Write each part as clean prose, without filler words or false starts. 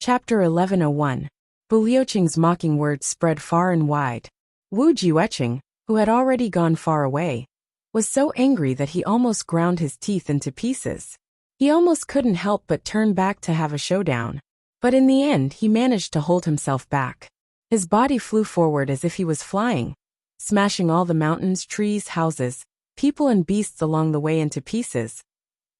Chapter 1101. Bu Liuqing's mocking words spread far and wide. Wu Jiuqing, who had already gone far away, was so angry that he almost ground his teeth into pieces. He almost couldn't help but turn back to have a showdown. But in the end he managed to hold himself back. His body flew forward as if he was flying, smashing all the mountains, trees, houses, people and beasts along the way into pieces.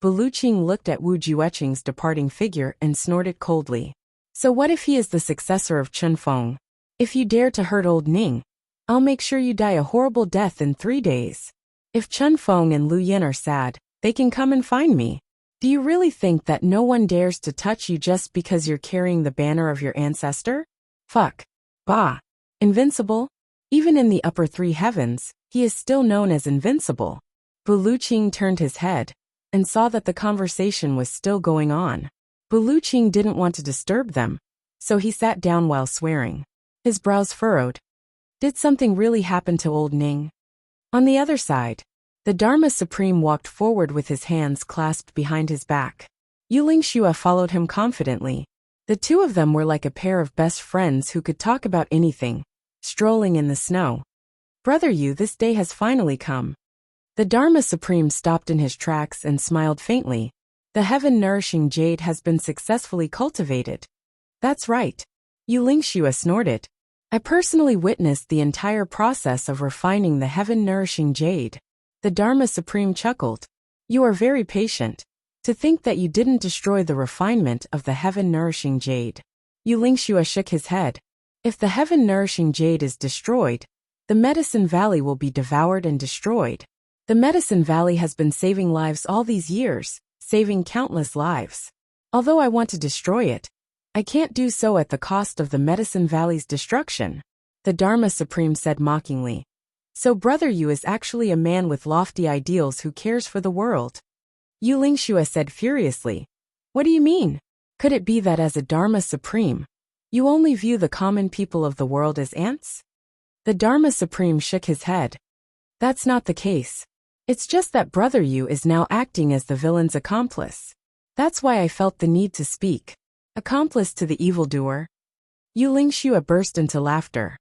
Bu Liuqing looked at Wu Jiuqing's departing figure and snorted coldly. So what if he is the successor of Chen Feng? If you dare to hurt old Ning, I'll make sure you die a horrible death in 3 days. If Chen Feng and Lu Yin are sad, they can come and find me. Do you really think that no one dares to touch you just because you're carrying the banner of your ancestor? Fuck. Bah. Invincible? Even in the upper 3 heavens, he is still known as invincible. Bu Liuqing turned his head and saw that the conversation was still going on. Bu Liuqing didn't want to disturb them, so he sat down while swearing. His brows furrowed. Did something really happen to old Ning? On the other side, the Dharma Supreme walked forward with his hands clasped behind his back. Yu Lingxue followed him confidently. The two of them were like a pair of best friends who could talk about anything, strolling in the snow. Brother Yu, this day has finally come. The Dharma Supreme stopped in his tracks and smiled faintly. The heaven-nourishing jade has been successfully cultivated. That's right. Yu Lingxue snorted. I personally witnessed the entire process of refining the heaven-nourishing jade. The Dharma Supreme chuckled. You are very patient. To think that you didn't destroy the refinement of the heaven-nourishing jade. Yu Lingxue shook his head. If the heaven-nourishing jade is destroyed, the Medicine Valley will be devoured and destroyed. The Medicine Valley has been saving lives all these years, saving countless lives. Although I want to destroy it, I can't do so at the cost of the Medicine Valley's destruction. The Dharma Supreme said mockingly. So Brother Yu is actually a man with lofty ideals who cares for the world. Yu Lingxue said furiously. What do you mean? Could it be that as a Dharma Supreme, you only view the common people of the world as ants? The Dharma Supreme shook his head. That's not the case. It's just that Brother Yu is now acting as the villain's accomplice. That's why I felt the need to speak. Accomplice to the evildoer. Yu Lingxue burst into laughter.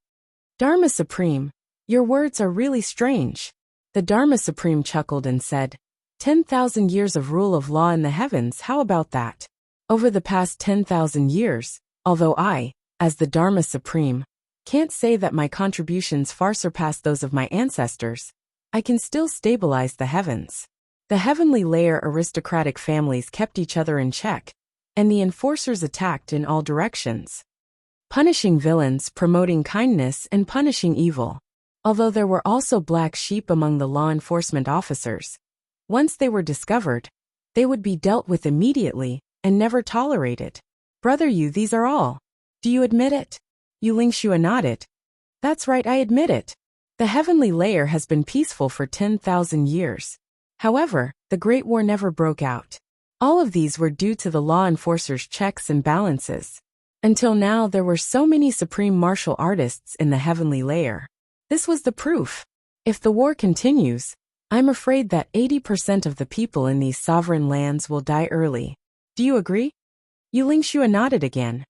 Dharma Supreme, your words are really strange. The Dharma Supreme chuckled and said, 10,000 years of rule of law in the heavens, how about that? Over the past 10,000 years, although I, as the Dharma Supreme, can't say that my contributions far surpass those of my ancestors, I can still stabilize the heavens. The heavenly layer aristocratic families kept each other in check, and the enforcers attacked in all directions. Punishing villains, promoting kindness, and punishing evil. Although there were also black sheep among the law enforcement officers, once they were discovered, they would be dealt with immediately and never tolerated. Brother Yu, these are all. Do you admit it? Yu Lingxue nodded. That's right, I admit it. The heavenly layer has been peaceful for 10,000 years. However, the Great War never broke out. All of these were due to the law enforcers' checks and balances. Until now there were so many supreme martial artists in the heavenly layer. This was the proof. If the war continues, I'm afraid that 80% of the people in these sovereign lands will die early. Do you agree? Yu Lingxue nodded again.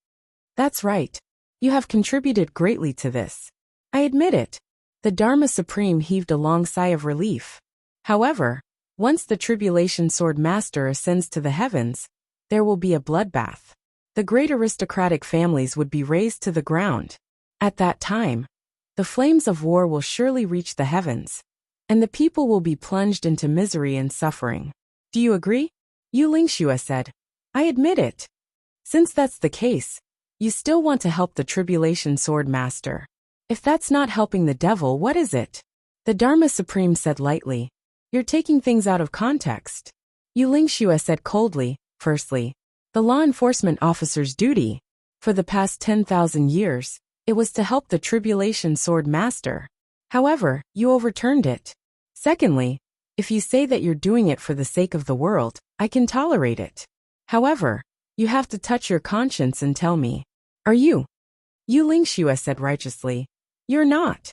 That's right. You have contributed greatly to this. I admit it. The Dharma Supreme heaved a long sigh of relief. However, once the Tribulation Sword Master ascends to the heavens, there will be a bloodbath. The great aristocratic families would be razed to the ground. At that time, the flames of war will surely reach the heavens, and the people will be plunged into misery and suffering. Do you agree? Yu Lingxue said. I admit it. Since that's the case, you still want to help the Tribulation Sword Master. If that's not helping the devil, what is it? The Dharma Supreme said lightly. You're taking things out of context. Yu Lingxue said coldly. Firstly, the law enforcement officer's duty, for the past 10,000 years, it was to help the Tribulation Sword Master. However, you overturned it. Secondly, if you say that you're doing it for the sake of the world, I can tolerate it. However, you have to touch your conscience and tell me. Are you? Yu Lingxue said righteously. You're not.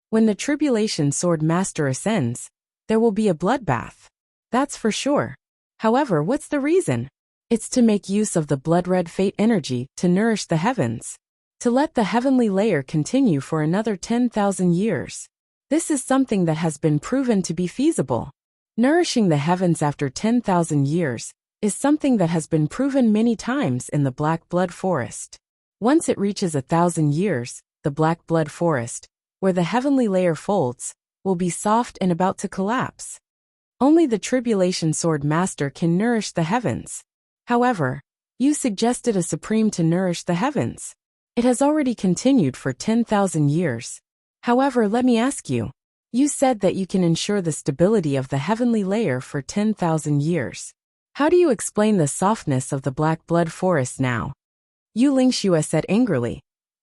When the Tribulation Sword Master ascends, there will be a bloodbath. That's for sure. However, what's the reason? It's to make use of the blood-red fate energy to nourish the heavens. To let the heavenly layer continue for another 10,000 years. This is something that has been proven to be feasible. Nourishing the heavens after 10,000 years is something that has been proven many times in the Black Blood Forest. Once it reaches 1,000 years, the Black Blood Forest, where the heavenly layer folds, will be soft and about to collapse. Only the Tribulation Sword Master can nourish the heavens. However, you suggested a supreme to nourish the heavens. It has already continued for 10,000 years. However, let me ask you. You said that you can ensure the stability of the heavenly layer for 10,000 years. How do you explain the softness of the Black Blood Forest now? Yu Lingxue said angrily.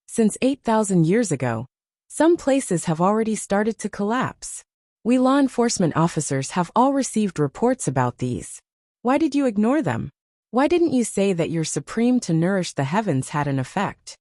Since 8,000 years ago, some places have already started to collapse. We law enforcement officers have all received reports about these. Why did you ignore them? Why didn't you say that your supreme to nourish the heavens had an effect?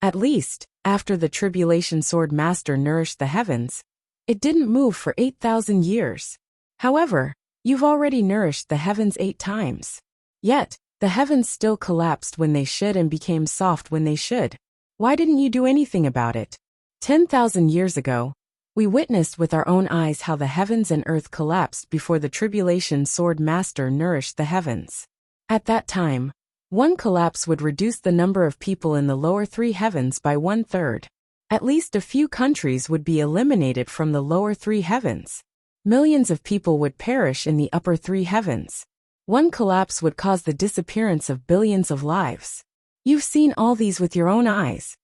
At least, after the Tribulation Sword Master nourished the heavens, it didn't move for 8,000 years. However, you've already nourished the heavens 8 times. Yet, the heavens still collapsed when they should and became soft when they should. Why didn't you do anything about it? 10,000 years ago, we witnessed with our own eyes how the heavens and earth collapsed before the Tribulation Sword Master nourished the heavens. At that time, one collapse would reduce the number of people in the lower 3 heavens by 1/3. At least a few countries would be eliminated from the lower 3 heavens. Millions of people would perish in the upper 3 heavens. One collapse would cause the disappearance of billions of lives. You've seen all these with your own eyes.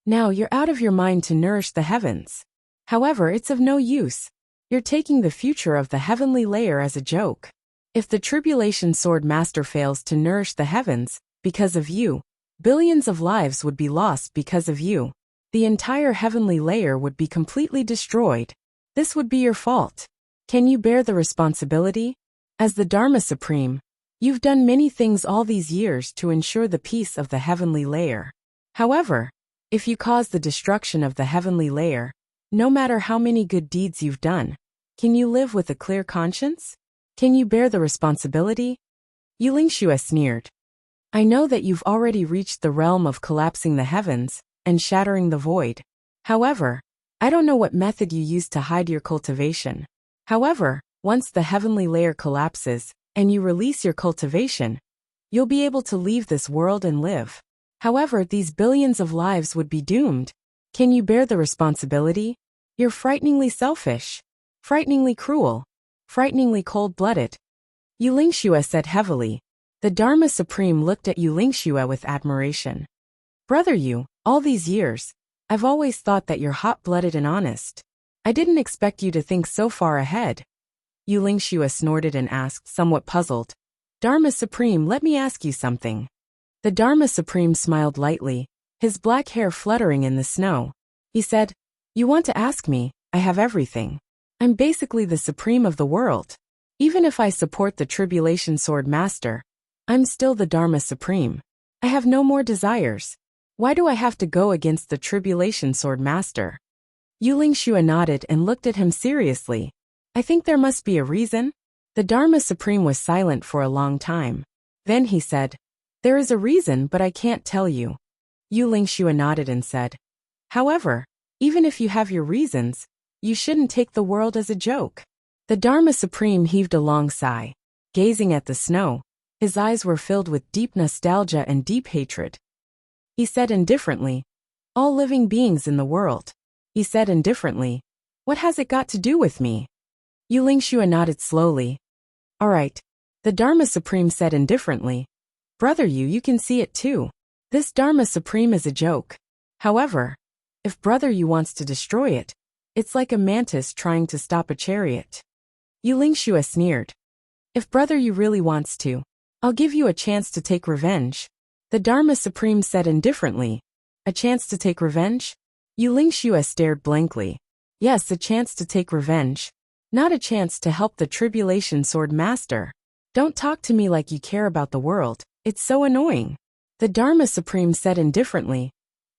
Now you're out of your mind to nourish the heavens. However, it's of no use. You're taking the future of the heavenly layer as a joke. If the Tribulation Sword Master fails to nourish the heavens, because of you, billions of lives would be lost because of you. The entire heavenly layer would be completely destroyed. This would be your fault. Can you bear the responsibility? As the Dharma Supreme, you've done many things all these years to ensure the peace of the heavenly layer. However, if you cause the destruction of the heavenly layer, no matter how many good deeds you've done, can you live with a clear conscience? Can you bear the responsibility? Yu Lingxue sneered. I know that you've already reached the realm of collapsing the heavens and shattering the void. However, I don't know what method you used to hide your cultivation. However, once the heavenly layer collapses and you release your cultivation, you'll be able to leave this world and live. However, these billions of lives would be doomed. Can you bear the responsibility? You're frighteningly selfish, frighteningly cruel, frighteningly cold-blooded. Yu Lingxue said heavily. The Dharma Supreme looked at Yu Lingxue with admiration. Brother Yu, all these years, I've always thought that you're hot-blooded and honest. I didn't expect you to think so far ahead. Yu Lingxue snorted and asked, somewhat puzzled. Dharma Supreme, let me ask you something. The Dharma Supreme smiled lightly, his black hair fluttering in the snow. He said, You want to ask me? I have everything. I'm basically the supreme of the world. Even if I support the Tribulation Sword Master, I'm still the Dharma Supreme. I have no more desires. Why do I have to go against the Tribulation Sword Master? Yu Lingxue nodded and looked at him seriously. I think there must be a reason. The Dharma Supreme was silent for a long time. Then he said, There is a reason, but I can't tell you. Yu Lingxue nodded and said, However, even if you have your reasons, you shouldn't take the world as a joke. The Dharma Supreme heaved a long sigh. Gazing at the snow, his eyes were filled with deep nostalgia and deep hatred. He said indifferently, All living beings in the world. He said indifferently, What has it got to do with me? Yu Lingxue nodded slowly. All right. The Dharma Supreme said indifferently, Brother Yu, you can see it too. This Dharma Supreme is a joke. However, if Brother Yu wants to destroy it, it's like a mantis trying to stop a chariot. Yu Lingxue sneered. If Brother Yu really wants to, I'll give you a chance to take revenge. The Dharma Supreme said indifferently. A chance to take revenge? Yu Lingxue stared blankly. Yes, a chance to take revenge. Not a chance to help the Tribulation Sword Master. Don't talk to me like you care about the world. It's so annoying. The Dharma Supreme said indifferently.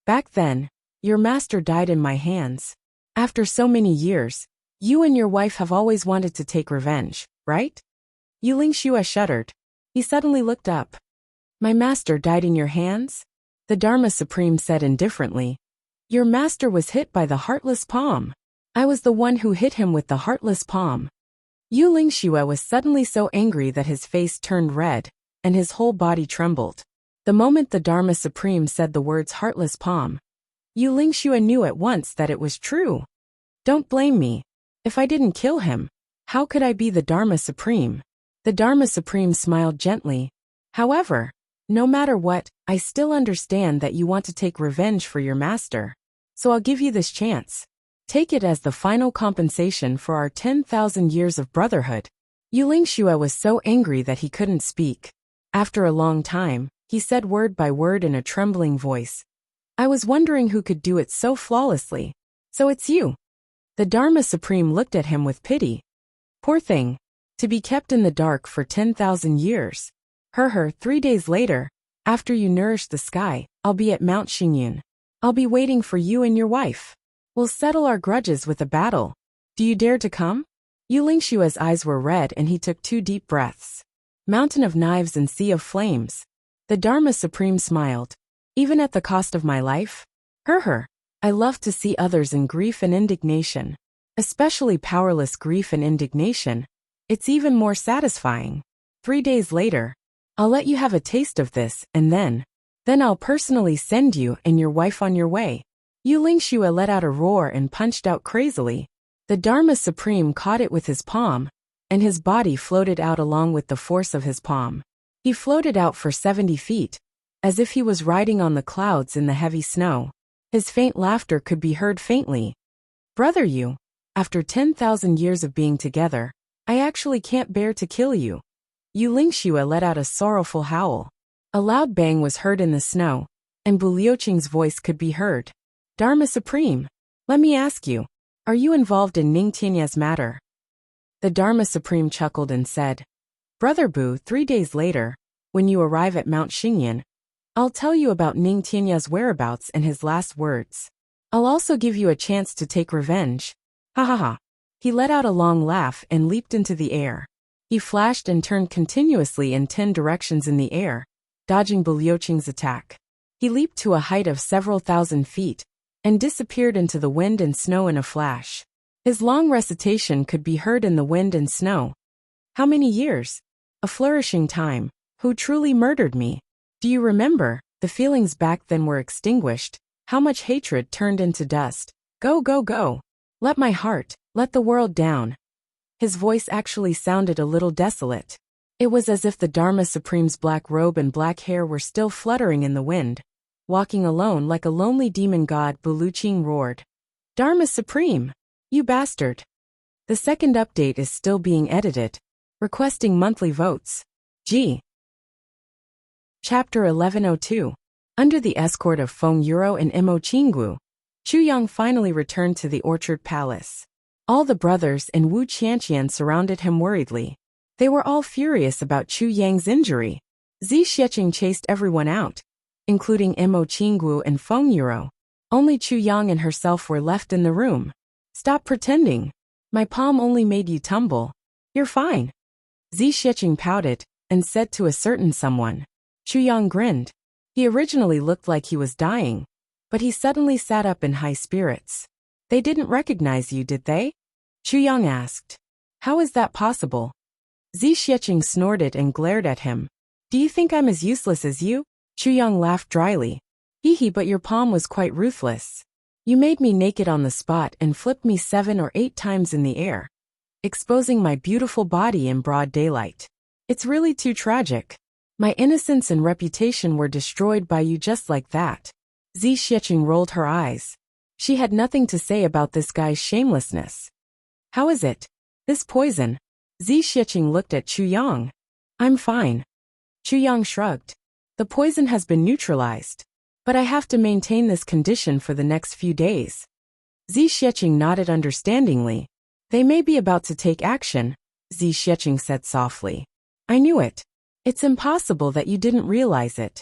Back then, your master died in my hands. After so many years, you and your wife have always wanted to take revenge, right? Yu Lingxue shuddered. He suddenly looked up. My master died in your hands? The Dharma Supreme said indifferently. Your master was hit by the heartless palm. I was the one who hit him with the heartless palm. Yu Lingxue was suddenly so angry that his face turned red, and his whole body trembled. The moment the Dharma Supreme said the words heartless palm, Yu Lingxue knew at once that it was true. Don't blame me. If I didn't kill him, how could I be the Dharma Supreme? The Dharma Supreme smiled gently. However, no matter what, I still understand that you want to take revenge for your master. So I'll give you this chance. Take it as the final compensation for our 10,000 years of brotherhood. Yu Lingxue was so angry that he couldn't speak. After a long time, he said word by word in a trembling voice. I was wondering who could do it so flawlessly. So it's you. The Dharma Supreme looked at him with pity. Poor thing. To be kept in the dark for 10,000 years. 3 days later, after you nourish the sky, I'll be at Mount Xingyun. I'll be waiting for you and your wife. We'll settle our grudges with a battle. Do you dare to come? Yu Lingxue's eyes were red and he took 2 deep breaths. Mountain of knives and sea of flames. The Dharma Supreme smiled. Even at the cost of my life? I love to see others in grief and indignation. Especially powerless grief and indignation. It's even more satisfying. 3 days later, I'll let you have a taste of this, and then I'll personally send you and your wife on your way. Yu Lingxue let out a roar and punched out crazily. The Dharma Supreme caught it with his palm, and his body floated out along with the force of his palm. He floated out for 70 feet, as if he was riding on the clouds in the heavy snow. His faint laughter could be heard faintly. Brother Yu, after 10,000 years of being together, I actually can't bear to kill you. Yu Lingxue let out a sorrowful howl. A loud bang was heard in the snow, and Bu Liuqing's voice could be heard. Dharma Supreme, let me ask you, are you involved in Ning Tianya's matter? The Dharma Supreme chuckled and said, Brother Bu, 3 days later, when you arrive at Mount Xingyun, I'll tell you about Ning Tianya's whereabouts and his last words. I'll also give you a chance to take revenge. Ha ha ha. He let out a long laugh and leaped into the air. He flashed and turned continuously in 10 directions in the air, dodging Bu Liuqing's attack. He leaped to a height of several thousand feet, and disappeared into the wind and snow in a flash. His long recitation could be heard in the wind and snow. How many years? A flourishing time. Who truly murdered me? Do you remember? The feelings back then were extinguished. How much hatred turned into dust. Go, go, go. Let my heart, let the world down. His voice actually sounded a little desolate. It was as if the Dharma Supreme's black robe and black hair were still fluttering in the wind. Walking alone like a lonely demon god, Bu Liuqing roared. Dharma Supreme! You bastard! The second update is still being edited. Requesting monthly votes. G. Chapter 1102. Under the escort of Feng Yuro and Imo Qinggu, Chu Yang finally returned to the Orchard Palace. All the brothers and Wu Qianqian surrounded him worriedly. They were all furious about Chu Yang's injury. Zi Xiecheng chased everyone out, including Imo Qinggu and Feng Yuro. Only Chu Yang and herself were left in the room. Stop pretending. My palm only made you tumble. You're fine. Zi Xiecheng pouted, and said to a certain someone. Chu Yang grinned. He originally looked like he was dying, but he suddenly sat up in high spirits. They didn't recognize you, did they? Chu Yang asked. How is that possible? Zi Xiecheng snorted and glared at him. Do you think I'm as useless as you? Chu Yang laughed dryly. Hee, but your palm was quite ruthless. You made me naked on the spot and flipped me 7 or 8 times in the air, exposing my beautiful body in broad daylight. It's really too tragic. My innocence and reputation were destroyed by you just like that. Zi Xiecheng rolled her eyes. She had nothing to say about this guy's shamelessness. How is it? This poison? Zi Xiecheng looked at Chu Yang. I'm fine. Chu Yang shrugged. The poison has been neutralized, but I have to maintain this condition for the next few days. Zi Xiecheng nodded understandingly. They may be about to take action, Zi Xiecheng said softly. I knew it. It's impossible that you didn't realize it.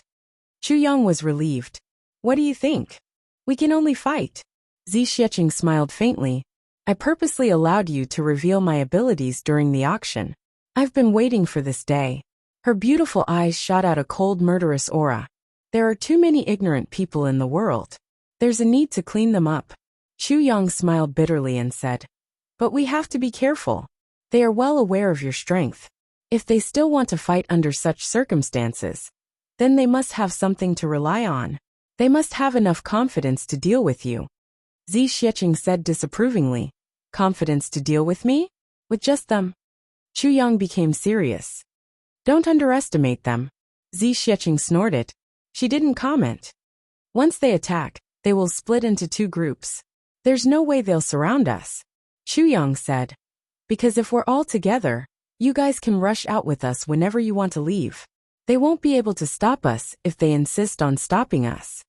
Chu Yang was relieved. What do you think? We can only fight. Zi Xiecheng smiled faintly. I purposely allowed you to reveal my abilities during the auction. I've been waiting for this day. Her beautiful eyes shot out a cold, murderous aura. There are too many ignorant people in the world. There's a need to clean them up. Chu Yang smiled bitterly and said, "But we have to be careful. They are well aware of your strength. If they still want to fight under such circumstances, then they must have something to rely on. They must have enough confidence to deal with you." Zi Xiecheng said disapprovingly, "Confidence to deal with me? With just them?" Chu Yang became serious. "Don't underestimate them." Zi Xiecheng snorted. She didn't comment. "Once they attack, they will split into two groups. There's no way they'll surround us." Chu Yang said, "Because if we're all together, you guys can rush out with us whenever you want to leave. They won't be able to stop us if they insist on stopping us.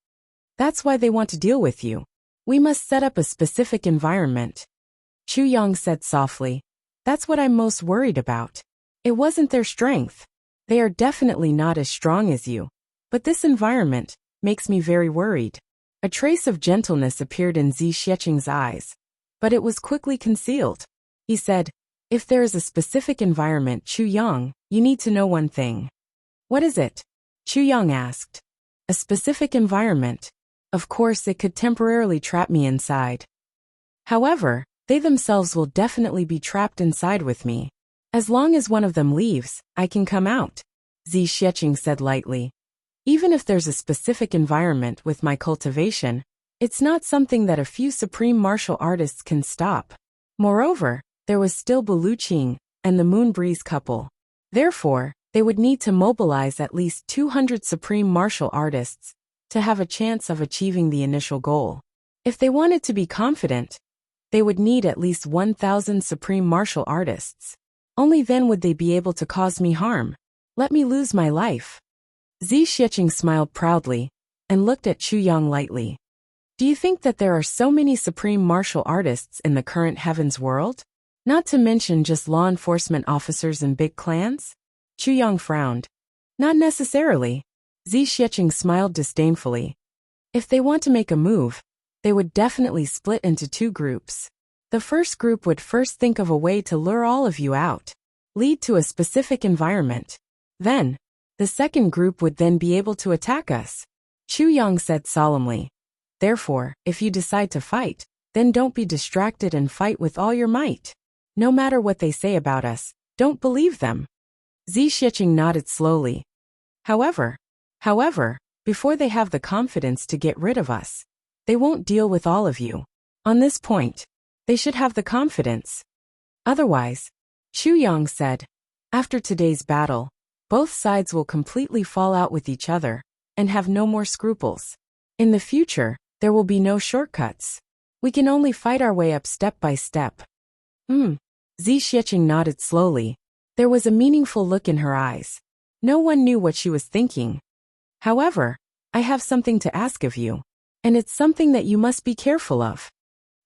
That's why they want to deal with you. We must set up a specific environment." Chu Yang said softly, "That's what I'm most worried about. It wasn't their strength. They are definitely not as strong as you. But this environment makes me very worried." A trace of gentleness appeared in Zi Xiecheng's eyes, but it was quickly concealed. He said, "If there is a specific environment, Chu Yang, you need to know one thing." "What is it?" Chu Yang asked. "A specific environment. Of course, it could temporarily trap me inside. However, they themselves will definitely be trapped inside with me. As long as one of them leaves, I can come out," Zi Xiecheng said lightly. "Even if there's a specific environment with my cultivation, it's not something that a few supreme martial artists can stop. Moreover, there was still Buluqing and the Moon Breeze couple. Therefore, they would need to mobilize at least 200 supreme martial artists to have a chance of achieving the initial goal. If they wanted to be confident, they would need at least 1,000 supreme martial artists. Only then would they be able to cause me harm. Let me lose my life." Zi Xiecheng smiled proudly and looked at Chu Yang lightly. "Do you think that there are so many supreme martial artists in the current heavens world? Not to mention just law enforcement officers and big clans?" Chu Yang frowned. "Not necessarily." Zi Xiecheng smiled disdainfully. "If they want to make a move, they would definitely split into two groups. The first group would first think of a way to lure all of you out, lead to a specific environment. Then, the second group would then be able to attack us." Chu Yang said solemnly. "Therefore, if you decide to fight, then don't be distracted and fight with all your might. No matter what they say about us, don't believe them." Zi Xiecheng nodded slowly. However, before they have the confidence to get rid of us, they won't deal with all of you. On this point, they should have the confidence. Otherwise," Chu Yang said, "after today's battle, both sides will completely fall out with each other and have no more scruples. In the future, there will be no shortcuts. We can only fight our way up step by step." Zi Xiecheng nodded slowly. There was a meaningful look in her eyes. No one knew what she was thinking. "However, I have something to ask of you, and it's something that you must be careful of,"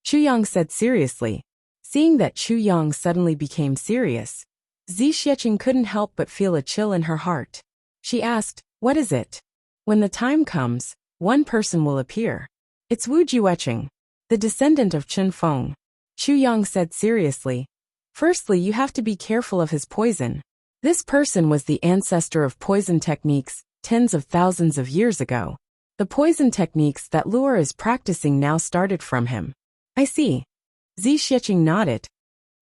Chu Yang said seriously. Seeing that Chu Yang suddenly became serious, Zi Xiecheng couldn't help but feel a chill in her heart. She asked, "What is it?" "When the time comes, one person will appear. It's Wu Jiuecheng, the descendant of Chen Feng," Chu Yang said seriously. "Firstly, you have to be careful of his poison. This person was the ancestor of poison techniques tens of thousands of years ago. The poison techniques that Luo is practicing now started from him." "I see." Zi Xiecheng nodded.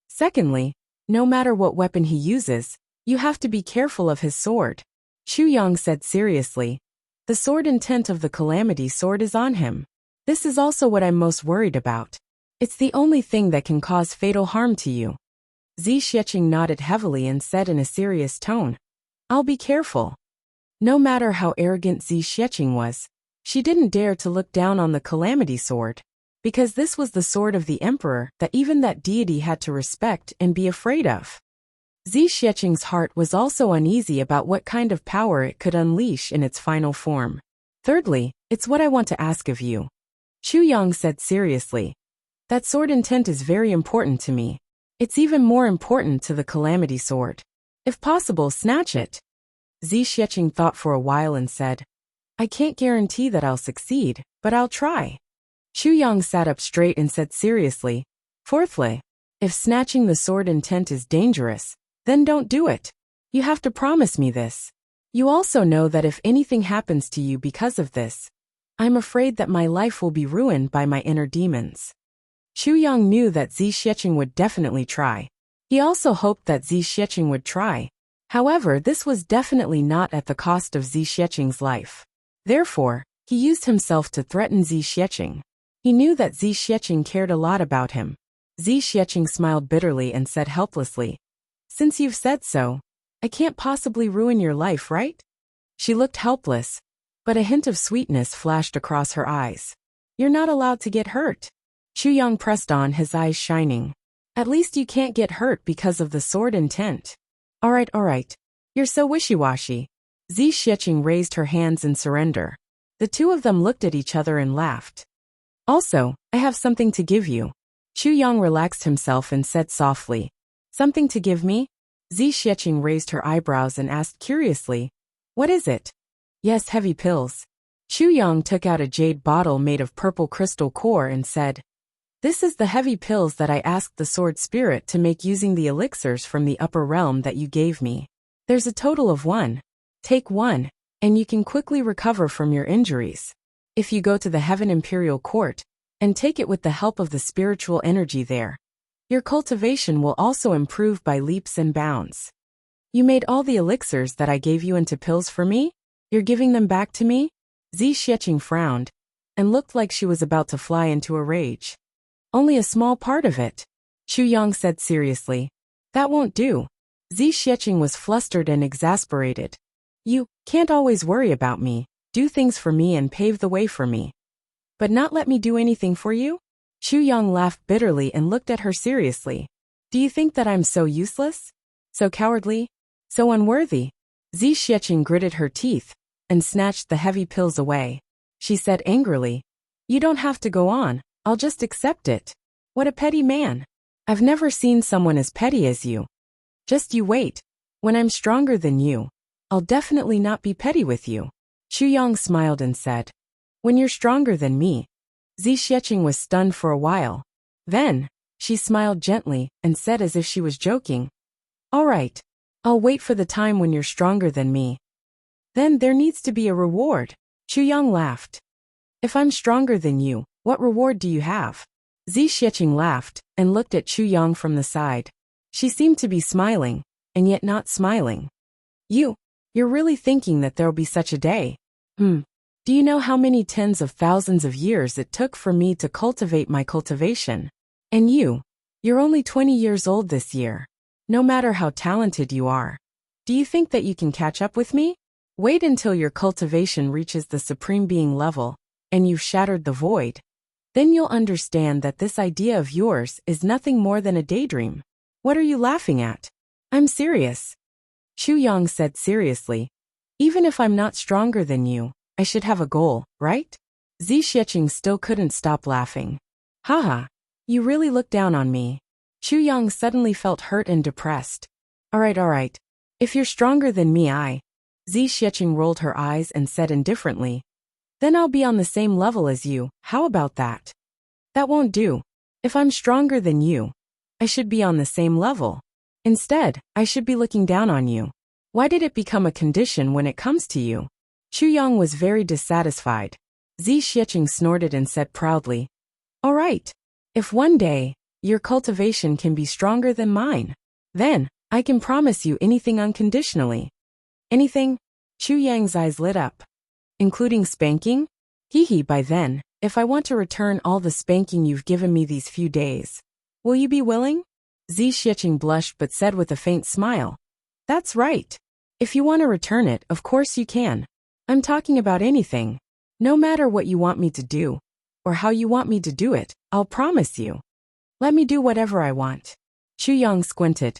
"Secondly, no matter what weapon he uses, you have to be careful of his sword," Chu Yang said seriously. "The sword intent of the Calamity Sword is on him. This is also what I'm most worried about. It's the only thing that can cause fatal harm to you." Zi Xiecheng nodded heavily and said in a serious tone, "I'll be careful." No matter how arrogant Zi Xiecheng was, she didn't dare to look down on the Calamity Sword, because this was the sword of the Emperor that even that deity had to respect and be afraid of. Zi Xiecheng's heart was also uneasy about what kind of power it could unleash in its final form. "Thirdly, it's what I want to ask of you," Chu Yang said seriously. "That sword intent is very important to me. It's even more important to the Calamity Sword. If possible, snatch it." Zi Xiecheng thought for a while and said, "I can't guarantee that I'll succeed, but I'll try." Chu Yang sat up straight and said seriously, "Fourthly, if snatching the sword intent is dangerous, then don't do it." You have to promise me this. You also know that if anything happens to you because of this, I'm afraid that my life will be ruined by my inner demons. Chu Yang knew that Zi Xiecheng would definitely try. He also hoped that Zi Xiecheng would try. However, this was definitely not at the cost of Zi Xiecheng's life. Therefore, he used himself to threaten Zi Xiecheng. He knew that Zi Xiecheng cared a lot about him. Zi Xiecheng smiled bitterly and said helplessly, "Since you've said so, I can't possibly ruin your life, right?" She looked helpless, but a hint of sweetness flashed across her eyes. "You're not allowed to get hurt." Chu Yang pressed on, his eyes shining. "At least you can't get hurt because of the sword intent." All right. You're so wishy-washy." Zi Xiecheng raised her hands in surrender. The two of them looked at each other and laughed. "Also, I have something to give you." Chu Yang relaxed himself and said softly, "Something to give me?" Zi Xiecheng raised her eyebrows and asked curiously, "What is it?" "Yes, heavy pills." Chu Yang took out a jade bottle made of purple crystal core and said, "This is the heavy pills that I asked the sword spirit to make using the elixirs from the upper realm that you gave me. There's a total of 1. Take 1, and you can quickly recover from your injuries. If you go to the Heaven Imperial Court, and take it with the help of the spiritual energy there, your cultivation will also improve by leaps and bounds." "You made all the elixirs that I gave you into pills for me? You're giving them back to me?" Zi Xiecheng frowned, and looked like she was about to fly into a rage. "Only a small part of it," Chu Yang said seriously. "That won't do." Zi Xiecheng was flustered and exasperated. "You can't always worry about me, do things for me and pave the way for me, but not let me do anything for you?" Chu Yang laughed bitterly and looked at her seriously. "Do you think that I'm so useless? So cowardly? So unworthy?" Zi Xiecheng gritted her teeth and snatched the heavy pills away. She said angrily, "You don't have to go on. I'll just accept it." "What a petty man. I've never seen someone as petty as you. Just you wait. When I'm stronger than you, I'll definitely not be petty with you." Chu Yang smiled and said, "When you're stronger than me?" Zi Xiecheng was stunned for a while. Then, she smiled gently and said as if she was joking, "All right. I'll wait for the time when you're stronger than me. Then there needs to be a reward." Chu Yang laughed. "If I'm stronger than you, what reward do you have?" Zi Xiecheng laughed and looked at Chu Yang from the side. She seemed to be smiling, and yet not smiling. You're really thinking that there'll be such a day? Do you know how many tens of thousands of years it took for me to cultivate my cultivation? And you're only 20 years old this year. No matter how talented you are, do you think that you can catch up with me? Wait until your cultivation reaches the Supreme Being level, and you've shattered the void. Then you'll understand that this idea of yours is nothing more than a daydream. What are you laughing at? I'm serious." Chu Yang said seriously, "Even if I'm not stronger than you, I should have a goal, right?" Zi Xiecheng still couldn't stop laughing. "Haha, you really look down on me." Chu Yang suddenly felt hurt and depressed. All right. If you're stronger than me, Zi Xiecheng rolled her eyes and said indifferently, "Then I'll be on the same level as you. How about that?" "That won't do. If I'm stronger than you, I should be on the same level. Instead, I should be looking down on you. Why did it become a condition when it comes to you?" Chu Yang was very dissatisfied. Zi Xiecheng snorted and said proudly, "All right. If one day, your cultivation can be stronger than mine, then I can promise you anything unconditionally." "Anything?" Chu Yang's eyes lit up. "Including spanking?" "Hee, by then, if I want to return all the spanking you've given me these few days, will you be willing?" Zi Xiecheng blushed but said with a faint smile, "That's right. If you want to return it, of course you can. I'm talking about anything. No matter what you want me to do, or how you want me to do it, I'll promise you. Let me do whatever I want." Chu Yang squinted.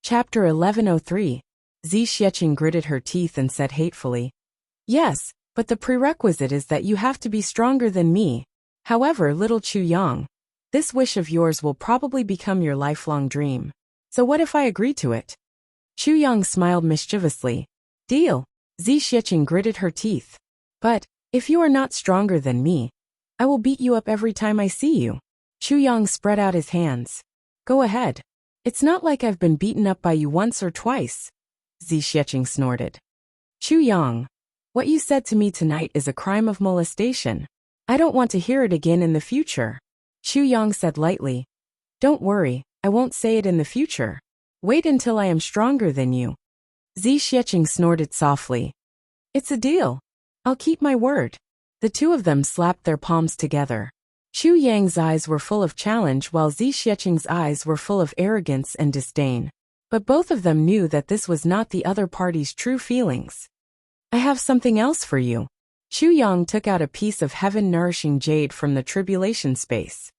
Chapter 1103. Zi Xiecheng gritted her teeth and said hatefully, "Yes, but the prerequisite is that you have to be stronger than me. However, little Chu Yang, this wish of yours will probably become your lifelong dream. So what if I agree to it?" Chu Yang smiled mischievously. "Deal." Zi Xiecheng gritted her teeth. "But, if you are not stronger than me, I will beat you up every time I see you." Chu Yang spread out his hands. "Go ahead. It's not like I've been beaten up by you once or twice. Zi Xiecheng snorted. Chu Yang, what you said to me tonight is a crime of molestation. I don't want to hear it again in the future. Chu Yang said lightly. Don't worry, I won't say it in the future. Wait until I am stronger than you. Zi Xiecheng snorted softly. It's a deal. I'll keep my word. The two of them slapped their palms together. Chu Yang's eyes were full of challenge while Zi Xiecheng's eyes were full of arrogance and disdain. But both of them knew that this was not the other party's true feelings. I have something else for you. Chu Yang took out a piece of heaven-nourishing jade from the tribulation space.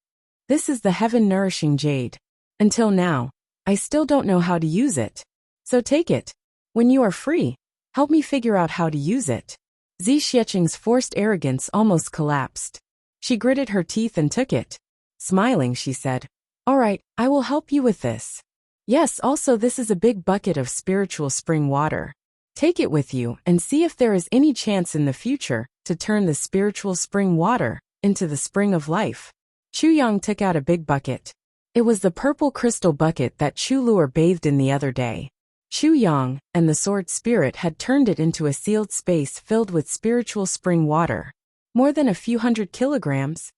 This is the heaven-nourishing jade. Until now, I still don't know how to use it. So take it. When you are free, help me figure out how to use it. Zi Xiecheng's forced arrogance almost collapsed. She gritted her teeth and took it. Smiling, she said, All right, I will help you with this. Yes, also this is a big bucket of spiritual spring water. Take it with you and see if there is any chance in the future to turn the spiritual spring water into the spring of life. Chu Yang took out a big bucket. It was the purple crystal bucket that Chu Luer bathed in the other day. Chu Yang and the sword spirit had turned it into a sealed space filled with spiritual spring water. More than a few 100 kilograms.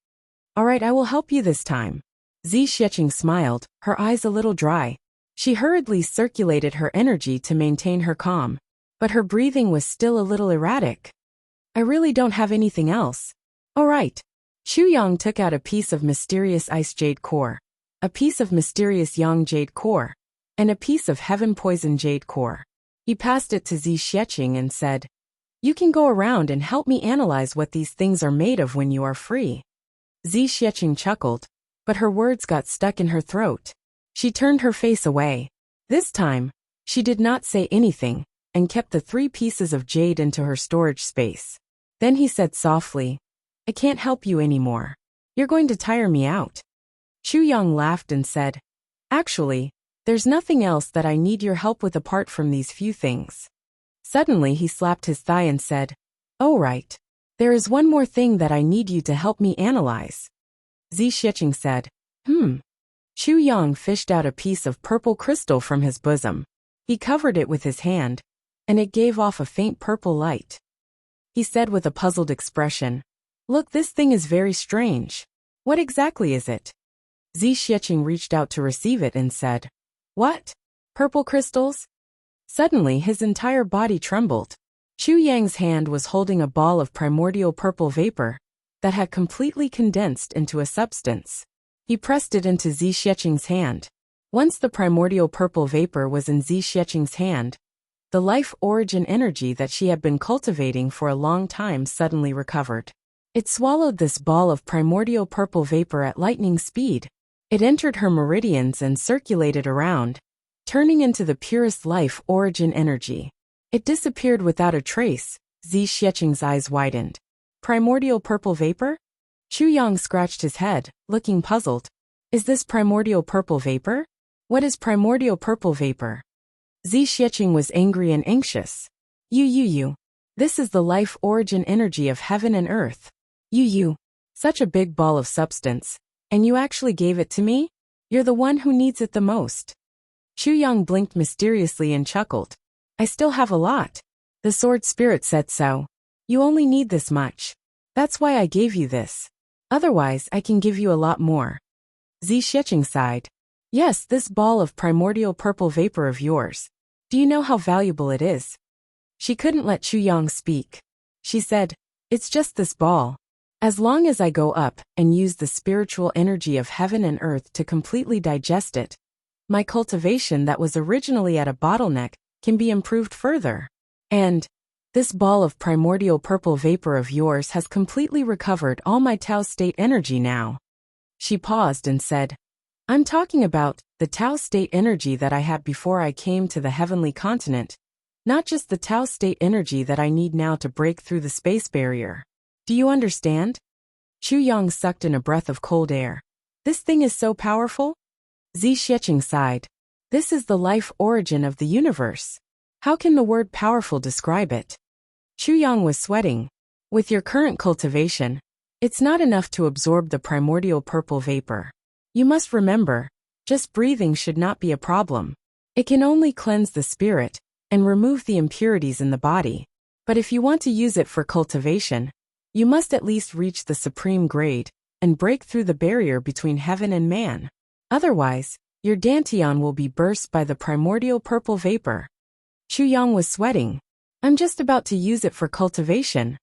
All right, I will help you this time. Zi Xiecheng smiled, her eyes a little dry. She hurriedly circulated her energy to maintain her calm, but her breathing was still a little erratic. I really don't have anything else. All right. Chu Yang took out a piece of mysterious ice jade core, a piece of mysterious yang jade core, and a piece of heaven poison jade core. He passed it to Zi Xiecheng and said, You can go around and help me analyze what these things are made of when you are free. Zi Xiecheng chuckled, but her words got stuck in her throat. She turned her face away. This time, she did not say anything, and kept the 3 pieces of jade into her storage space. Then he said softly, I can't help you anymore. You're going to tire me out. Chu Yang laughed and said, Actually, there's nothing else that I need your help with apart from these few things. Suddenly he slapped his thigh and said, Oh right. There is one more thing that I need you to help me analyze. Zi Xiecheng said, Chu Yang fished out a piece of purple crystal from his bosom. He covered it with his hand, and it gave off a faint purple light. He said with a puzzled expression, Look, this thing is very strange. What exactly is it? Zi Xiecheng reached out to receive it and said, What? Purple crystals? Suddenly his entire body trembled. Chu Yang's hand was holding a ball of primordial purple vapor that had completely condensed into a substance. He pressed it into Zi Xiecheng's hand. Once the primordial purple vapor was in Zi Xiecheng's hand, the life origin energy that she had been cultivating for a long time suddenly recovered. It swallowed this ball of primordial purple vapor at lightning speed. It entered her meridians and circulated around, turning into the purest life origin energy. It disappeared without a trace. Zi Xiecheng's eyes widened. Primordial purple vapor? Chu Yang scratched his head, looking puzzled. Is this primordial purple vapor? What is primordial purple vapor? Zi Xiecheng was angry and anxious. You. This is the life origin energy of heaven and earth. You. Such a big ball of substance. And you actually gave it to me? You're the one who needs it the most. Chu Yang blinked mysteriously and chuckled. I still have a lot. The sword spirit said so. You only need this much. That's why I gave you this. Otherwise, I can give you a lot more. Zi Xiecheng sighed. Yes, this ball of primordial purple vapor of yours. Do you know how valuable it is? She couldn't let Chu Yang speak. She said, It's just this ball. As long as I go up and use the spiritual energy of heaven and earth to completely digest it, my cultivation that was originally at a bottleneck can be improved further. And this ball of primordial purple vapor of yours has completely recovered all my Tao state energy now. She paused and said, I'm talking about the Tao state energy that I had before I came to the heavenly continent, not just the Tao state energy that I need now to break through the space barrier. Do you understand? Chu Yang sucked in a breath of cold air. This thing is so powerful? Zi Xiecheng sighed. This is the life origin of the universe. How can the word powerful describe it? Chu Yang was sweating. With your current cultivation, it's not enough to absorb the primordial purple vapor. You must remember, Just breathing should not be a problem. It can only cleanse the spirit and remove the impurities in the body. But if you want to use it for cultivation, you must at least reach the supreme grade and break through the barrier between heaven and man. Otherwise, your dantian will be burst by the primordial purple vapor. Chu Yang was sweating. I'm just about to use it for cultivation.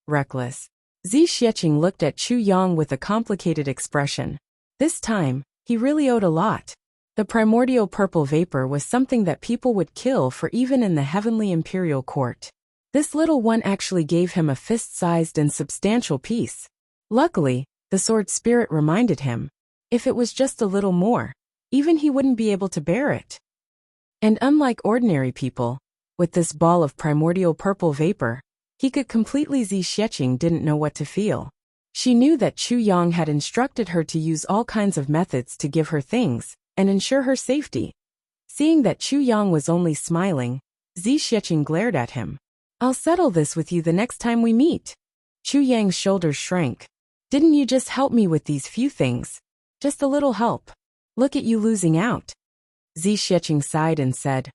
Reckless. Zi Xiecheng looked at Chu Yang with a complicated expression. This time, he really owed a lot. The primordial purple vapor was something that people would kill for even in the heavenly imperial court. This little one actually gave him a fist-sized and substantial piece. Luckily, the sword spirit reminded him, if it was just a little more, even he wouldn't be able to bear it. And unlike ordinary people, with this ball of primordial purple vapor, he could completely. Zi Xiecheng didn't know what to feel. She knew that Chu Yang had instructed her to use all kinds of methods to give her things and ensure her safety. Seeing that Chu Yang was only smiling, Zi Xiecheng glared at him. I'll settle this with you the next time we meet. Chu Yang's shoulders shrank. Didn't you just help me with these few things? Just a little help. Look at you losing out. Zi Xiecheng sighed and said,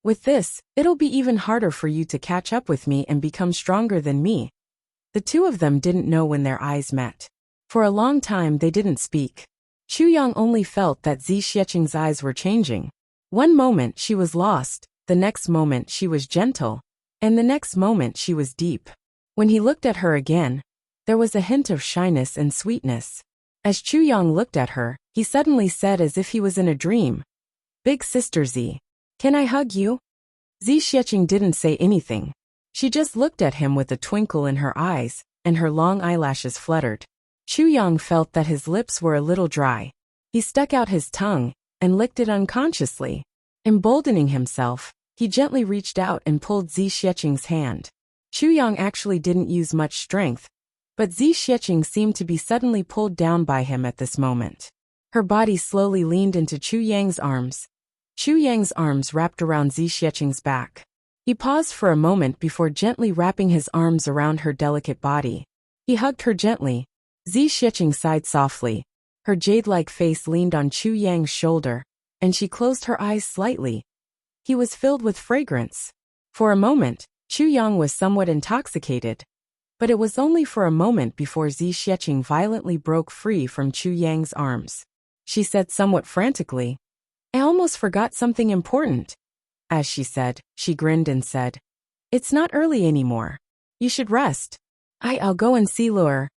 with this, it'll be even harder for you to catch up with me and become stronger than me. The two of them didn't know when their eyes met. For a long time they didn't speak. Chu Yang only felt that Zi Xiecheng's eyes were changing. One moment she was lost, the next moment she was gentle, and the next moment she was deep. When he looked at her again, there was a hint of shyness and sweetness. As Chu Yang looked at her, he suddenly said as if he was in a dream, Big sister Zi, can I hug you? Zi Xiecheng didn't say anything. She just looked at him with a twinkle in her eyes, and her long eyelashes fluttered. Chu Yang felt that his lips were a little dry. He stuck out his tongue and licked it unconsciously. Emboldening himself, he gently reached out and pulled Zi Xiecheng's hand. Chu Yang actually didn't use much strength, but Zi Xiecheng seemed to be suddenly pulled down by him at this moment. Her body slowly leaned into Chu Yang's arms. Chu Yang's arms wrapped around Zi Xiecheng's back. He paused for a moment before gently wrapping his arms around her delicate body. He hugged her gently. Zi Xiecheng sighed softly. Her jade-like face leaned on Chu Yang's shoulder, and she closed her eyes slightly. He was filled with fragrance. For a moment, Chu Yang was somewhat intoxicated. But it was only for a moment before Zi Xiecheng violently broke free from Chu Yang's arms. She said somewhat frantically, I almost forgot something important. As she said, she grinned and said, It's not early anymore. You should rest. I'll go and see Luer.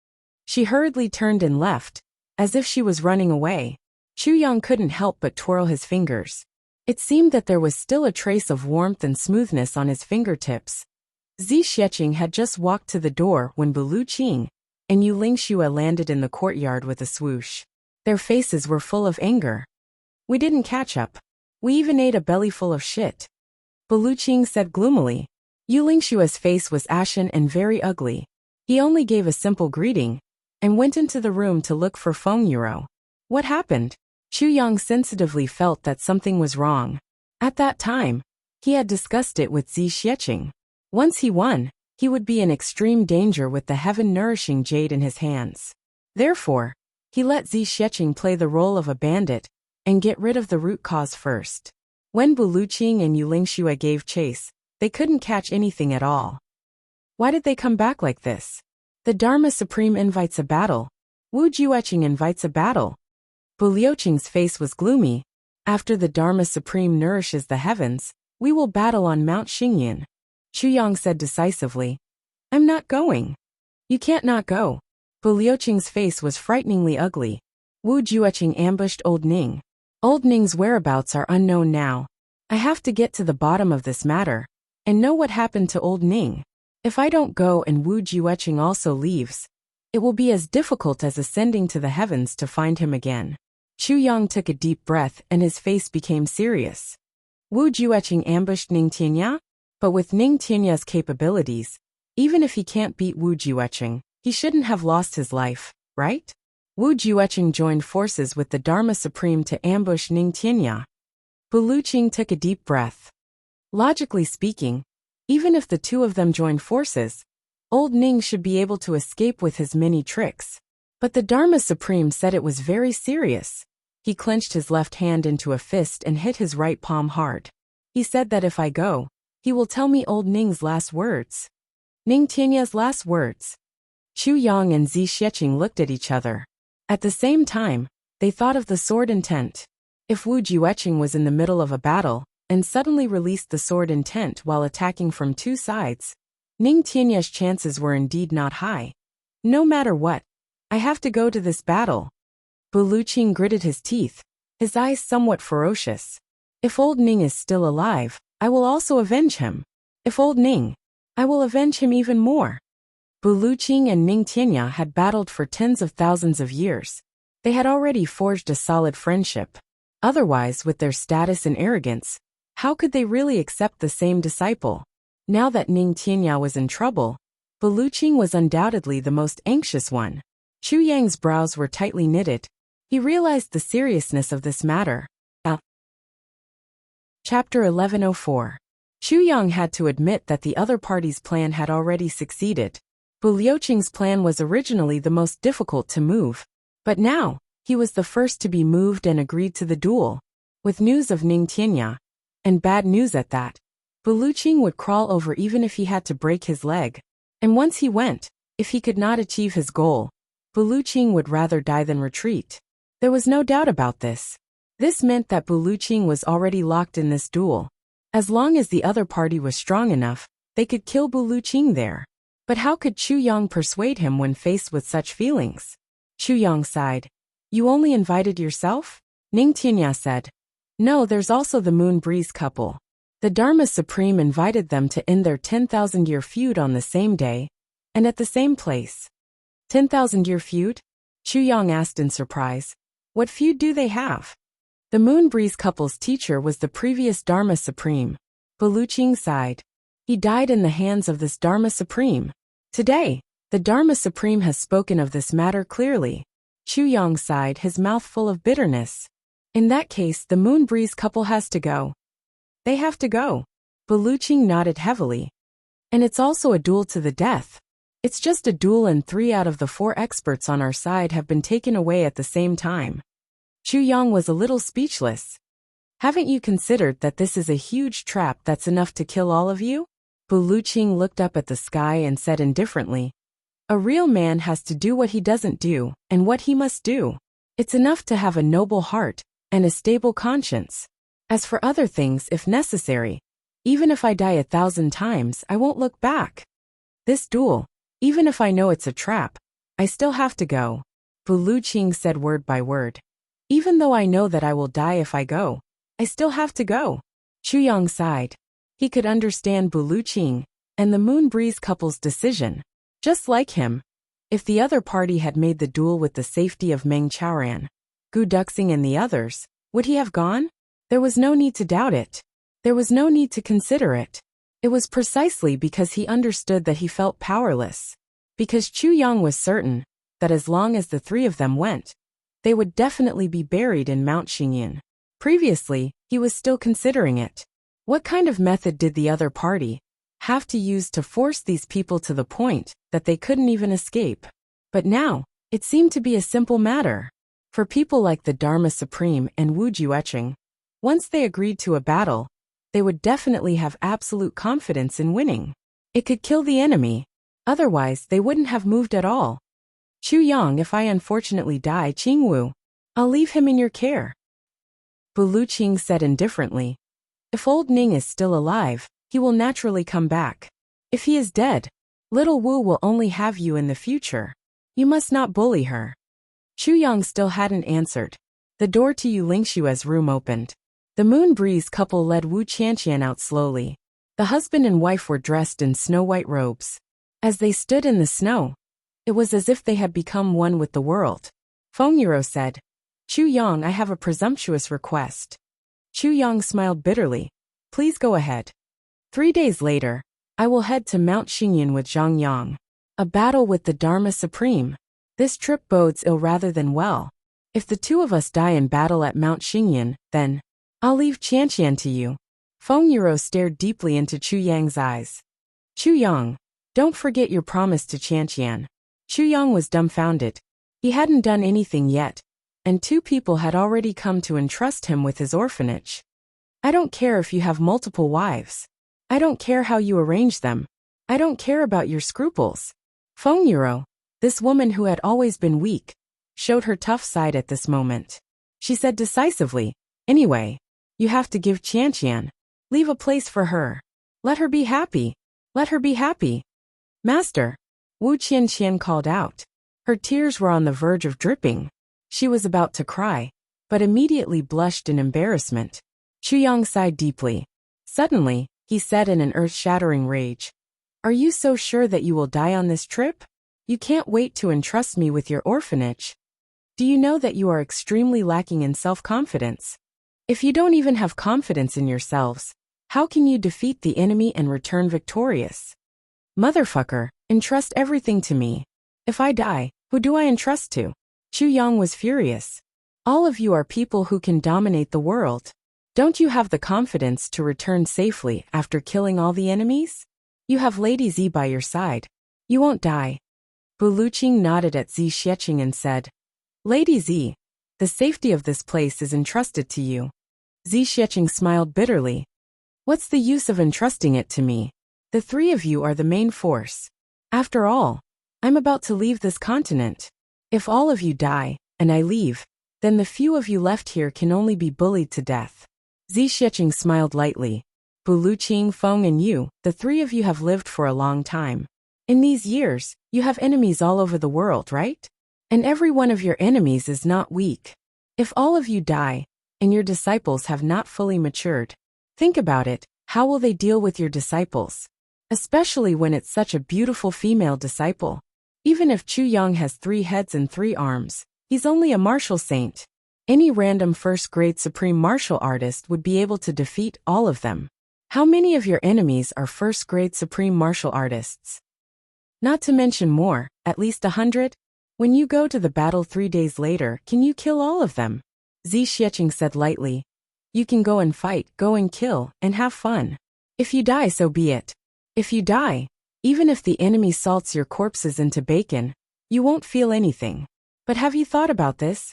She hurriedly turned and left, as if she was running away. Chu Yang couldn't help but twirl his fingers. It seemed that there was still a trace of warmth and smoothness on his fingertips. Zi Xiecheng had just walked to the door when Bulu Qing and Yu Lingxue landed in the courtyard with a swoosh. Their faces were full of anger. We didn't catch up. We even ate a bellyful of shit. Bulu Qing said gloomily. Yu Lingxue's face was ashen and very ugly. He only gave a simple greeting and went into the room to look for Feng Yuro. What happened? Chu Yang sensitively felt that something was wrong. At that time, he had discussed it with Zi Xiecheng. Once he won, he would be in extreme danger with the heaven-nourishing jade in his hands. Therefore, he let Zi Xiecheng play the role of a bandit and get rid of the root cause first. When Bulu Qing and Yu Lingxue gave chase, they couldn't catch anything at all. Why did they come back like this? The Dharma Supreme invites a battle. Wu Jueqing invites a battle. Bu Liuqing's face was gloomy. After the Dharma Supreme nourishes the heavens, we will battle on Mount Xingyan. Chu Yang said decisively. I'm not going. You can't not go. Bu Liuqing's face was frighteningly ugly. Wu Jueqing ambushed Old Ning. Old Ning's whereabouts are unknown now. I have to get to the bottom of this matter and know what happened to Old Ning. If I don't go and Wu Jueqing also leaves, it will be as difficult as ascending to the heavens to find him again. Chu Yang took a deep breath and his face became serious. Wu Jueqing ambushed Ning Tianya? But with Ning Tianya's capabilities, even if he can't beat Wu Jueqing, he shouldn't have lost his life, right? Wu Jueqing joined forces with the Dharma Supreme to ambush Ning Tianya. Bulu Qing took a deep breath. Logically speaking, even if the two of them joined forces, Old Ning should be able to escape with his many tricks. But the Dharma Supreme said it was very serious. He clenched his left hand into a fist and hit his right palm hard. He said that if I go, he will tell me old Ning's last words. Ning Tianya's last words. Chu Yang and Zi Xieching looked at each other. At the same time, they thought of the sword intent. If Wu Jueqing was in the middle of a battle, and suddenly released the sword intent while attacking from two sides, Ning Tianya's chances were indeed not high. No matter what, I have to go to this battle. Bu Luqing gritted his teeth, his eyes somewhat ferocious. If old Ning is still alive, I will also avenge him. If old Ning, I will avenge him even more. Bu Luqing and Ning Tianya had battled for tens of thousands of years. They had already forged a solid friendship. Otherwise, with their status and arrogance, how could they really accept the same disciple? Now that Ning Tianya was in trouble, Bu Luqing was undoubtedly the most anxious one. Chu Yang's brows were tightly knitted. He realized the seriousness of this matter. Chapter 1104. Chu Yang had to admit that the other party's plan had already succeeded. Bu Liuqing's plan was originally the most difficult to move. But now, he was the first to be moved and agreed to the duel. With news of Ning Tianya, and bad news at that, Bu Luqing would crawl over even if he had to break his leg. And once he went, if he could not achieve his goal, Bu Luqing would rather die than retreat. There was no doubt about this. This meant that Bu Luqing was already locked in this duel. As long as the other party was strong enough, they could kill Bu Luqing there. But how could Chu Yang persuade him when faced with such feelings? Chu Yang sighed. You only invited yourself? Ning Tianya said. No, there's also the Moon Breeze couple. The Dharma Supreme invited them to end their 10,000-year feud on the same day, and at the same place. 10,000-year feud? Chu Yang asked in surprise. What feud do they have? The Moon Breeze couple's teacher was the previous Dharma Supreme. Bu Luqing sighed. He died in the hands of this Dharma Supreme. Today, the Dharma Supreme has spoken of this matter clearly. Chu Yang sighed, his mouth full of bitterness. In that case, the Moon Breeze couple has to go. They have to go. Bu Luqing nodded heavily. And it's also a duel to the death. It's just a duel and 3 out of the 4 experts on our side have been taken away at the same time. Chu Yang was a little speechless. Haven't you considered that this is a huge trap that's enough to kill all of you? Bu Luqing looked up at the sky and said indifferently. A real man has to do what he doesn't do, and what he must do. It's enough to have a noble heart, and a stable conscience. As for other things, if necessary, even if I die 1,000 times, I won't look back. This duel, even if I know it's a trap, I still have to go. Bu Luqing said word by word. Even though I know that I will die if I go, I still have to go. Chu Yang sighed. He could understand Bu Luqing and the Moon Breeze couple's decision. Just like him, if the other party had made the duel with the safety of Meng Chaoran, Gu Duxing and the others, would he have gone? There was no need to doubt it. There was no need to consider it. It was precisely because he understood that he felt powerless. Because Chu Yang was certain that as long as the 3 of them went, they would definitely be buried in Mount Xingyin. Previously, he was still considering it. What kind of method did the other party have to use to force these people to the point that they couldn't even escape? But now, it seemed to be a simple matter. For people like the Dharma Supreme and Wu Jueqing, once they agreed to a battle, they would definitely have absolute confidence in winning. It could kill the enemy. Otherwise, they wouldn't have moved at all. Chu Yang, if I unfortunately die, Qingwu, I'll leave him in your care. Bu Luqing said indifferently. If old Ning is still alive, he will naturally come back. If he is dead, little Wu will only have you in the future. You must not bully her. Chu Yang still hadn't answered. The door to Yu Lingshue's room opened. The Moon Breeze couple led Wu Qianqian out slowly. The husband and wife were dressed in snow-white robes. As they stood in the snow, it was as if they had become one with the world. Feng Yuro said, Chu Yang, I have a presumptuous request. Chu Yang smiled bitterly. Please go ahead. 3 days later, I will head to Mount Xingyin with Zhang Yang. A battle with the Dharma Supreme. This trip bodes ill rather than well. If the 2 of us die in battle at Mount Xingyin, then I'll leave Qianqian to you. Feng Yuro stared deeply into Chu Yang's eyes. Chu Yang, don't forget your promise to Qianqian. Chu Yang was dumbfounded. He hadn't done anything yet, and 2 people had already come to entrust him with his orphanage. I don't care if you have multiple wives. I don't care how you arrange them. I don't care about your scruples. Feng Yuro, this woman who had always been weak, showed her tough side at this moment. She said decisively, anyway, you have to give Qianqian. Leave a place for her. Let her be happy. Let her be happy. Master, Wu Qianqian called out. Her tears were on the verge of dripping. She was about to cry, but immediately blushed in embarrassment. Chuyang sighed deeply. Suddenly, he said in an earth-shattering rage, "Are you so sure that you will die on this trip? You can't wait to entrust me with your orphanage. Do you know that you are extremely lacking in self-confidence? If you don't even have confidence in yourselves, how can you defeat the enemy and return victorious? Motherfucker, entrust everything to me. If I die, who do I entrust to?" Chu Yang was furious. All of you are people who can dominate the world. Don't you have the confidence to return safely after killing all the enemies? You have Lady Z by your side. You won't die. Buluqing nodded at Zi Xiecheng and said, Lady Z, the safety of this place is entrusted to you. Zi Xiecheng smiled bitterly. What's the use of entrusting it to me? The 3 of you are the main force. After all, I'm about to leave this continent. If all of you die, and I leave, then the few of you left here can only be bullied to death. Zi Xiecheng smiled lightly. Buluqing, Feng and you, the 3 of you have lived for a long time. In these years, you have enemies all over the world, right? And every one of your enemies is not weak. If all of you die, and your disciples have not fully matured, think about it, how will they deal with your disciples? Especially when it's such a beautiful female disciple. Even if Chu Yang has 3 heads and 3 arms, he's only a martial saint. Any random first-grade supreme martial artist would be able to defeat all of them. How many of your enemies are first-grade supreme martial artists? Not to mention more, at least 100? When you go to the battle 3 days later, can you kill all of them? Zi Xiecheng said lightly. You can go and fight, go and kill, and have fun. If you die, so be it. If you die, even if the enemy salts your corpses into bacon, you won't feel anything. But have you thought about this?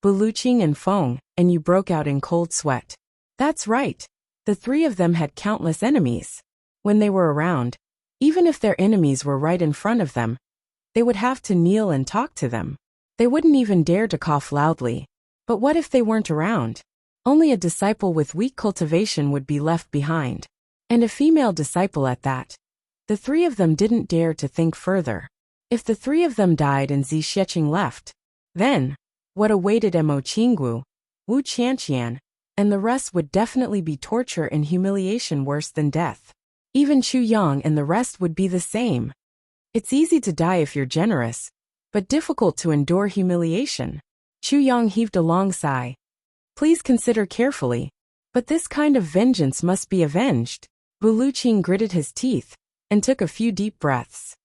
Buluqing and Feng, and you broke out in cold sweat. That's right. The 3 of them had countless enemies. When they were around, even if their enemies were right in front of them, they would have to kneel and talk to them. They wouldn't even dare to cough loudly. But what if they weren't around? Only a disciple with weak cultivation would be left behind. And a female disciple at that. The 3 of them didn't dare to think further. If the 3 of them died and Zi Xiecheng left, then what awaited Mo Qinggu, Wu Qianqian, and the rest would definitely be torture and humiliation worse than death. Even Chu Yang and the rest would be the same. It's easy to die if you're generous, but difficult to endure humiliation. Chu Yang heaved a long sigh. Please consider carefully. But this kind of vengeance must be avenged. Buluqing gritted his teeth and took a few deep breaths.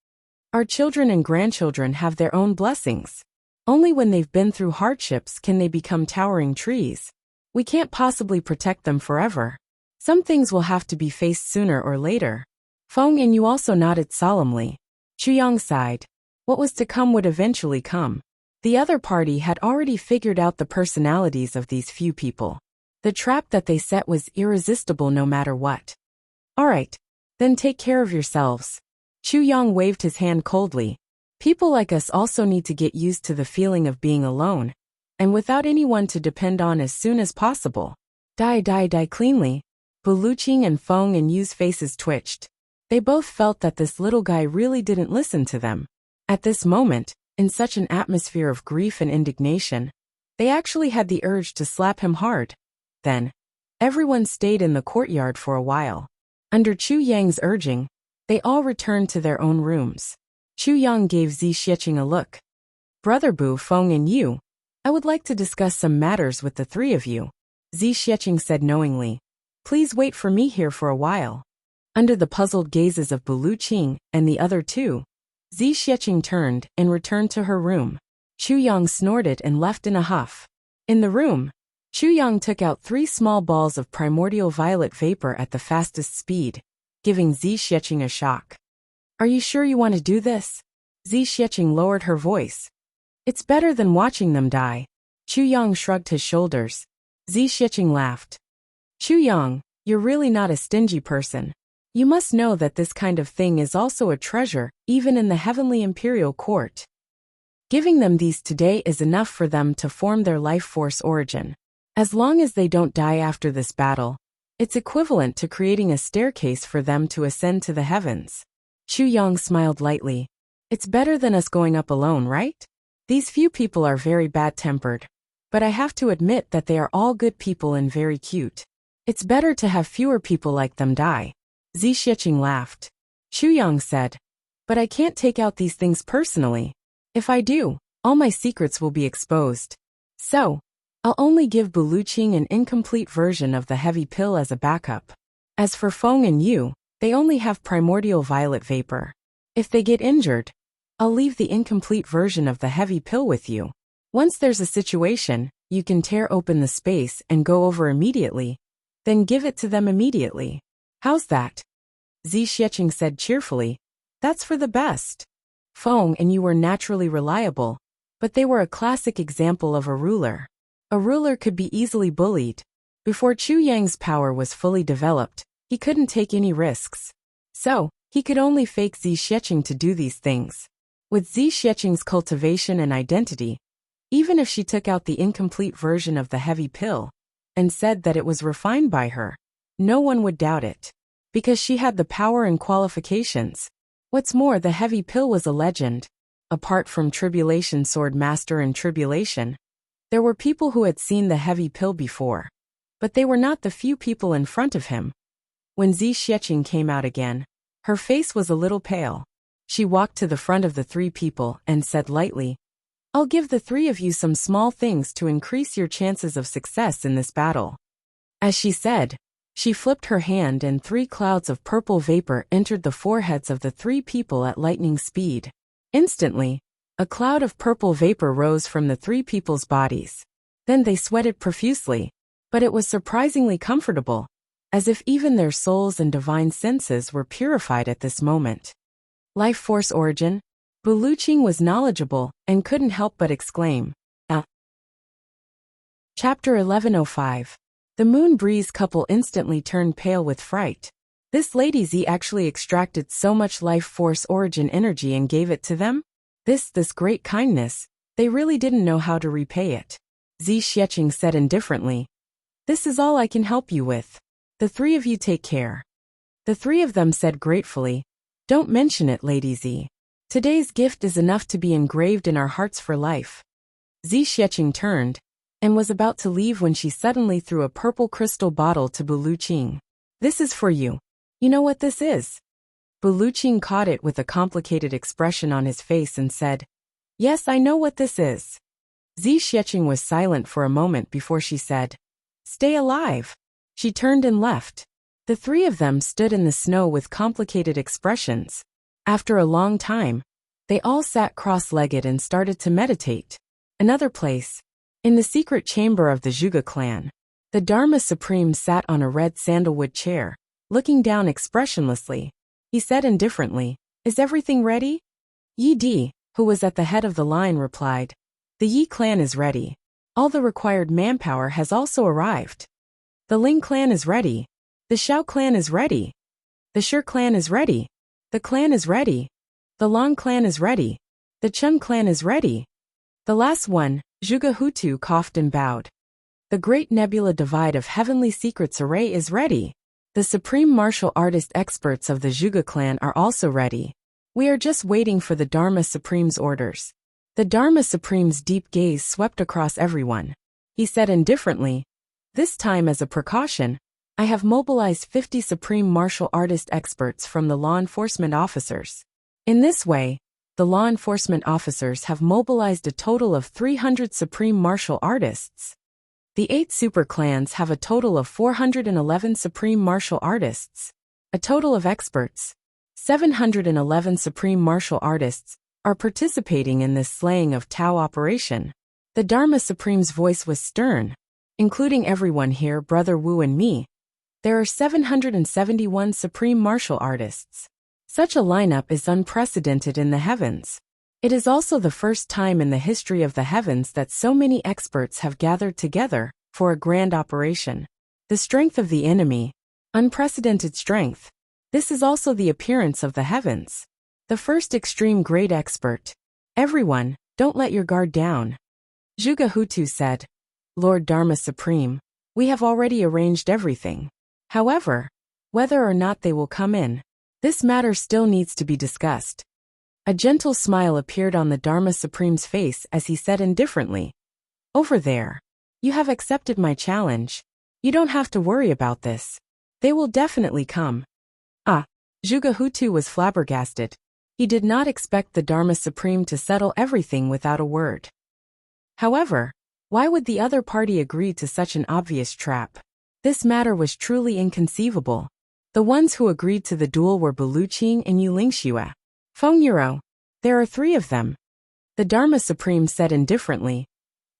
Our children and grandchildren have their own blessings. Only when they've been through hardships can they become towering trees. We can't possibly protect them forever. Some things will have to be faced sooner or later. Feng and you also nodded solemnly. Chuyang sighed. What was to come would eventually come. The other party had already figured out the personalities of these few people. The trap that they set was irresistible no matter what. All right, then take care of yourselves. Chu Yang waved his hand coldly. People like us also need to get used to the feeling of being alone, and without anyone to depend on as soon as possible. Die cleanly. Buluqing and Feng and Yu's faces twitched. They both felt that this little guy really didn't listen to them. At this moment, in such an atmosphere of grief and indignation, they actually had the urge to slap him hard. Then, everyone stayed in the courtyard for a while. Under Chu Yang's urging, they all returned to their own rooms. Chu Yang gave Zi Xiecheng a look. Brother Bu, Feng and you, I would like to discuss some matters with the 3 of you. Zi Xiecheng said knowingly. Please wait for me here for a while. Under the puzzled gazes of Buluqing and the other 2, Zi Xiecheng turned and returned to her room. Chu Yang snorted and left in a huff. In the room, Chu Yang took out 3 small balls of primordial violet vapor at the fastest speed, giving Zi Xiecheng a shock. Are you sure you want to do this? Zi Xiecheng lowered her voice. It's better than watching them die. Chu Yang shrugged his shoulders. Zi Shiqing laughed. Chu Yang, you're really not a stingy person. You must know that this kind of thing is also a treasure, even in the heavenly imperial court. Giving them these today is enough for them to form their life force origin. As long as they don't die after this battle, it's equivalent to creating a staircase for them to ascend to the heavens. Chu Yang smiled lightly. It's better than us going up alone, right? These few people are very bad-tempered, but I have to admit that they are all good people and very cute. It's better to have fewer people like them die. Zi Shiqing laughed. Chu Yang said, but I can't take out these things personally. If I do, all my secrets will be exposed. So, I'll only give Buluqing an incomplete version of the heavy pill as a backup. As for Feng and you, they only have primordial violet vapor. If they get injured, I'll leave the incomplete version of the heavy pill with you. Once there's a situation, you can tear open the space and go over immediately, then give it to them immediately. How's that? Zi Shiqing said cheerfully. That's for the best. Feng and you were naturally reliable, but they were a classic example of a ruler. A ruler could be easily bullied. Before Chu Yang's power was fully developed, he couldn't take any risks. So, he could only fake Zi Shiqing to do these things. With Zi Shiqing's cultivation and identity, even if she took out the incomplete version of the heavy pill and said that it was refined by her, no one would doubt it, because she had the power and qualifications. What's more, the heavy pill was a legend. Apart from Tribulation Sword Master and Tribulation, there were people who had seen the heavy pill before, but they were not the few people in front of him. When Zi Shiqing came out again, her face was a little pale. She walked to the front of the three people and said lightly, I'll give the three of you some small things to increase your chances of success in this battle. As she said, she flipped her hand and 3 clouds of purple vapor entered the foreheads of the 3 people at lightning speed. Instantly, a cloud of purple vapor rose from the 3 people's bodies. Then they sweated profusely, but it was surprisingly comfortable, as if even their souls and divine senses were purified at this moment. Life Force Origin? Buluqing was knowledgeable and couldn't help but exclaim, Ah! Chapter 1105. The Moon Breeze couple instantly turned pale with fright. This Lady Z actually extracted so much Life Force Origin energy and gave it to them? This great kindness, they really didn't know how to repay it. Zi Shiqing said indifferently, This is all I can help you with. The 3 of you take care. The 3 of them said gratefully, Don't mention it, Lady Z. Today's gift is enough to be engraved in our hearts for life. Zi Shiqing turned and was about to leave when she suddenly threw a purple crystal bottle to Buluqing. This is for you. You know what this is? Buluqing caught it with a complicated expression on his face and said, Yes, I know what this is. Zi Shiqing was silent for a moment before she said, Stay alive. She turned and left. The 3 of them stood in the snow with complicated expressions. After a long time, they all sat cross-legged and started to meditate. Another place. In the secret chamber of the Zhuge clan, the Dharma Supreme sat on a red sandalwood chair, looking down expressionlessly. He said indifferently, Is everything ready? Yi Di, who was at the head of the line, replied, The Yi clan is ready. All the required manpower has also arrived. The Ling clan is ready. The Xiao clan is ready. The Shi clan is ready. The clan is ready. The Long clan is ready. The Chun clan is ready. The last one, Zhuge Hutu, coughed and bowed. The Great Nebula Divide of Heavenly Secrets Array is ready. The Supreme Martial Artist experts of the Zhuge clan are also ready. We are just waiting for the Dharma Supreme's orders. The Dharma Supreme's deep gaze swept across everyone. He said indifferently, This time as a precaution, I have mobilized 50 Supreme Martial Artist experts from the law enforcement officers. In this way, the law enforcement officers have mobilized a total of 300 Supreme Martial Artists. The 8 super clans have a total of 411 Supreme Martial Artists. A total of experts, 711 Supreme Martial Artists, are participating in this slaying of Tao operation. The Dharma Supreme's voice was stern. Including everyone here, Brother Wu and me, there are 771 Supreme Martial Artists. Such a lineup is unprecedented in the heavens. It is also the first time in the history of the heavens that so many experts have gathered together for a grand operation. The strength of the enemy, unprecedented strength. This is also the appearance of the heavens. The first extreme great expert. Everyone, don't let your guard down. Zhuge Hutu said, Lord Dharma Supreme, we have already arranged everything. However, whether or not they will come in, this matter still needs to be discussed. A gentle smile appeared on the Dharma Supreme's face as he said indifferently, Over there. You have accepted my challenge. You don't have to worry about this. They will definitely come. Ah, Zhuge Hutu was flabbergasted. He did not expect the Dharma Supreme to settle everything without a word. However, why would the other party agree to such an obvious trap? This matter was truly inconceivable. The ones who agreed to the duel were Buluqing and Wuxia. Feng Yuro. There are 3 of them. The Dharma Supreme said indifferently.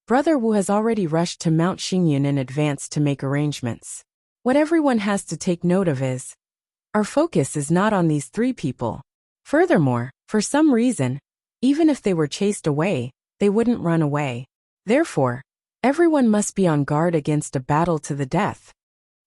Brother Wu has already rushed to Mount Xingyun in advance to make arrangements. What everyone has to take note of is, our focus is not on these 3 people. Furthermore, for some reason, even if they were chased away, they wouldn't run away. Therefore, everyone must be on guard against a battle to the death.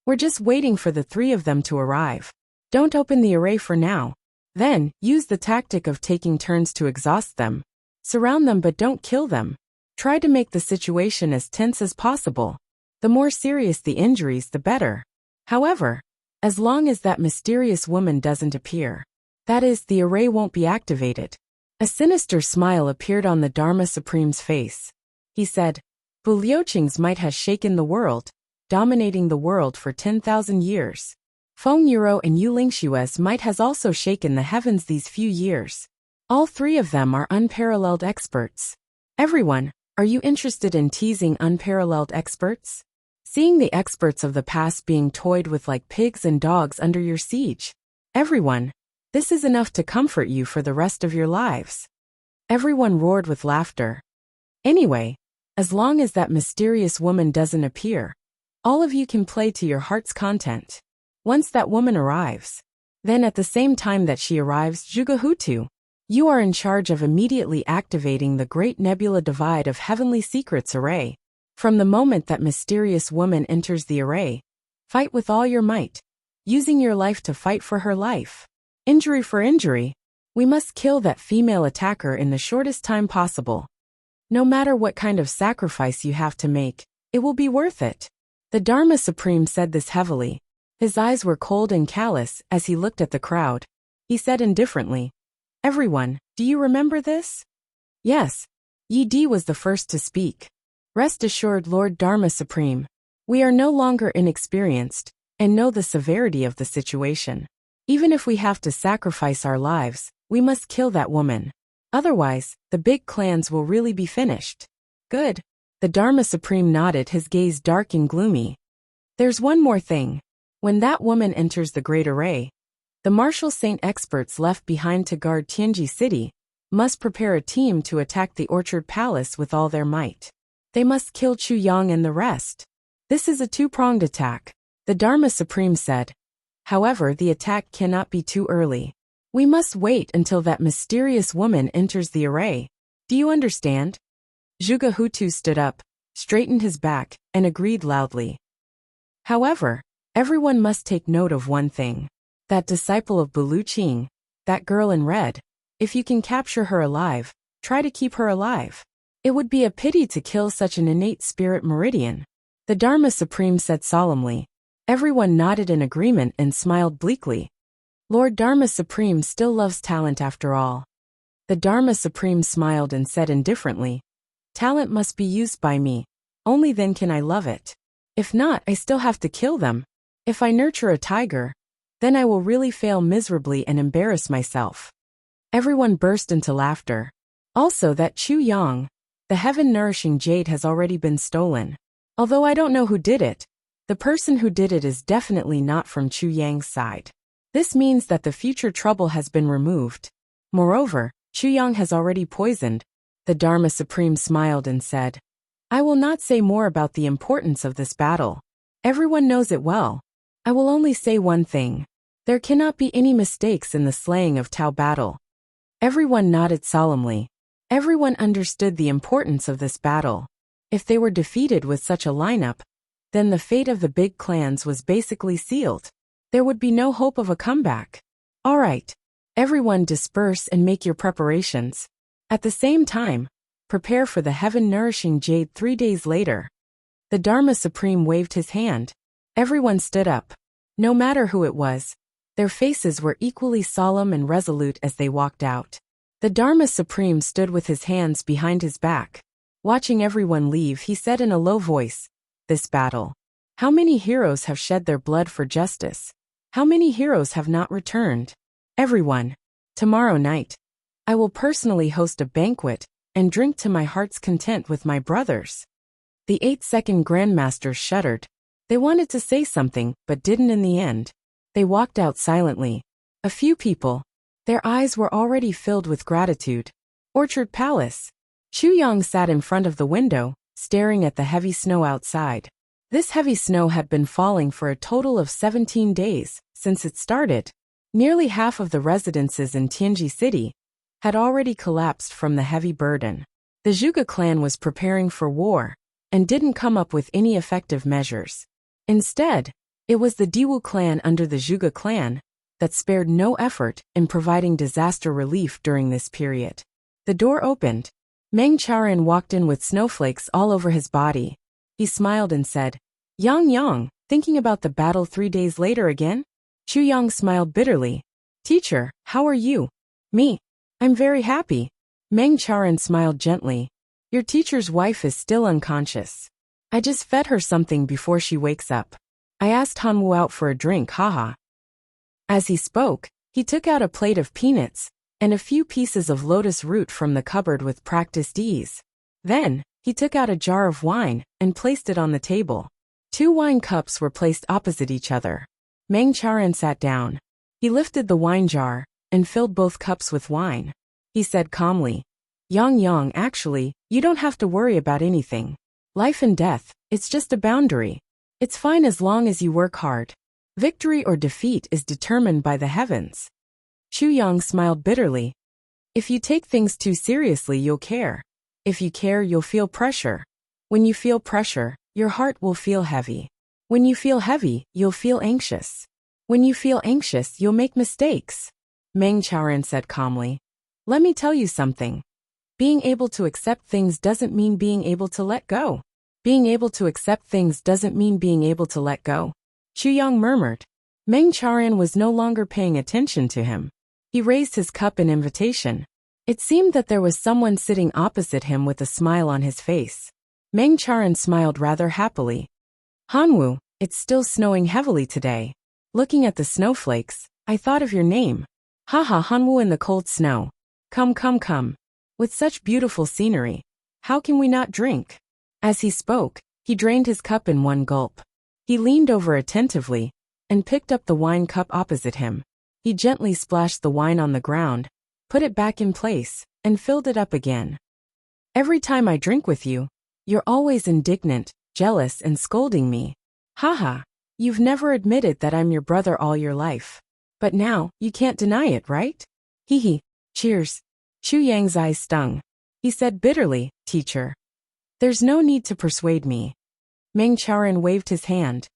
We're just waiting for the 3 of them to arrive. Don't open the array for now. Then, use the tactic of taking turns to exhaust them. Surround them but don't kill them. Try to make the situation as tense as possible. The more serious the injuries, the better. However, as long as that mysterious woman doesn't appear, that is, the array won't be activated. A sinister smile appeared on the Dharma Supreme's face. He said, Buluqing's might has shaken the world, dominating the world for 10,000 years. Feng Yuro and Wuxia's might has also shaken the heavens these few years. All 3 of them are unparalleled experts. Everyone, are you interested in teasing unparalleled experts? Seeing the experts of the past being toyed with like pigs and dogs under your siege. Everyone, this is enough to comfort you for the rest of your lives. Everyone roared with laughter. Anyway, as long as that mysterious woman doesn't appear, all of you can play to your heart's content. Once that woman arrives, then at the same time that she arrives, Zhuge Hutu, you are in charge of immediately activating the Great Nebula Divide of Heavenly Secrets array. From the moment that mysterious woman enters the array, fight with all your might, using your life to fight for her life. Injury for injury, we must kill that female attacker in the shortest time possible. No matter what kind of sacrifice you have to make, it will be worth it. The Dharma Supreme said this heavily. His eyes were cold and callous as he looked at the crowd. He said indifferently, Everyone, do you remember this? Yes. Yi Di was the first to speak. Rest assured, Lord Dharma Supreme, we are no longer inexperienced and know the severity of the situation. Even if we have to sacrifice our lives, we must kill that woman. Otherwise, the big clans will really be finished. Good. The Dharma Supreme nodded, his gaze dark and gloomy. There's one more thing. When that woman enters the Great Array, the martial saint experts left behind to guard Tianji City must prepare a team to attack the Orchard Palace with all their might. They must kill Chu Yang and the rest. This is a 2-pronged attack, the Dharma Supreme said. However, the attack cannot be too early. We must wait until that mysterious woman enters the array. Do you understand? Zhuge Hutu stood up, straightened his back, and agreed loudly. However, everyone must take note of one thing. That disciple of Buluqing, that girl in red, if you can capture her alive, try to keep her alive. It would be a pity to kill such an innate spirit meridian. The Dharma Supreme said solemnly. Everyone nodded in agreement and smiled bleakly. Lord Dharma Supreme still loves talent after all. The Dharma Supreme smiled and said indifferently, Talent must be used by me. Only then can I love it. If not, I still have to kill them. If I nurture a tiger, then I will really fail miserably and embarrass myself. Everyone burst into laughter. Also, that Chu Yang, the heaven-nourishing jade, has already been stolen. Although I don't know who did it, the person who did it is definitely not from Chu Yang's side. This means that the future trouble has been removed. Moreover, Chu Yang has already poisoned. The Dharma Supreme smiled and said, I will not say more about the importance of this battle. Everyone knows it well. I will only say one thing. There cannot be any mistakes in the slaying of Tao battle. Everyone nodded solemnly. Everyone understood the importance of this battle. If they were defeated with such a lineup, then the fate of the big clans was basically sealed. There would be no hope of a comeback. All right. Everyone disperse and make your preparations. At the same time, prepare for the heaven-nourishing jade 3 days later. The Dharma Supreme waved his hand. Everyone stood up. No matter who it was, their faces were equally solemn and resolute as they walked out. The Dharma Supreme stood with his hands behind his back. Watching everyone leave, he said in a low voice, "This battle. How many heroes have shed their blood for justice? How many heroes have not returned? Everyone, tomorrow night, I will personally host a banquet and drink to my heart's content with my brothers." The 8-second grandmasters shuddered. They wanted to say something, but didn't in the end. They walked out silently. A few people. Their eyes were already filled with gratitude. Orchard Palace. Chu Yang sat in front of the window, staring at the heavy snow outside. This heavy snow had been falling for a total of 17 days since it started. Nearly half of the residences in Tianji City had already collapsed from the heavy burden. The Zhuge clan was preparing for war and didn't come up with any effective measures. Instead, it was the Diwu clan under the Zhuge clan that spared no effort in providing disaster relief during this period. The door opened. Meng Charan walked in with snowflakes all over his body. He smiled and said, "Yang Yang, thinking about the battle 3 days later again?" Chu Yang smiled bitterly. "Teacher, how are you?" "Me. I'm very happy." Meng Charan smiled gently. "Your teacher's wife is still unconscious. I just fed her something before she wakes up. I asked Hanwu out for a drink, haha." As he spoke, he took out a plate of peanuts and a few pieces of lotus root from the cupboard with practiced ease. Then, he took out a jar of wine and placed it on the table. 2 wine cups were placed opposite each other. Meng Charan sat down. He lifted the wine jar and filled both cups with wine. He said calmly, "Yang Yang, actually, you don't have to worry about anything. Life and death, it's just a boundary. It's fine as long as you work hard. Victory or defeat is determined by the heavens." Chu Yang smiled bitterly. "If you take things too seriously, you'll care. If you care, you'll feel pressure. When you feel pressure, your heart will feel heavy. When you feel heavy, you'll feel anxious. When you feel anxious, you'll make mistakes." Meng Charan said calmly, "Let me tell you something. Being able to accept things doesn't mean being able to let go. Being able to accept things doesn't mean being able to let go." Chu Yang murmured. Meng Charan was no longer paying attention to him. He raised his cup in invitation. It seemed that there was someone sitting opposite him with a smile on his face. Meng Charan smiled rather happily. "Hanwu, it's still snowing heavily today. Looking at the snowflakes, I thought of your name. Haha, Hanwu in the cold snow. Come, come, come. With such beautiful scenery, how can we not drink?" As he spoke, he drained his cup in one gulp. He leaned over attentively and picked up the wine cup opposite him. He gently splashed the wine on the ground, put it back in place, and filled it up again. "Every time I drink with you, you're always indignant, jealous, and scolding me. Haha, you've never admitted that I'm your brother all your life. But now, you can't deny it, right? Hee hee. Cheers." Chu Yang's eyes stung. He said bitterly, "Teacher, there's no need to persuade me." Meng Charan waved his hand.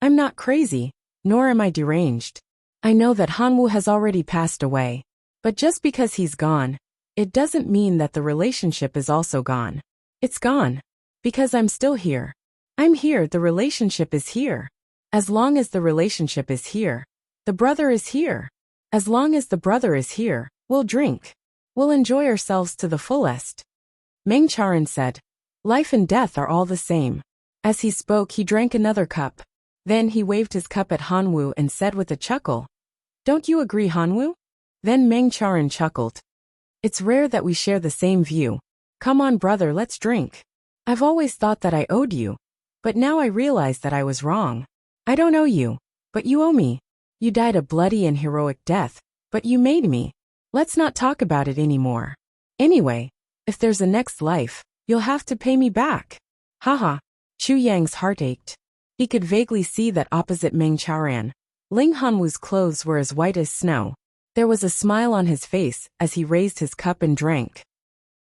"I'm not crazy, nor am I deranged. I know that Hanwu has already passed away. But just because he's gone, it doesn't mean that the relationship is also gone. It's gone. Because I'm still here. I'm here, the relationship is here. As long as the relationship is here, the brother is here. As long as the brother is here, we'll drink. We'll enjoy ourselves to the fullest." Meng Charan said, "Life and death are all the same." As he spoke, he drank another cup. Then he waved his cup at Hanwu and said with a chuckle, "Don't you agree, Hanwu?" Then Meng Charan chuckled. "It's rare that we share the same view. Come on, brother, let's drink. I've always thought that I owed you, but now I realize that I was wrong. I don't owe you, but you owe me. You died a bloody and heroic death, but you made me. Let's not talk about it anymore. Anyway, if there's a next life, you'll have to pay me back." Haha. Chu Yang's heart ached. He could vaguely see that opposite Meng Charan, Ling Hanwu's clothes were as white as snow. There was a smile on his face as he raised his cup and drank.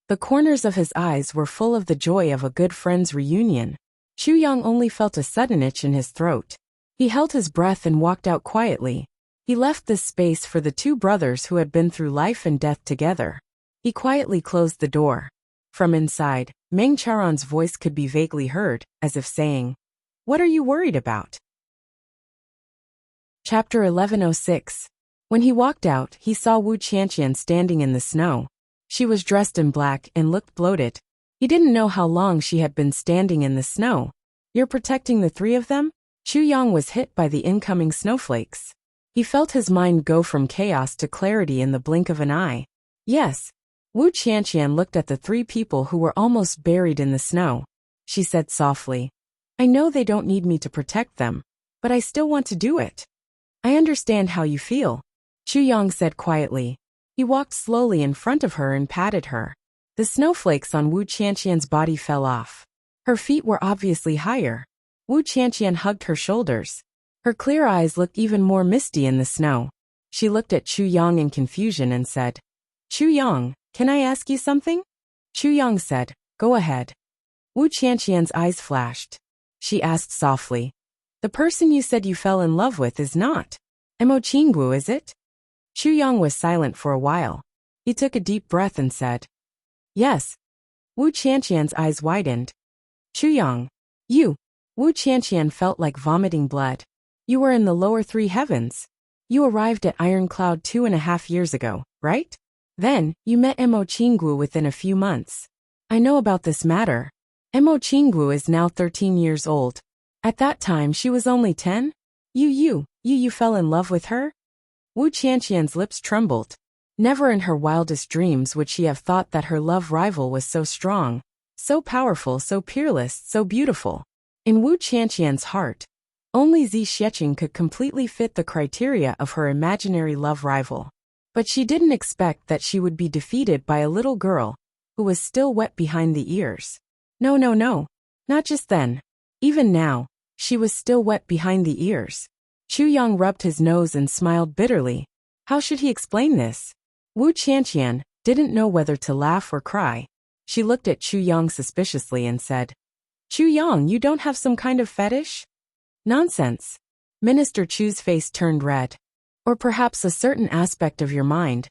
The corners of his eyes were full of the joy of a good friend's reunion. Chu Yang only felt a sudden itch in his throat. He held his breath and walked out quietly. He left this space for the two brothers who had been through life and death together. He quietly closed the door. From inside, Meng Charon's voice could be vaguely heard, as if saying, "What are you worried about?" Chapter 1106. When he walked out, he saw Wu Qianqian standing in the snow. She was dressed in black and looked bloated. He didn't know how long she had been standing in the snow. "You're protecting the three of them?" Chu Yang was hit by the incoming snowflakes. He felt his mind go from chaos to clarity in the blink of an eye. "Yes." Wu Qianqian looked at the three people who were almost buried in the snow. She said softly, "I know they don't need me to protect them, but I still want to do it." "I understand how you feel," Chu Yang said quietly. He walked slowly in front of her and patted her. The snowflakes on Wu Qianqian's body fell off. Her feet were obviously higher. Wu Qianqian hugged her shoulders. Her clear eyes looked even more misty in the snow. She looked at Chu Yang in confusion and said, "Chu Yang, can I ask you something?" Chu Yang said, "Go ahead." Wu Qianqian's eyes flashed. She asked softly, "The person you said you fell in love with is not Mo Qinggu, is it?" Chu Yang was silent for a while. He took a deep breath and said, "Yes." Wu Qianqian's eyes widened. "Chu Yang, you." Wu Qianqian felt like vomiting blood. "You were in the lower three heavens. You arrived at Iron Cloud 2.5 years ago, right? Then, you met Mo Qinggu within a few months. I know about this matter. Mo Qinggu is now 13 years old. At that time she was only 10? You fell in love with her?" Wu Qianqian's lips trembled. Never in her wildest dreams would she have thought that her love rival was so strong, so powerful, so peerless, so beautiful. In Wu Qianqian's heart, only Zi Xiecheng could completely fit the criteria of her imaginary love rival. But she didn't expect that she would be defeated by a little girl who was still wet behind the ears. No, not just then. Even now, she was still wet behind the ears. Chu Yang rubbed his nose and smiled bitterly. How should he explain this? Wu Qianqian didn't know whether to laugh or cry. She looked at Chu Yang suspiciously and said, "Chu Yang, you don't have some kind of fetish?" "Nonsense." Minister Chu's face turned red. "Or perhaps a certain aspect of your mind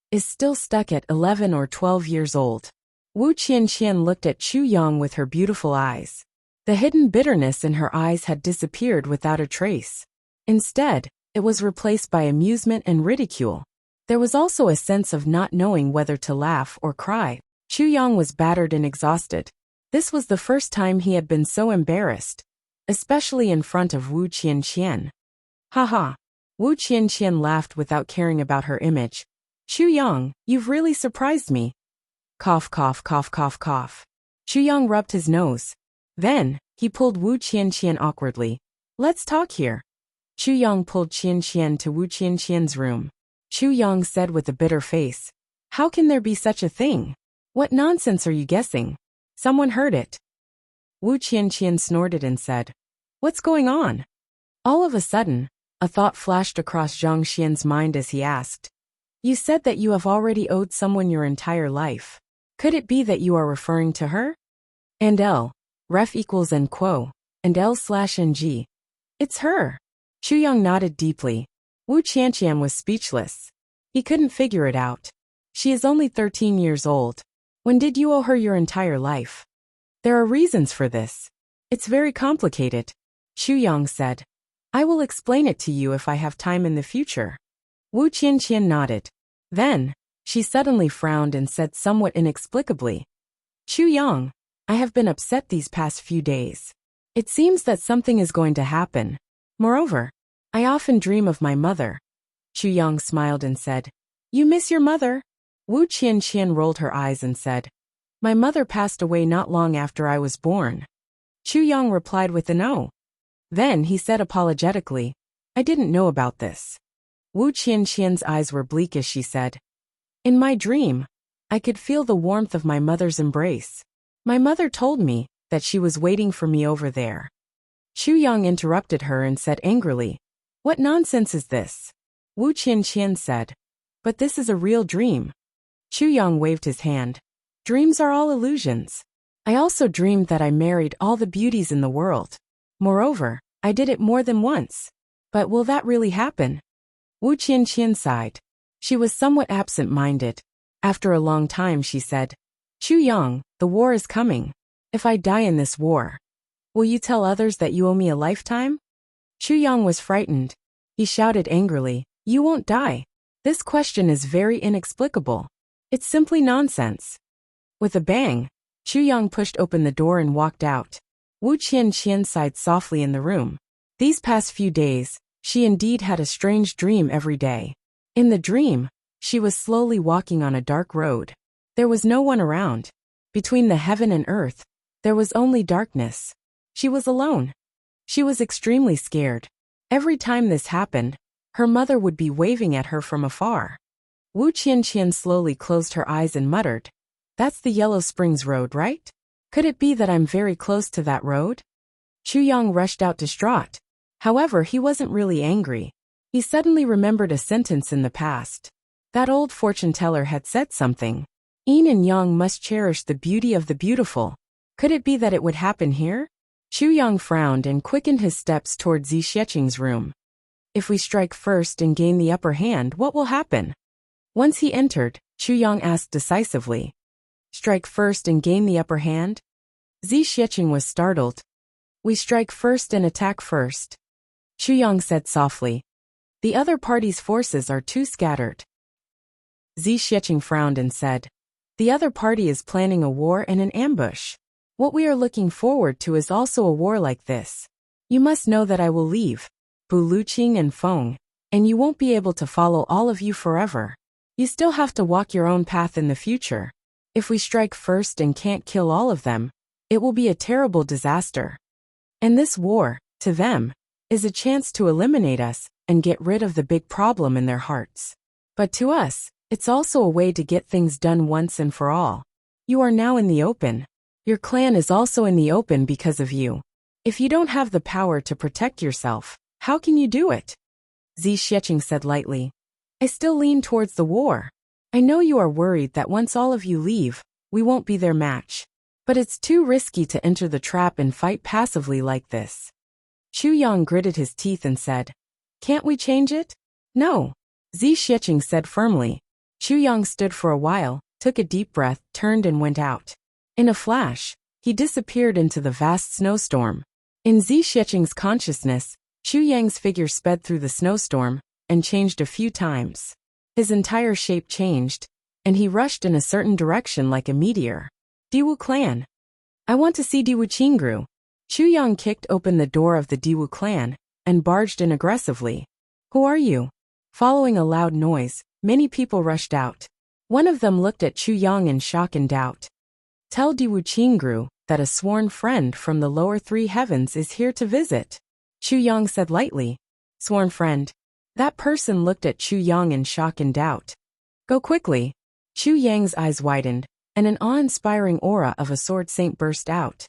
is still stuck at 11 or 12 years old." Wu Qianqian looked at Chu Yang with her beautiful eyes. The hidden bitterness in her eyes had disappeared without a trace. Instead, it was replaced by amusement and ridicule. There was also a sense of not knowing whether to laugh or cry. Chu Yang was battered and exhausted. This was the first time he had been so embarrassed, especially in front of Wu Qianqian. "Ha." Wu Qianqian laughed without caring about her image. "Chu Yang, you've really surprised me." Cough, cough, cough, cough, cough. Chu Yang rubbed his nose. Then, he pulled Wu Qianqian awkwardly. "Let's talk here." Chu Yang pulled Qianqian to Wu Qianqian's room. Chu Yang said with a bitter face, "How can there be such a thing? What nonsense are you guessing? Someone heard it." Wu Qianqian snorted and said, "What's going on?" All of a sudden, a thought flashed across Zhang Xian's mind as he asked, "You said that you have already owed someone your entire life. Could it be that you are referring to her?" And L. Ref equals N quo. And L/NG. It's her. Chu Yang nodded deeply. Wu Qianqian was speechless. He couldn't figure it out. She is only 13 years old. When did you owe her your entire life? There are reasons for this. It's very complicated, Chu Yang said. I will explain it to you if I have time in the future. Wu Qianqian nodded. Then, she suddenly frowned and said somewhat inexplicably, Chu Yang, I have been upset these past few days. It seems that something is going to happen. Moreover, I often dream of my mother. Chu Yang smiled and said, You miss your mother? Wu Qianqian rolled her eyes and said, My mother passed away not long after I was born. Chu Yang replied with a no. Then he said apologetically, I didn't know about this. Wu Qianqian's eyes were bleak as she said, In my dream, I could feel the warmth of my mother's embrace. My mother told me that she was waiting for me over there. Chu Yang interrupted her and said angrily, What nonsense is this? Wu Qianqian said, But this is a real dream. Chu Yang waved his hand. Dreams are all illusions. I also dreamed that I married all the beauties in the world. Moreover, I did it more than once. But will that really happen? Wu Qianqian sighed. She was somewhat absent-minded. After a long time she said, Chu Yang, the war is coming. If I die in this war, will you tell others that you owe me a lifetime? Chu Yang was frightened. He shouted angrily, You won't die. This question is very inexplicable. It's simply nonsense. With a bang, Chu Yang pushed open the door and walked out. Wu Qianqian sighed softly in the room. These past few days, she indeed had a strange dream every day. In the dream, she was slowly walking on a dark road. There was no one around. Between the heaven and earth, there was only darkness. She was alone. She was extremely scared. Every time this happened, her mother would be waving at her from afar. Wu Qianqian slowly closed her eyes and muttered, That's the Yellow Springs Road, right? Could it be that I'm very close to that road? Chu Yang rushed out distraught. However, he wasn't really angry. He suddenly remembered a sentence in the past. That old fortune-teller had said something. Yin and Yang must cherish the beauty of the beautiful. Could it be that it would happen here? Chu Yang frowned and quickened his steps toward Zi Xieching's room. If we strike first and gain the upper hand, what will happen? Once he entered, Chu Yang asked decisively. Strike first and gain the upper hand? Zi Xieching was startled. We strike first and attack first. Chu Yang said softly. The other party's forces are too scattered. Zi Xieching frowned and said, The other party is planning a war and an ambush. What we are looking forward to is also a war like this. You must know that I will leave Bu Luqing and Feng, and you won't be able to follow all of you forever. You still have to walk your own path in the future. If we strike first and can't kill all of them, it will be a terrible disaster. And this war, to them, is a chance to eliminate us and get rid of the big problem in their hearts. But to us, it's also a way to get things done once and for all. You are now in the open. Your clan is also in the open because of you. If you don't have the power to protect yourself, how can you do it? Zi Xieching said lightly. I still lean towards the war. I know you are worried that once all of you leave, we won't be their match. But it's too risky to enter the trap and fight passively like this. Chu Yang gritted his teeth and said, Can't we change it? No. Zi Xieching said firmly. Chu Yang stood for a while, took a deep breath, turned and went out. In a flash, he disappeared into the vast snowstorm. In Zi Xieching's consciousness, Chu Yang's figure sped through the snowstorm and changed a few times. His entire shape changed, and he rushed in a certain direction like a meteor. Diwu clan. I want to see Diwu Qingru. Chu Yang kicked open the door of the Diwu clan and barged in aggressively. Who are you? Following a loud noise, many people rushed out. One of them looked at Chu Yang in shock and doubt. Tell Diwu Qingru that a sworn friend from the lower three heavens is here to visit. Chu Yang said lightly. Sworn friend. That person looked at Chu Yang in shock and doubt. Go quickly. Chu Yang's eyes widened, and an awe-inspiring aura of a sword saint burst out.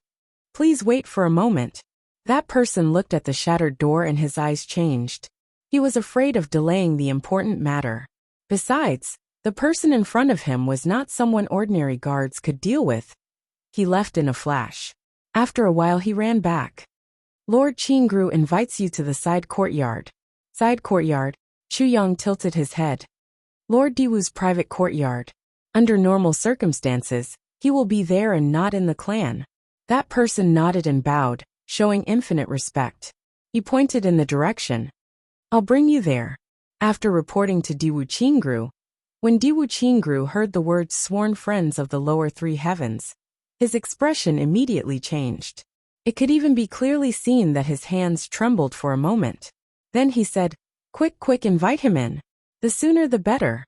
Please wait for a moment. That person looked at the shattered door and his eyes changed. He was afraid of delaying the important matter. Besides, the person in front of him was not someone ordinary guards could deal with. He left in a flash. After a while he ran back. Lord Qingru invites you to the side courtyard. Side courtyard. Chu Yang tilted his head. Lord Diwu's private courtyard. Under normal circumstances, he will be there and not in the clan. That person nodded and bowed, showing infinite respect. He pointed in the direction. I'll bring you there. After reporting to Diwu Qingru, when Diwu Qingru heard the words sworn friends of the lower three heavens, his expression immediately changed. It could even be clearly seen that his hands trembled for a moment. Then he said, Quick, invite him in. The sooner the better.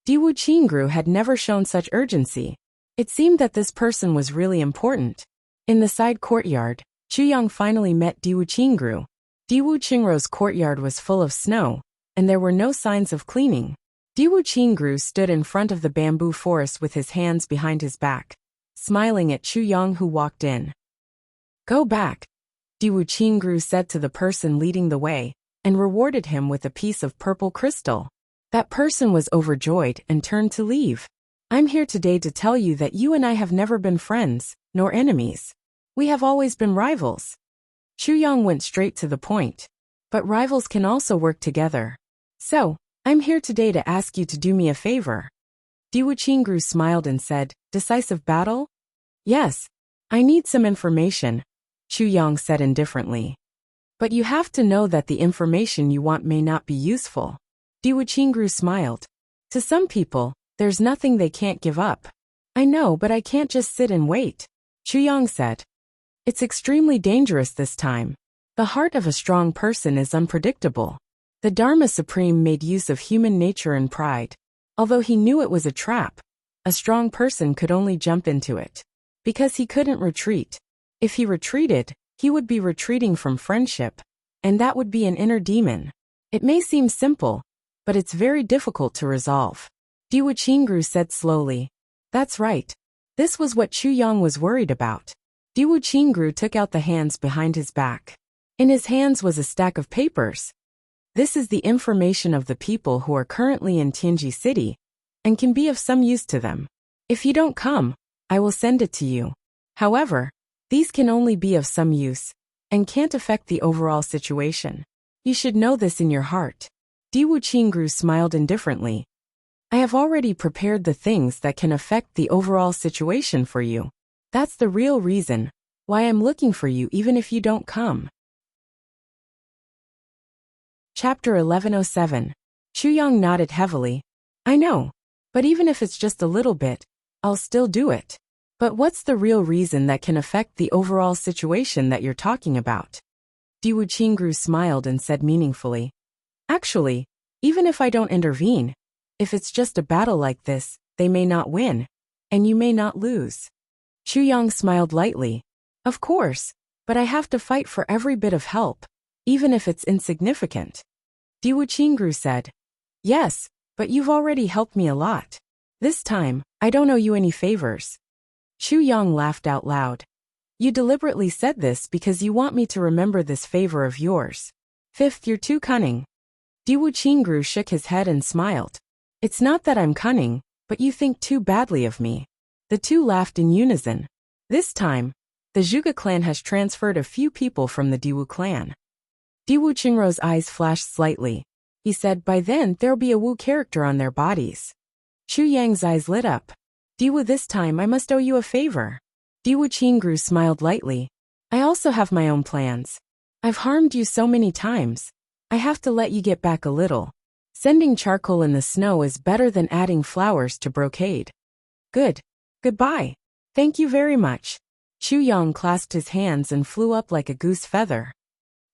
Diwu Qingru had never shown such urgency. It seemed that this person was really important. In the side courtyard, Chu Yang finally met Diwu Qingru. Diwu Qingru's courtyard was full of snow, and there were no signs of cleaning. Diwu Qingru stood in front of the bamboo forest with his hands behind his back, smiling at Chu Yang who walked in. Go back, Diwu Qingru said to the person leading the way, and rewarded him with a piece of purple crystal. That person was overjoyed and turned to leave. I'm here today to tell you that you and I have never been friends, nor enemies. We have always been rivals. Chu Yang went straight to the point. But rivals can also work together. So, I'm here today to ask you to do me a favor. Diwu Qingru smiled and said, decisive battle? Yes. I need some information, Chu Yang said indifferently. But you have to know that the information you want may not be useful. Diwu Qingru smiled. To some people, there's nothing they can't give up. I know, but I can't just sit and wait, Chu Yang said. It's extremely dangerous this time. The heart of a strong person is unpredictable. The Dharma Supreme made use of human nature and pride. Although he knew it was a trap, a strong person could only jump into it. Because he couldn't retreat. If he retreated, he would be retreating from friendship. And that would be an inner demon. It may seem simple, but it's very difficult to resolve. Diwu Qingru said slowly. That's right. This was what Chu Yang was worried about. Diwu Qingru took out the hands behind his back. In his hands was a stack of papers. This is the information of the people who are currently in Tianji City, and can be of some use to them. If you don't come, I will send it to you. However, these can only be of some use, and can't affect the overall situation. You should know this in your heart. Diwu Qingru smiled indifferently. I have already prepared the things that can affect the overall situation for you. That's the real reason why I'm looking for you even if you don't come. Chapter 1107. Chu Yang nodded heavily. I know. But even if it's just a little bit, I'll still do it. But what's the real reason that can affect the overall situation that you're talking about? Diwu Qingru smiled and said meaningfully. Actually, even if I don't intervene, if it's just a battle like this, they may not win, and you may not lose. Chu Yang smiled lightly. Of course, but I have to fight for every bit of help, even if it's insignificant. Diwu Qingru said. Yes, but you've already helped me a lot. This time, I don't owe you any favors. Chu Yang laughed out loud. You deliberately said this because you want me to remember this favor of yours. Fifth, you're too cunning. Diwu Qingru shook his head and smiled. It's not that I'm cunning, but you think too badly of me. The two laughed in unison. This time, the Zhuge clan has transferred a few people from the Diwu clan. Diwu Qingru's eyes flashed slightly. He said, by then there'll be a Wu character on their bodies. Chu Yang's eyes lit up. Diwu, this time I must owe you a favor. Diwu Qingru smiled lightly. I also have my own plans. I've harmed you so many times. I have to let you get back a little. Sending charcoal in the snow is better than adding flowers to brocade. Good. Goodbye. Thank you very much. Chu Yang clasped his hands and flew up like a goose feather.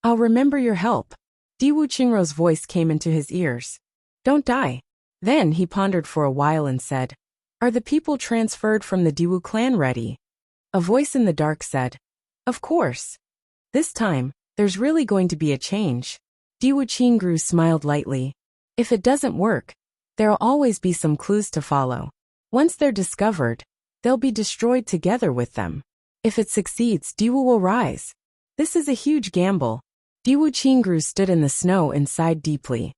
I'll remember your help. Diwu Qingru's voice came into his ears. Don't die. Then he pondered for a while and said, Are the people transferred from the Diwu clan ready? A voice in the dark said, Of course. This time, there's really going to be a change. Diwu Qingru smiled lightly. If it doesn't work, there'll always be some clues to follow. Once they're discovered, they'll be destroyed together with them. If it succeeds, Diwu will rise. This is a huge gamble. Diwu Qingru stood in the snow and sighed deeply.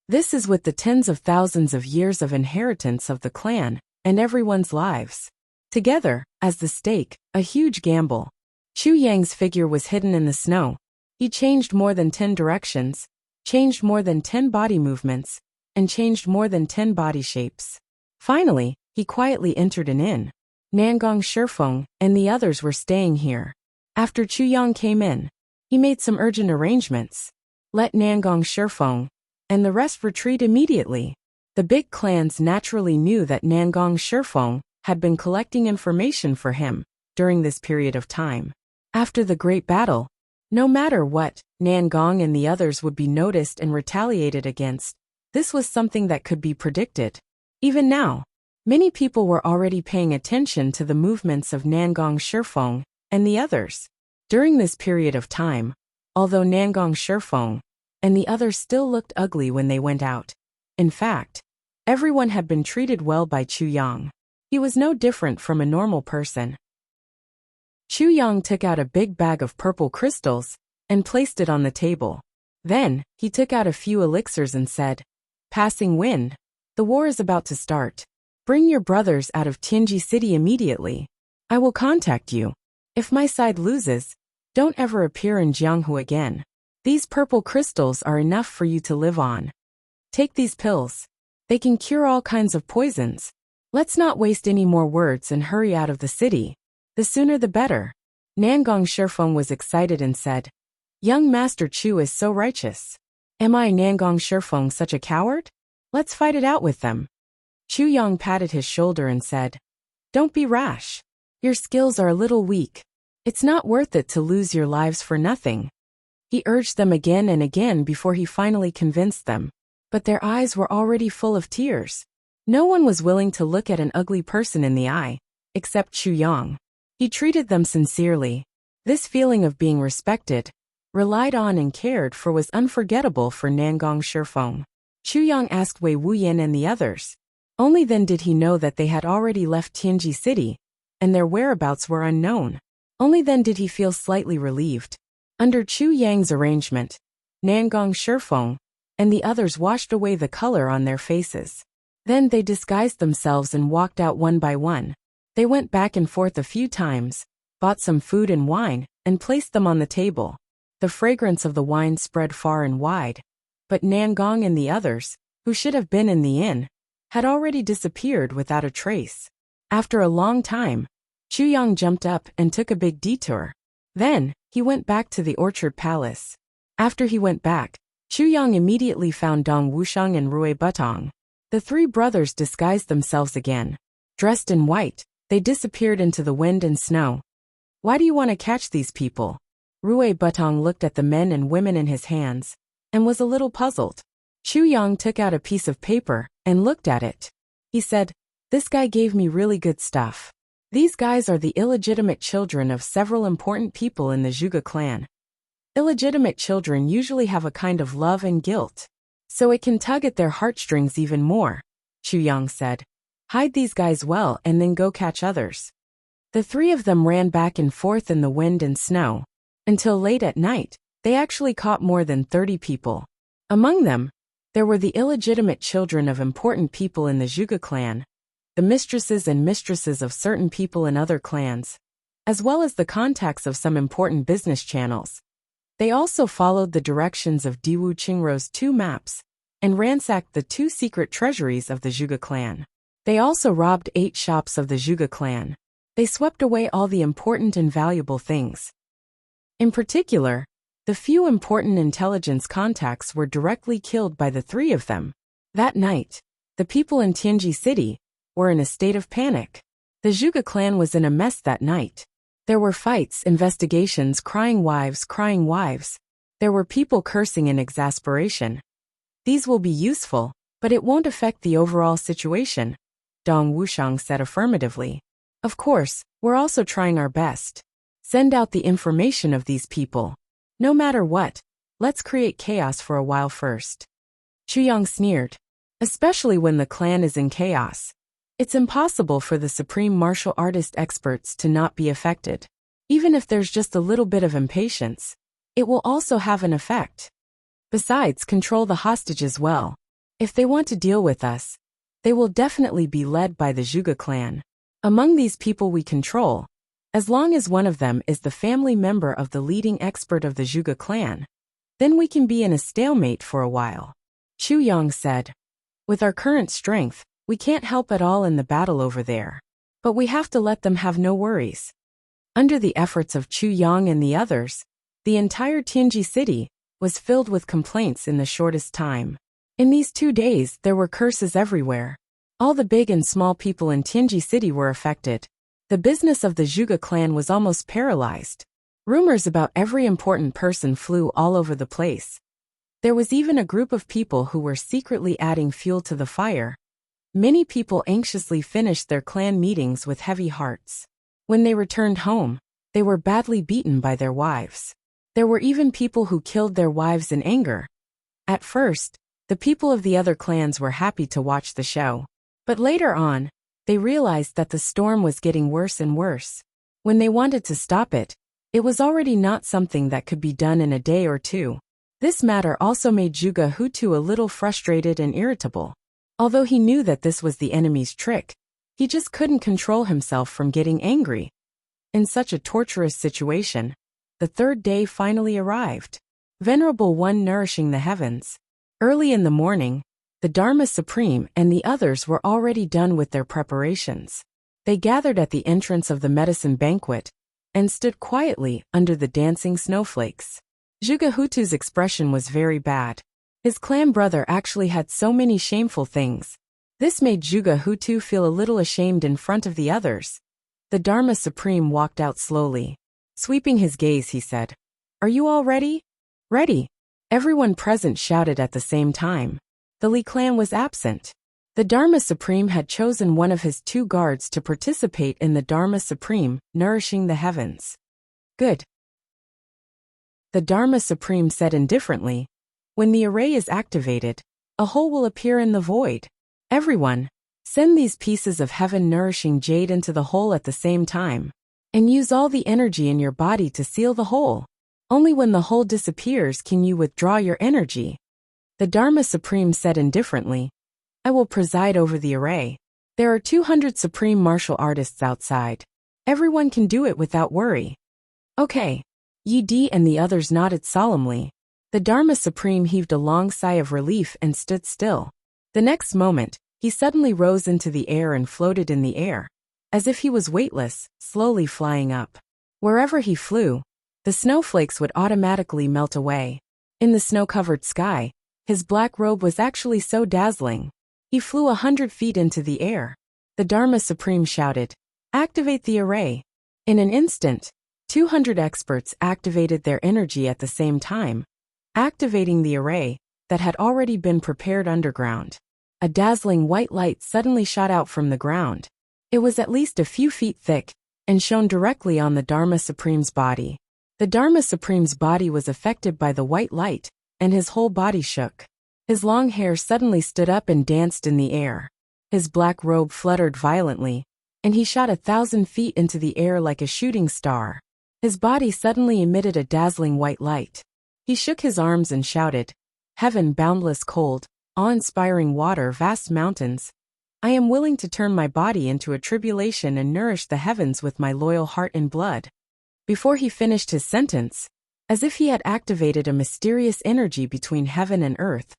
This is with the tens of thousands of years of inheritance of the clan, and everyone's lives. Together, as the stake, a huge gamble. Chu Yang's figure was hidden in the snow. He changed more than 10 directions, changed more than 10 body movements, and changed more than 10 body shapes. Finally, he quietly entered an inn. Nangong Shifeng and the others were staying here. After Chu Yang came in, he made some urgent arrangements. Let Nangong Shifeng and the rest retreat immediately. The big clans naturally knew that Nangong Shifeng had been collecting information for him during this period of time. After the great battle, no matter what, Nangong and the others would be noticed and retaliated against. This was something that could be predicted. Even now, many people were already paying attention to the movements of Nangong Shifeng and the others. During this period of time, although Nangong Shifeng and the others still looked ugly when they went out, in fact, everyone had been treated well by Chu Yang. He was no different from a normal person. Chu Yang took out a big bag of purple crystals and placed it on the table. Then, he took out a few elixirs and said, Passing wind. The war is about to start. Bring your brothers out of Tianji City immediately. I will contact you. If my side loses, don't ever appear in Jianghu again. These purple crystals are enough for you to live on. Take these pills. They can cure all kinds of poisons. Let's not waste any more words and hurry out of the city. The sooner the better. Nangong Shifeng was excited and said, Young Master Chu is so righteous. Am I, Nangong Shifeng, such a coward? Let's fight it out with them. Chu Yang patted his shoulder and said, Don't be rash. Your skills are a little weak. It's not worth it to lose your lives for nothing. He urged them again and again before he finally convinced them. But their eyes were already full of tears. No one was willing to look at an ugly person in the eye, except Chu Yang. He treated them sincerely. This feeling of being respected, relied on and cared for was unforgettable for Nangong Shifeng. Chu Yang asked Wei Wuyan and the others. Only then did he know that they had already left Tianji City, and their whereabouts were unknown. Only then did he feel slightly relieved. Under Chu Yang's arrangement, Nangong Shifeng and the others washed away the color on their faces. Then they disguised themselves and walked out one by one. They went back and forth a few times, bought some food and wine, and placed them on the table. The fragrance of the wine spread far and wide, but Nangong and the others, who should have been in the inn, had already disappeared without a trace. After a long time, Chu Yang jumped up and took a big detour. Then, he went back to the Orchard Palace. After he went back, Chu Yang immediately found Dong Wuxiang and Rui Butong. The three brothers disguised themselves again. Dressed in white, they disappeared into the wind and snow. Why do you want to catch these people? Rui Butong looked at the men and women in his hands, and was a little puzzled. Chu Yang took out a piece of paper and looked at it. He said, This guy gave me really good stuff. These guys are the illegitimate children of several important people in the Zhuge clan. Illegitimate children usually have a kind of love and guilt, so it can tug at their heartstrings even more, Chu Yang said. Hide these guys well and then go catch others. The three of them ran back and forth in the wind and snow. Until late at night, they actually caught more than 30 people. Among them, there were the illegitimate children of important people in the Zhuge clan, the mistresses and mistresses of certain people in other clans, as well as the contacts of some important business channels. They also followed the directions of Diwu Qingrou's 2 maps and ransacked the 2 secret treasuries of the Zhuge clan. They also robbed 8 shops of the Zhuge clan. They swept away all the important and valuable things. In particular, the few important intelligence contacts were directly killed by the 3 of them. That night, the people in Tianji City were in a state of panic. The Zhuge clan was in a mess that night. There were fights, investigations, crying wives. There were people cursing in exasperation. These will be useful, but it won't affect the overall situation, Dong Wuxiang said affirmatively. Of course, we're also trying our best. Send out the information of these people. No matter what, let's create chaos for a while first. Chu Yang sneered. Especially when the clan is in chaos. It's impossible for the supreme martial artist experts to not be affected. Even if there's just a little bit of impatience, it will also have an effect. Besides, control the hostages well. If they want to deal with us, they will definitely be led by the Zhuge clan. Among these people we control, as long as one of them is the family member of the leading expert of the Zhuge clan, then we can be in a stalemate for a while. Chu Yang said, With our current strength, we can't help at all in the battle over there. But we have to let them have no worries. Under the efforts of Chu Yang and the others, the entire Tianji city was filled with complaints in the shortest time. In these 2 days, there were curses everywhere. All the big and small people in Tianji city were affected. The business of the Zhuge clan was almost paralyzed. Rumors about every important person flew all over the place. There was even a group of people who were secretly adding fuel to the fire. Many people anxiously finished their clan meetings with heavy hearts. When they returned home, they were badly beaten by their wives. There were even people who killed their wives in anger. At first, the people of the other clans were happy to watch the show. But later on, they realized that the storm was getting worse and worse. When they wanted to stop it, it was already not something that could be done in a day or two. This matter also made Zhuge Hutu a little frustrated and irritable. Although he knew that this was the enemy's trick, he just couldn't control himself from getting angry. In such a torturous situation, the third day finally arrived. Venerable One nourishing the heavens. Early in the morning, the Dharma Supreme and the others were already done with their preparations. They gathered at the entrance of the medicine banquet and stood quietly under the dancing snowflakes. Zhuge Hutu's expression was very bad. His clan brother actually had so many shameful things. This made Zhuge Hutu feel a little ashamed in front of the others. The Dharma Supreme walked out slowly. Sweeping his gaze, he said, "Are you all ready?" "Ready." Everyone present shouted at the same time. The Li clan was absent. The Dharma Supreme had chosen one of his 2 guards to participate in the Dharma Supreme, nourishing the heavens. Good. The Dharma Supreme said indifferently, "When the array is activated, a hole will appear in the void. Everyone, send these pieces of heaven-nourishing jade into the hole at the same time, and use all the energy in your body to seal the hole. Only when the hole disappears can you withdraw your energy." The Dharma Supreme said indifferently, "I will preside over the array. There are 200 supreme martial artists outside. Everyone can do it without worry." "Okay." Yi Di and the others nodded solemnly. The Dharma Supreme heaved a long sigh of relief and stood still. The next moment, he suddenly rose into the air and floated in the air, as if he was weightless, slowly flying up. Wherever he flew, the snowflakes would automatically melt away. In the snow-covered sky, his black robe was actually so dazzling. He flew 100 feet into the air. The Dharma Supreme shouted, "Activate the array." In an instant, 200 experts activated their energy at the same time, activating the array that had already been prepared underground. A dazzling white light suddenly shot out from the ground. It was at least a few feet thick and shone directly on the Dharma Supreme's body. The Dharma Supreme's body was affected by the white light, and his whole body shook. His long hair suddenly stood up and danced in the air. His black robe fluttered violently, and he shot 1,000 feet into the air like a shooting star. His body suddenly emitted a dazzling white light. He shook his arms and shouted, "Heaven, boundless cold, awe-inspiring water, vast mountains. I am willing to turn my body into a tribulation and nourish the heavens with my loyal heart and blood." Before he finished his sentence, as if he had activated a mysterious energy between heaven and earth,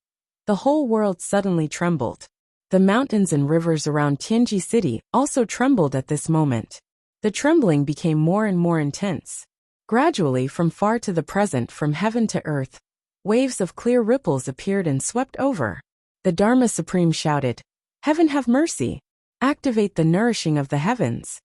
the whole world suddenly trembled. The mountains and rivers around Tianji City also trembled at this moment. The trembling became more and more intense. Gradually, from far to the present, from heaven to earth, waves of clear ripples appeared and swept over. The Dharma Supreme shouted, "Heaven have mercy! Activate the nourishing of the heavens."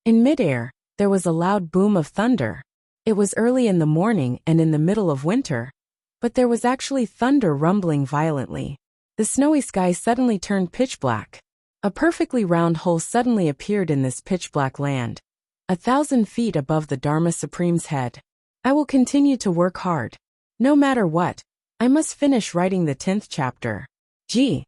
In midair, there was a loud boom of thunder. It was early in the morning and in the middle of winter, but there was actually thunder rumbling violently. The snowy sky suddenly turned pitch black. A perfectly round hole suddenly appeared in this pitch black land, 1,000 feet above the Dharma Supreme's head. "I will continue to work hard. No matter what, I must finish writing the 10th chapter. G.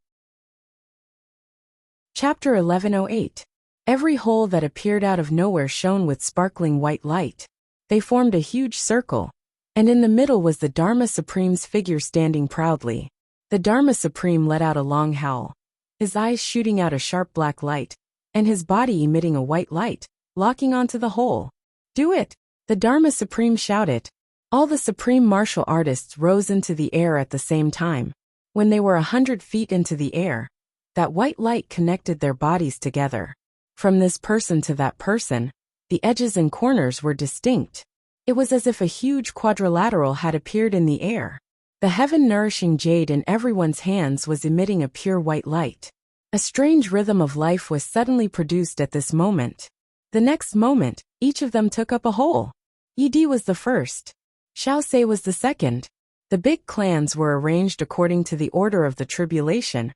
Chapter 1108. Every hole that appeared out of nowhere shone with sparkling white light. They formed a huge circle, and in the middle was the Dharma Supreme's figure standing proudly. The Dharma Supreme let out a long howl, his eyes shooting out a sharp black light, and his body emitting a white light, locking onto the hole. "Do it!" the Dharma Supreme shouted. All the supreme martial artists rose into the air at the same time. When they were 100 feet into the air, that white light connected their bodies together. From this person to that person, the edges and corners were distinct. It was as if a huge quadrilateral had appeared in the air. The heaven-nourishing jade in everyone's hands was emitting a pure white light. A strange rhythm of life was suddenly produced at this moment. The next moment, each of them took up a hole. Yi Di was the first. Xiao Sei was the second. The big clans were arranged according to the order of the tribulation,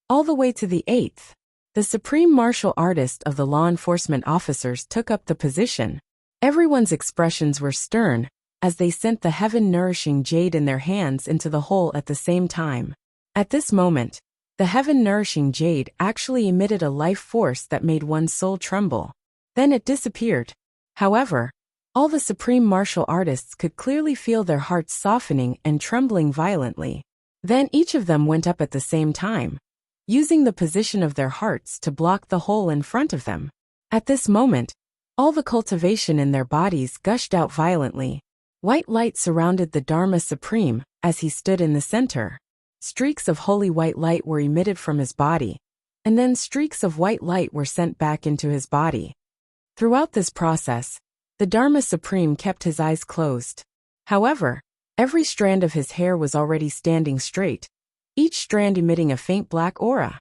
all the way to the 8th. The supreme martial artist of the law enforcement officers took up the position. Everyone's expressions were stern, as they sent the heaven-nourishing jade in their hands into the hole at the same time. At this moment, the heaven-nourishing jade actually emitted a life force that made one's soul tremble. Then it disappeared. However, all the supreme martial artists could clearly feel their hearts softening and trembling violently. Then each of them went up at the same time. using the position of their hearts to block the hole in front of them. At this moment, all the cultivation in their bodies gushed out violently. White light surrounded the Dharma Supreme as he stood in the center. Streaks of holy white light were emitted from his body, and then streaks of white light were sent back into his body. Throughout this process, the Dharma Supreme kept his eyes closed. However, every strand of his hair was already standing straight, each strand emitting a faint black aura.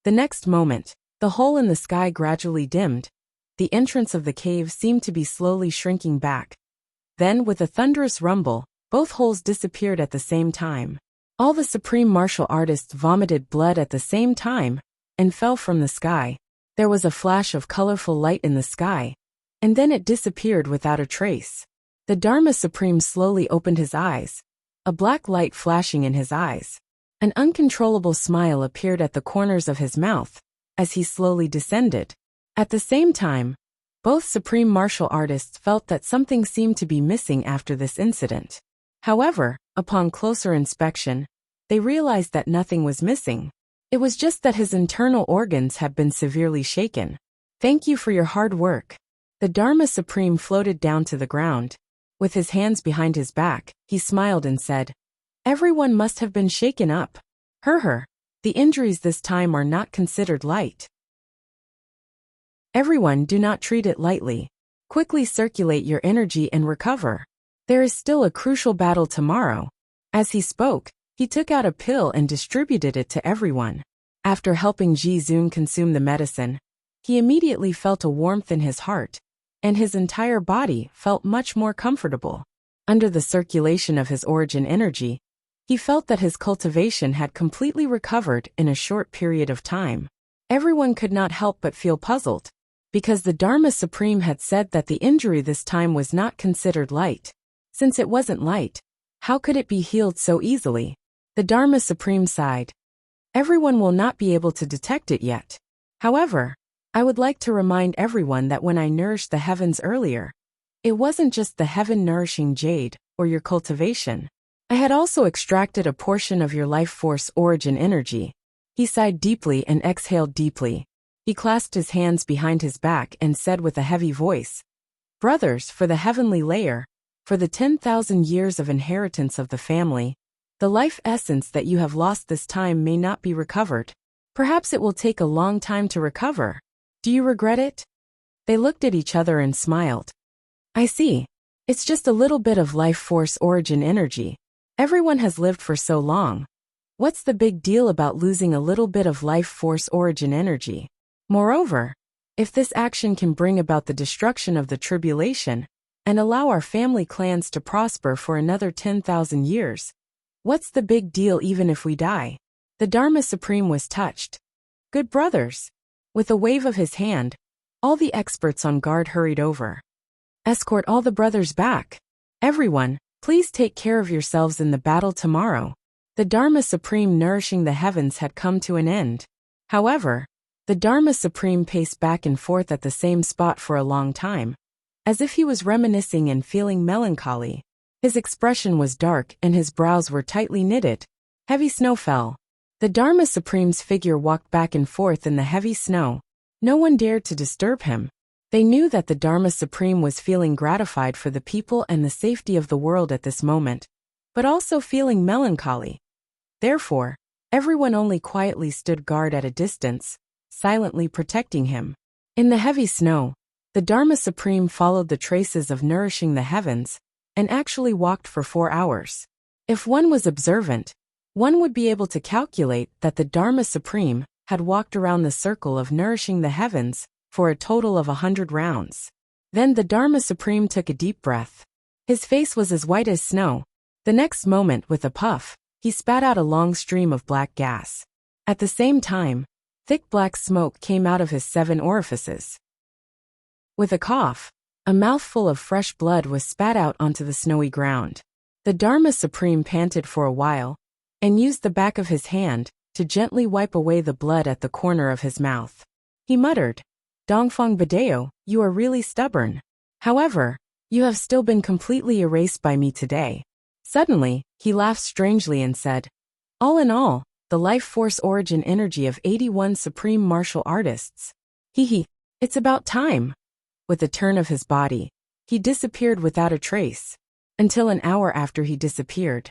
The next moment, the hole in the sky gradually dimmed. The entrance of the cave seemed to be slowly shrinking back. Then, with a thunderous rumble, both holes disappeared at the same time. All the supreme martial artists vomited blood at the same time and fell from the sky. There was a flash of colorful light in the sky, and then it disappeared without a trace. The Dharma Supreme slowly opened his eyes, a black light flashing in his eyes. An uncontrollable smile appeared at the corners of his mouth as he slowly descended. At the same time, both supreme martial artists felt that something seemed to be missing after this incident. However, upon closer inspection, they realized that nothing was missing. It was just that his internal organs had been severely shaken. "Thank you for your hard work." The Dharma Supreme floated down to the ground. With his hands behind his back, he smiled and said, "Everyone must have been shaken up. The injuries this time are not considered light. Everyone, do not treat it lightly. Quickly circulate your energy and recover. There is still a crucial battle tomorrow." As he spoke, he took out a pill and distributed it to everyone. After helping Ji Zun consume the medicine, he immediately felt a warmth in his heart, and his entire body felt much more comfortable. Under the circulation of his origin energy, he felt that his cultivation had completely recovered in a short period of time. Everyone could not help but feel puzzled, because the Dharma Supreme had said that the injury this time was not considered light. Since it wasn't light, how could it be healed so easily? The Dharma Supreme sighed. Everyone will not be able to detect it yet. However, I would like to remind everyone that when I nourished the heavens earlier, it wasn't just the heaven-nourishing jade or your cultivation. I had also extracted a portion of your life force origin energy. He sighed deeply and exhaled deeply. He clasped his hands behind his back and said with a heavy voice, "Brothers, for the heavenly layer, for the 10,000 years of inheritance of the family, the life essence that you have lost this time may not be recovered. Perhaps it will take a long time to recover. Do you regret it?" They looked at each other and smiled. "I see. It's just a little bit of life force origin energy. Everyone has lived for so long. What's the big deal about losing a little bit of life force origin energy? Moreover, if this action can bring about the destruction of the tribulation and allow our family clans to prosper for another 10,000 years, what's the big deal even if we die?" The Dharma Supreme was touched. "Good brothers." With a wave of his hand, all the experts on guard hurried over. "Escort all the brothers back. Everyone, please take care of yourselves in the battle tomorrow." The Dharma Supreme nourishing the heavens had come to an end. However, the Dharma Supreme paced back and forth at the same spot for a long time, as if he was reminiscing and feeling melancholy. His expression was dark and his brows were tightly knitted. Heavy snow fell. The Dharma Supreme's figure walked back and forth in the heavy snow. No one dared to disturb him. They knew that the Dharma Supreme was feeling gratified for the people and the safety of the world at this moment, but also feeling melancholy. Therefore, everyone only quietly stood guard at a distance, silently protecting him. In the heavy snow, the Dharma Supreme followed the traces of nourishing the heavens, and actually walked for 4 hours. If one was observant, one would be able to calculate that the Dharma Supreme had walked around the circle of nourishing the heavens for a total of 100 rounds. Then the Dharma Supreme took a deep breath. His face was as white as snow. The next moment, with a puff, he spat out a long stream of black gas. At the same time, thick black smoke came out of his 7 orifices. With a cough, a mouthful of fresh blood was spat out onto the snowy ground. The Dharma Supreme panted for a while, and used the back of his hand to gently wipe away the blood at the corner of his mouth. He muttered, "Dongfang Badeo, you are really stubborn. However, you have still been completely erased by me today." Suddenly, he laughed strangely and said, "All in all, the life force origin energy of 81 supreme martial artists. It's about time. With a turn of his body, he disappeared without a trace. Until an hour after he disappeared,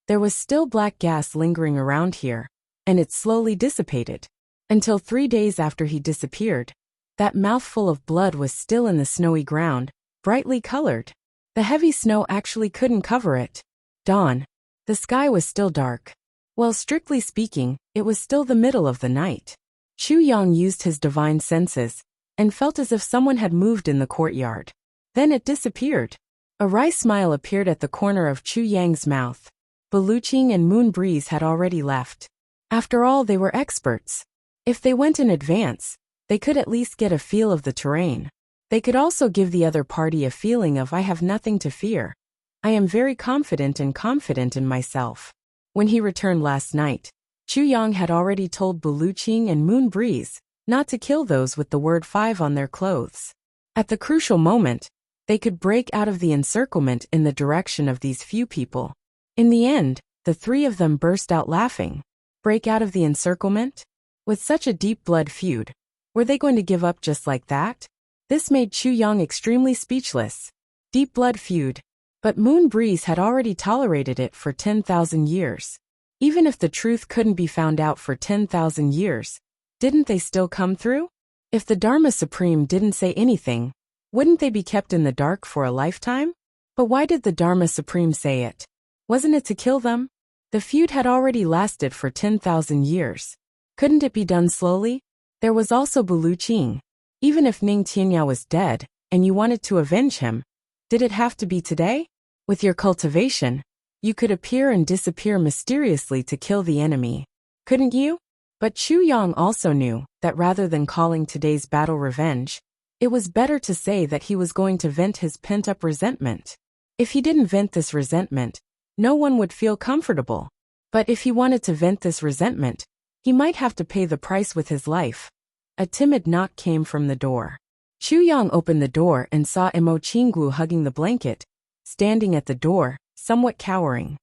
there was still black gas lingering around here, and it slowly dissipated. Until 3 days after he disappeared, that mouthful of blood was still in the snowy ground, brightly colored. The heavy snow actually couldn't cover it. Dawn. The sky was still dark. Well, strictly speaking, it was still the middle of the night. Chu Yang used his divine senses and felt as if someone had moved in the courtyard. Then it disappeared. A wry smile appeared at the corner of Chu Yang's mouth. Baluching and Moon Breeze had already left. After all, they were experts. If they went in advance, they could at least get a feel of the terrain. They could also give the other party a feeling of I have nothing to fear. I am very confident in myself. When he returned last night, Chu Yang had already told Baluching and Moon Breeze not to kill those with the word 5 on their clothes. At the crucial moment, they could break out of the encirclement in the direction of these few people. In the end, the three of them burst out laughing. Break out of the encirclement? With such a deep blood feud, were they going to give up just like that? This made Chu Yang extremely speechless. Deep blood feud. But Moon Breeze had already tolerated it for 10,000 years. Even if the truth couldn't be found out for 10,000 years, didn't they still come through? If the Dharma Supreme didn't say anything, wouldn't they be kept in the dark for a lifetime? But why did the Dharma Supreme say it? Wasn't it to kill them? The feud had already lasted for 10,000 years. Couldn't it be done slowly? There was also Baluching. Even if Ning Tianyao was dead, and you wanted to avenge him, did it have to be today? With your cultivation, you could appear and disappear mysteriously to kill the enemy. Couldn't you? But Chu Yang also knew that rather than calling today's battle revenge, it was better to say that he was going to vent his pent-up resentment. If he didn't vent this resentment, no one would feel comfortable. But if he wanted to vent this resentment, he might have to pay the price with his life. A timid knock came from the door. Chu Yang opened the door and saw Emo Qinggu hugging the blanket, standing at the door, somewhat cowering.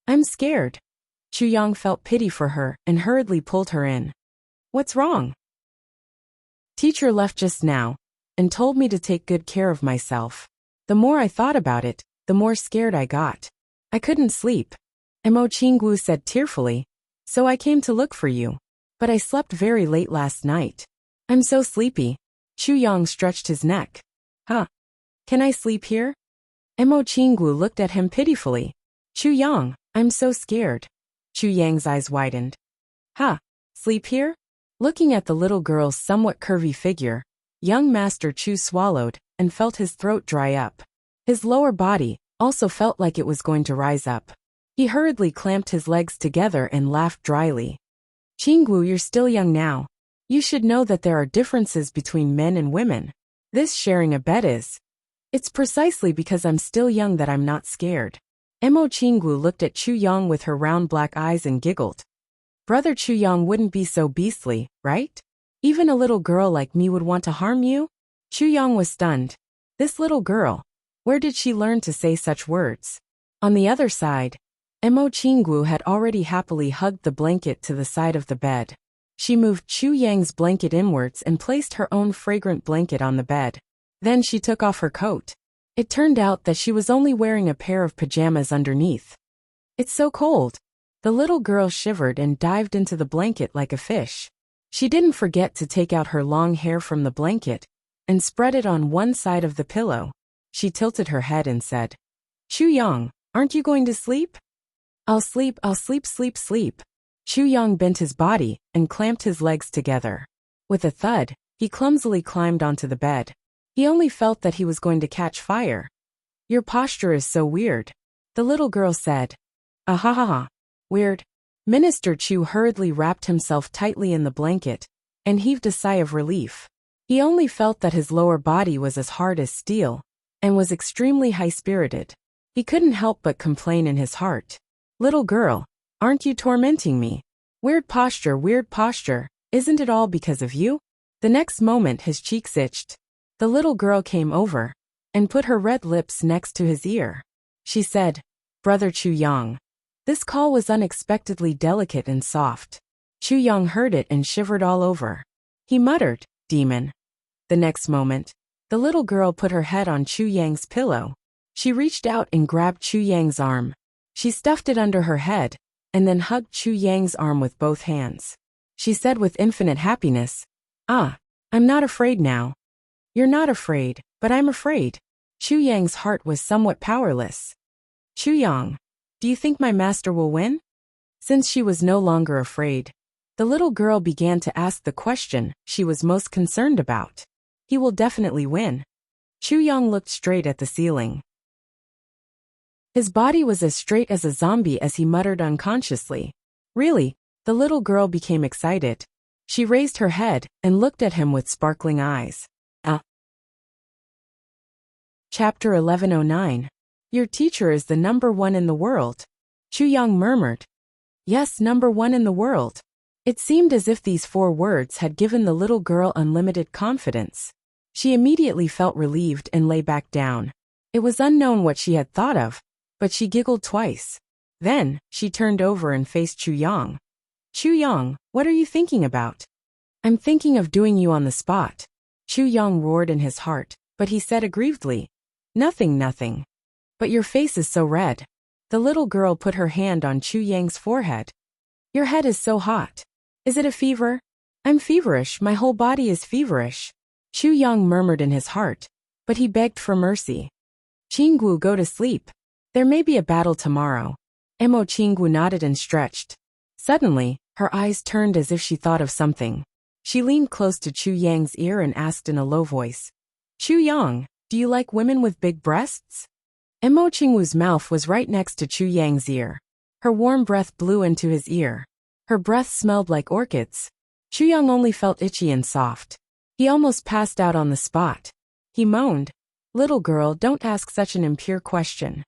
I'm scared. Chu Yang felt pity for her and hurriedly pulled her in. What's wrong? Teacher left just now and told me to take good care of myself. The more I thought about it, the more scared I got. I couldn't sleep. Emo Qinggu said tearfully, so I came to look for you. But I slept very late last night. I'm so sleepy. Chu Yang stretched his neck. Can I sleep here? Emo Qinggu looked at him pitifully. Chu Yang, I'm so scared. Chu Yang's eyes widened. Sleep here? Looking at the little girl's somewhat curvy figure, young Master Chu swallowed and felt his throat dry up. His lower body also felt like it was going to rise up. He hurriedly clamped his legs together and laughed dryly. Qinggu, you're still young now. You should know that there are differences between men and women. This sharing a bed is. It's precisely because I'm still young that I'm not scared. Emo Qinggu looked at Chu Yang with her round black eyes and giggled. Brother Chu Yang wouldn't be so beastly, right? Even a little girl like me would want to harm you? Chu Yang was stunned. This little girl, where did she learn to say such words? On the other side, Emo Qinggu had already happily hugged the blanket to the side of the bed. She moved Chu Yang's blanket inwards and placed her own fragrant blanket on the bed. Then she took off her coat. It turned out that she was only wearing a pair of pajamas underneath. It's so cold. The little girl shivered and dived into the blanket like a fish. She didn't forget to take out her long hair from the blanket and spread it on one side of the pillow. She tilted her head and said, Chu Yang, aren't you going to sleep? I'll sleep. Chu Yang bent his body and clamped his legs together. With a thud, he clumsily climbed onto the bed. He only felt that he was going to catch fire. Your posture is so weird. The little girl said. Weird. Minister Chu hurriedly wrapped himself tightly in the blanket and heaved a sigh of relief. He only felt that his lower body was as hard as steel and was extremely high-spirited. He couldn't help but complain in his heart. Little girl, aren't you tormenting me? Weird posture, isn't it all because of you? The next moment his cheeks itched. The little girl came over and put her red lips next to his ear. She said, Brother Chu Yang, This call was unexpectedly delicate and soft. Chu Yang heard it and shivered all over. He muttered, "Demon." The next moment, the little girl put her head on Chu Yang's pillow. She reached out and grabbed Chu Yang's arm. She stuffed it under her head, and then hugged Chu Yang's arm with both hands. She said with infinite happiness, "Ah, I'm not afraid now." "You're not afraid, but I'm afraid." Chu Yang's heart was somewhat powerless. "Chu Yang, do you think my master will win?" Since she was no longer afraid, the little girl began to ask the question she was most concerned about. "He will definitely win." Chu Yang looked straight at the ceiling. His body was as straight as a zombie as he muttered unconsciously. "Really?" The little girl became excited. She raised her head and looked at him with sparkling eyes. Chapter 1109. Your teacher is the number one in the world. Chu Yang murmured. Yes, number one in the world. It seemed as if these 4 words had given the little girl unlimited confidence. She immediately felt relieved and lay back down. It was unknown what she had thought of, but she giggled twice. Then, she turned over and faced Chu Yang. "Chu Yang, what are you thinking about?" "I'm thinking of doing you on the spot." Chu Yang roared in his heart, but he said aggrievedly, "Nothing, nothing." "But your face is so red." The little girl put her hand on Chu Yang's forehead. "Your head is so hot. Is it a fever?" "I'm feverish, my whole body is feverish." Chu Yang murmured in his heart, but he begged for mercy. "Qinggu, go to sleep. There may be a battle tomorrow." Mo Qinggu nodded and stretched. Suddenly, her eyes turned as if she thought of something. She leaned close to Chu Yang's ear and asked in a low voice, "Chu Yang, do you like women with big breasts?" Mo Qingwu's mouth was right next to Chu Yang's ear. Her warm breath blew into his ear. Her breath smelled like orchids. Chu Yang only felt itchy and soft. He almost passed out on the spot. He moaned, "Little girl, don't ask such an impure question."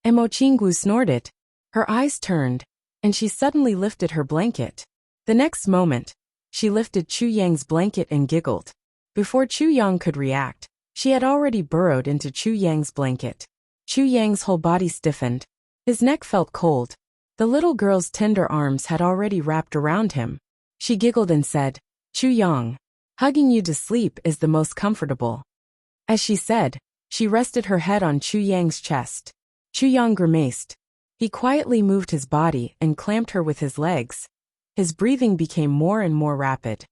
Mo Qingwu snorted. Her eyes turned, and she suddenly lifted her blanket. The next moment, she lifted Chu Yang's blanket and giggled. Before Chu Yang could react, she had already burrowed into Chu Yang's blanket. Chu Yang's whole body stiffened. His neck felt cold. The little girl's tender arms had already wrapped around him. She giggled and said, "Chu Yang, hugging you to sleep is the most comfortable." As she said, she rested her head on Chu Yang's chest. Chu Yang grimaced. He quietly moved his body and clamped her with his legs. His breathing became more and more rapid.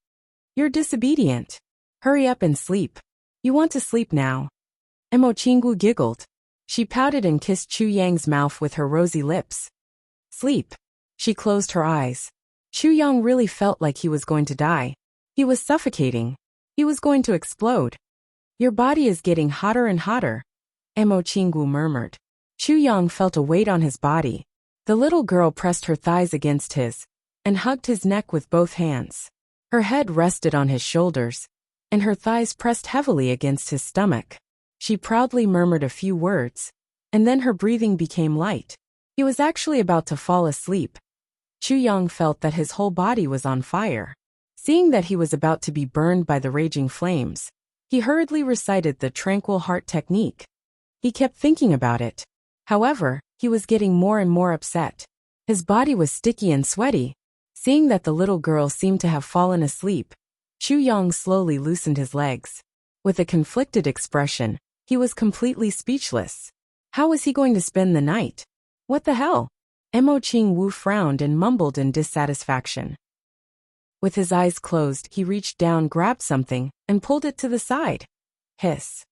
"You're disobedient. Hurry up and sleep. You want to sleep now." Mo Qinggu giggled. She pouted and kissed Chu Yang's mouth with her rosy lips. "Sleep." She closed her eyes. Chu Yang really felt like he was going to die. He was suffocating. He was going to explode. "Your body is getting hotter and hotter," Mo Qinggu murmured. Chu Yang felt a weight on his body. The little girl pressed her thighs against his and hugged his neck with both hands. Her head rested on his shoulders, and her thighs pressed heavily against his stomach. She proudly murmured a few words, and then her breathing became light. He was actually about to fall asleep. Chu Yang felt that his whole body was on fire. Seeing that he was about to be burned by the raging flames, he hurriedly recited the tranquil heart technique. He kept thinking about it. However, he was getting more and more upset. His body was sticky and sweaty. Seeing that the little girl seemed to have fallen asleep, Chu Yang slowly loosened his legs. With a conflicted expression, he was completely speechless. How was he going to spend the night? What the hell? Mo Qingwu frowned and mumbled in dissatisfaction. With his eyes closed, he reached down, grabbed something, and pulled it to the side. Hiss.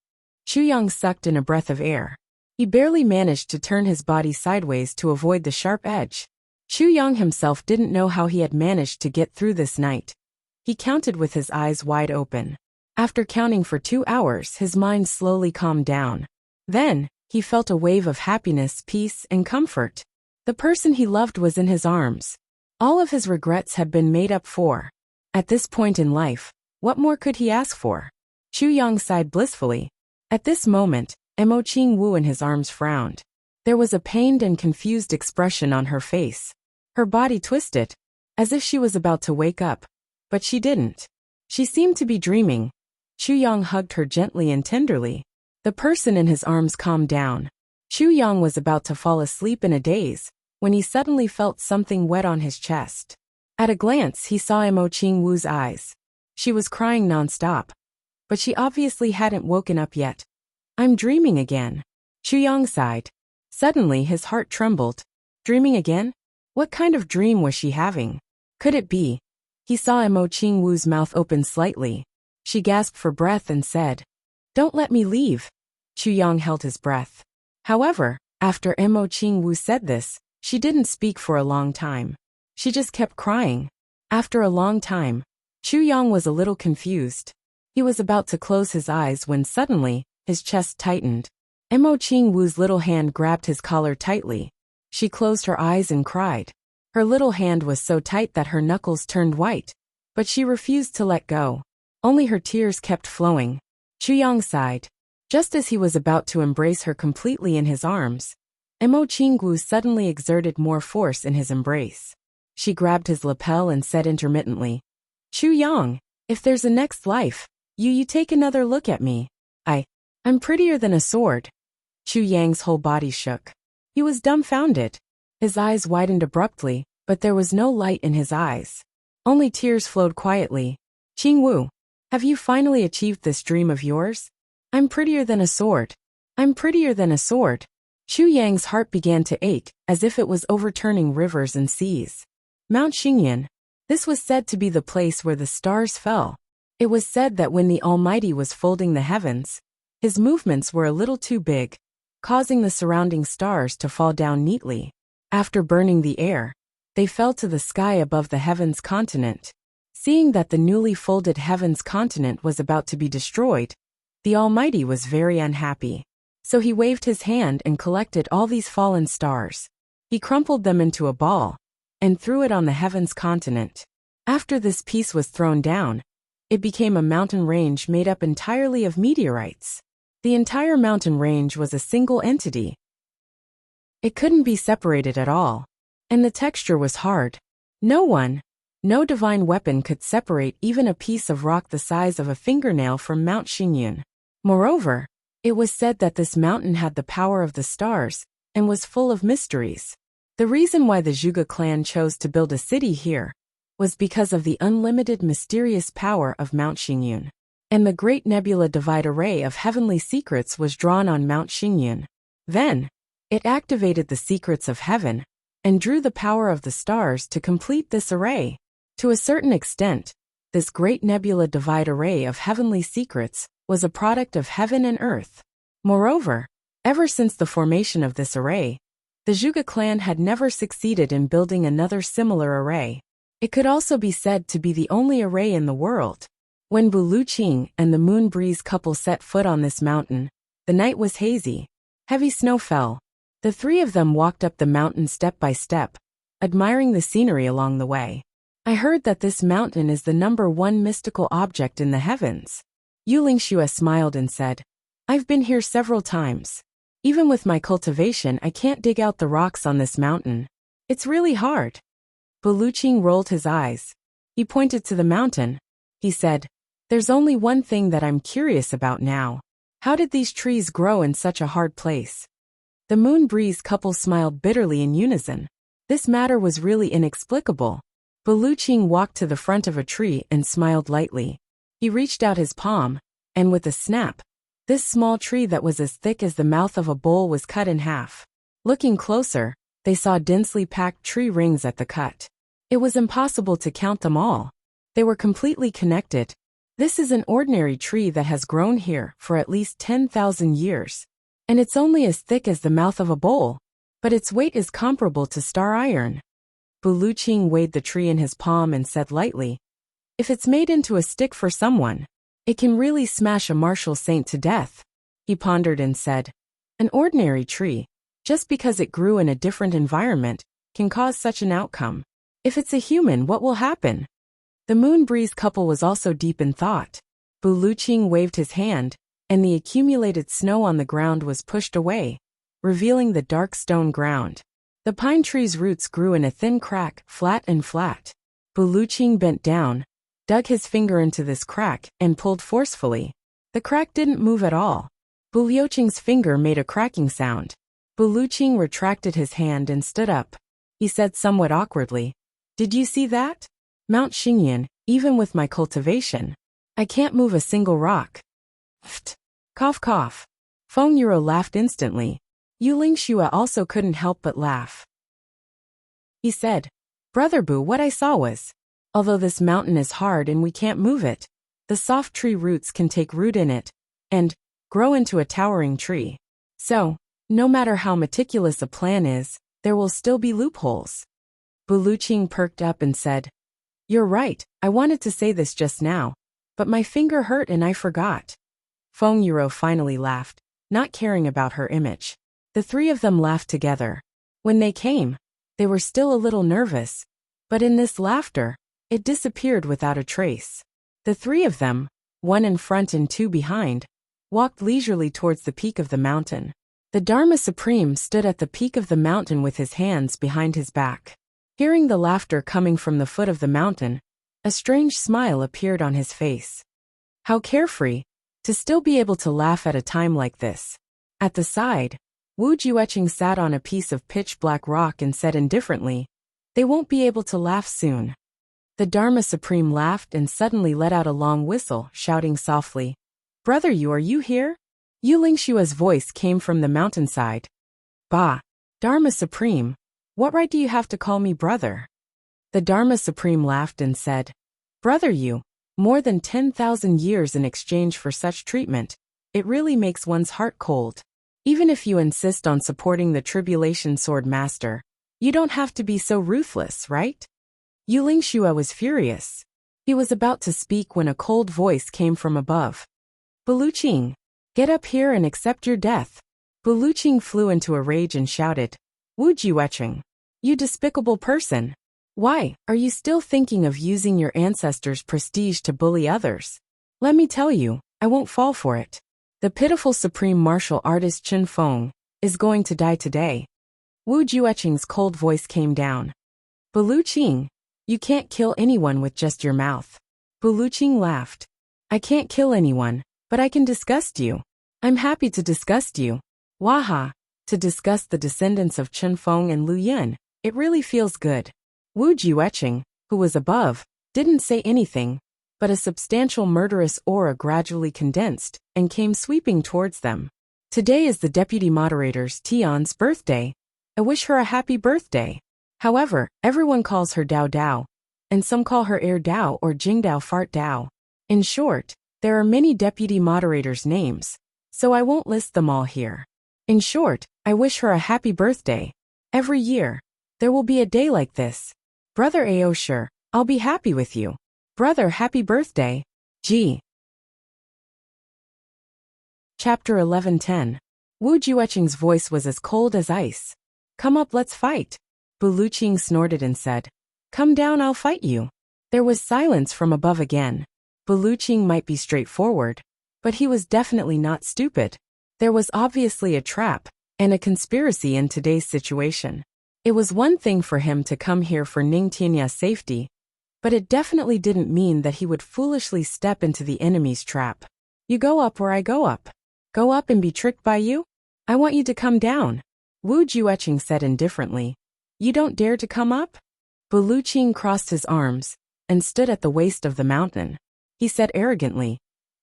Chu Yang sucked in a breath of air. He barely managed to turn his body sideways to avoid the sharp edge. Chu Yang himself didn't know how he had managed to get through this night. He counted with his eyes wide open. After counting for 2 hours, his mind slowly calmed down. Then, he felt a wave of happiness, peace, and comfort. The person he loved was in his arms. All of his regrets had been made up for. At this point in life, what more could he ask for? Chu Yang sighed blissfully. At this moment, Mo Qingwu in his arms frowned. There was a pained and confused expression on her face. Her body twisted, as if she was about to wake up. But she didn't. She seemed to be dreaming. Chu Yang hugged her gently and tenderly. The person in his arms calmed down. Chu Yang was about to fall asleep in a daze, when he suddenly felt something wet on his chest. At a glance, he saw Mo Qingwu's eyes. She was crying nonstop, but she obviously hadn't woken up yet. I'm dreaming again. Chu Yang sighed. Suddenly, his heart trembled. Dreaming again? What kind of dream was she having? Could it be? He saw Mo Qingwu's mouth open slightly. She gasped for breath and said, "Don't let me leave." Chu Yang held his breath. However, after Mo Qingwu said this, she didn't speak for a long time. She just kept crying. After a long time, Chu Yang was a little confused. He was about to close his eyes when suddenly, his chest tightened. Mo Qingwu's little hand grabbed his collar tightly. She closed her eyes and cried. Her little hand was so tight that her knuckles turned white, but she refused to let go. Only her tears kept flowing. Chu Yang sighed. Just as he was about to embrace her completely in his arms, Mo Qingwu suddenly exerted more force in his embrace. She grabbed his lapel and said intermittently, "Chu Yang, if there's a next life, you take another look at me. I'm prettier than a sword." Chu Yang's whole body shook. He was dumbfounded. His eyes widened abruptly, but there was no light in his eyes. Only tears flowed quietly. "Qingwu, have you finally achieved this dream of yours? I'm prettier than a sword. I'm prettier than a sword." Chu Yang's heart began to ache, as if it was overturning rivers and seas. Mount Xingyan. This was said to be the place where the stars fell. It was said that when the Almighty was folding the heavens, his movements were a little too big, causing the surrounding stars to fall down neatly. After burning the air, they fell to the sky above the heavens continent. Seeing that the newly folded heavens continent was about to be destroyed, the Almighty was very unhappy. So he waved his hand and collected all these fallen stars. He crumpled them into a ball and threw it on the heavens continent. After this piece was thrown down, it became a mountain range made up entirely of meteorites. The entire mountain range was a single entity. It couldn't be separated at all. And the texture was hard. No divine weapon could separate even a piece of rock the size of a fingernail from Mount Xingyan. Moreover, it was said that this mountain had the power of the stars and was full of mysteries. The reason why the Zhuge clan chose to build a city here was because of the unlimited mysterious power of Mount Xingyan. And the great nebula divide array of heavenly secrets was drawn on Mount Xingyan. Then, it activated the secrets of heaven and drew the power of the stars to complete this array. To a certain extent, this great nebula divide array of heavenly secrets was a product of heaven and earth. Moreover, ever since the formation of this array, the Zhuge clan had never succeeded in building another similar array. It could also be said to be the only array in the world. When Bu Luqing and the Moon Breeze couple set foot on this mountain, the night was hazy. Heavy snow fell. The three of them walked up the mountain step by step, admiring the scenery along the way. I heard that this mountain is the #1 mystical object in the heavens. Yu Lingxue smiled and said, "I've been here several times. Even with my cultivation, I can't dig out the rocks on this mountain. It's really hard." Bu Luqing rolled his eyes. He pointed to the mountain. He said, "There's only one thing that I'm curious about now. How did these trees grow in such a hard place?" The Moon Breeze couple smiled bitterly in unison. This matter was really inexplicable. Bu Luqing walked to the front of a tree and smiled lightly. He reached out his palm, and with a snap, this small tree that was as thick as the mouth of a bowl was cut in half. Looking closer, they saw densely packed tree rings at the cut. It was impossible to count them all. They were completely connected. This is an ordinary tree that has grown here for at least 10,000 years. And it's only as thick as the mouth of a bowl. But its weight is comparable to star iron. Bu Luqing weighed the tree in his palm and said lightly, "If it's made into a stick for someone, it can really smash a martial saint to death." He pondered and said, "An ordinary tree, just because it grew in a different environment, can cause such an outcome. If it's a human, what will happen?" The Moon Breeze couple was also deep in thought. Bu Luqing waved his hand, and the accumulated snow on the ground was pushed away, revealing the dark stone ground. The pine tree's roots grew in a thin crack, flat and flat. Bu Luqing bent down, dug his finger into this crack, and pulled forcefully. The crack didn't move at all. Bu Luqing's finger made a cracking sound. Bu Luqing retracted his hand and stood up. he said somewhat awkwardly. Did you see that? Mount Xingyan, even with my cultivation, I can't move a single rock. Pht. Cough cough. Feng Yuro laughed instantly. Yu Lingxue also couldn't help but laugh. He said, Brother Boo, what I saw was, although this mountain is hard and we can't move it, the soft tree roots can take root in it and grow into a towering tree. So, no matter how meticulous a plan is, there will still be loopholes. Buluqing perked up and said, You're right, I wanted to say this just now, but my finger hurt and I forgot. Feng Yuro finally laughed, not caring about her image. The three of them laughed together. When they came, they were still a little nervous, but in this laughter, it disappeared without a trace. The three of them, one in front and two behind, walked leisurely towards the peak of the mountain. The Dharma Supreme stood at the peak of the mountain with his hands behind his back. Hearing the laughter coming from the foot of the mountain, a strange smile appeared on his face. How carefree, to still be able to laugh at a time like this. At the side, Wu Jueqing sat on a piece of pitch-black rock and said indifferently, They won't be able to laugh soon. The Dharma Supreme laughed and suddenly let out a long whistle, shouting softly, Brother Yu, are you here? Yu Lingshua's voice came from the mountainside. Bah, Dharma Supreme, what right do you have to call me brother? The Dharma Supreme laughed and said, Brother Yu, more than 10,000 years in exchange for such treatment, it really makes one's heart cold. Even if you insist on supporting the Tribulation Sword Master, you don't have to be so ruthless, right? Yu Lingxue was furious. He was about to speak when a cold voice came from above. Buluqing, get up here and accept your death. Buluqing flew into a rage and shouted, Wu Jueqing, you despicable person. Why, are you still thinking of using your ancestors' prestige to bully others? Let me tell you, I won't fall for it. The pitiful supreme martial artist Chen Feng is going to die today. Wu Jueqing's cold voice came down. Buluqing, you can't kill anyone with just your mouth. Buluqing laughed. I can't kill anyone, but I can disgust you. I'm happy to disgust you. Waha, to disgust the descendants of Chen Feng and Lu Yun, it really feels good. Wu Jueqing, who was above, didn't say anything, but a substantial murderous aura gradually condensed and came sweeping towards them. Today is the deputy moderator's Tian's birthday. I wish her a happy birthday. However, everyone calls her Dao Dao, and some call her Air Dao or Jingdao Fart Dao. In short, there are many deputy moderators' names, so I won't list them all here. In short, I wish her a happy birthday. Every year, there will be a day like this. Brother Ao, sure, I'll be happy with you. Brother, happy birthday. G. Chapter 11:10. Wu Jueqing's voice was as cold as ice. Come up, let's fight. Buluqing snorted and said, Come down, I'll fight you. There was silence from above again. Buluqing might be straightforward, but he was definitely not stupid. There was obviously a trap and a conspiracy in today's situation. It was one thing for him to come here for Ning Tianya's safety, but it definitely didn't mean that he would foolishly step into the enemy's trap. You go up or I go up. Go up and be tricked by you? I want you to come down. Wu Jueqing said indifferently. You don't dare to come up? Buluqing crossed his arms and stood at the waist of the mountain. He said arrogantly,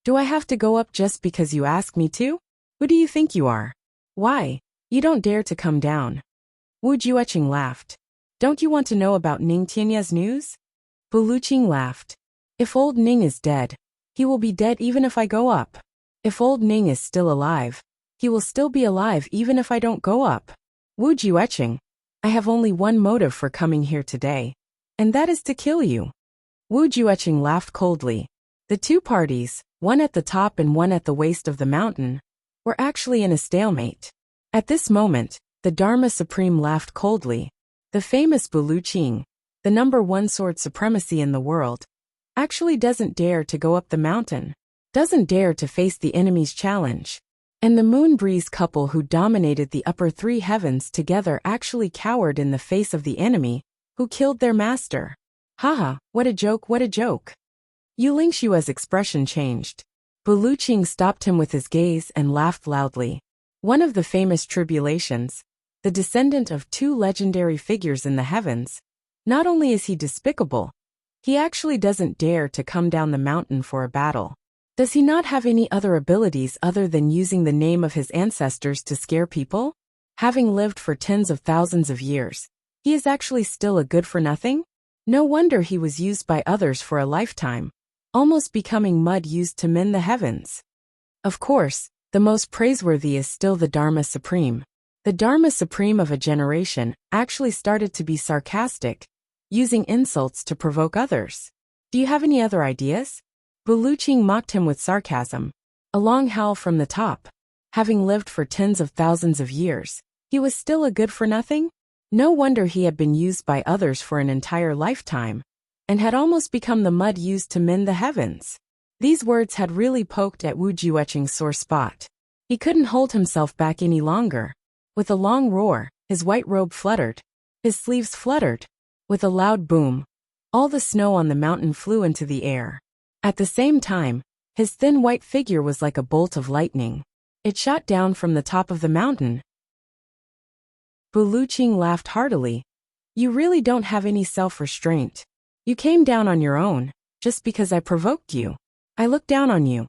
Do I have to go up just because you ask me to? Who do you think you are? Why, you don't dare to come down. Wu Jueqing laughed. Don't you want to know about Ning Tianya's news? Buluqing laughed. If old Ning is dead, he will be dead even if I go up. If old Ning is still alive, he will still be alive even if I don't go up. Wu Jueqing, I have only one motive for coming here today, and that is to kill you. Wu Jueqing laughed coldly. The two parties, one at the top and one at the waist of the mountain, were actually in a stalemate. At this moment, the Dharma Supreme laughed coldly. The famous Buluqing, the #1 sword supremacy in the world, actually doesn't dare to go up the mountain, doesn't dare to face the enemy's challenge. And the Moon Breeze couple who dominated the upper three heavens together actually cowered in the face of the enemy, who killed their master. Haha, what a joke, what a joke. Yu Lingshua's expression changed. Buluqing stopped him with his gaze and laughed loudly. One of the famous tribulations, the descendant of two legendary figures in the heavens. Not only is he despicable, he actually doesn't dare to come down the mountain for a battle. Does he not have any other abilities other than using the name of his ancestors to scare people? Having lived for tens of thousands of years, he is actually still a good-for-nothing? No wonder he was used by others for a lifetime, almost becoming mud used to mend the heavens. Of course, the most praiseworthy is still the Dharma Supreme. The Dharma Supreme of a generation actually started to be sarcastic, using insults to provoke others. Do you have any other ideas? Buluching mocked him with sarcasm. A long howl from the top. Having lived for tens of thousands of years, he was still a good-for-nothing? No wonder he had been used by others for an entire lifetime, and had almost become the mud used to mend the heavens. These words had really poked at Wu Jueqing's sore spot. He couldn't hold himself back any longer. With a long roar, his white robe fluttered. His sleeves fluttered. With a loud boom, all the snow on the mountain flew into the air. At the same time, his thin white figure was like a bolt of lightning. It shot down from the top of the mountain. Buluching laughed heartily. You really don't have any self-restraint. You came down on your own, just because I provoked you. I looked down on you.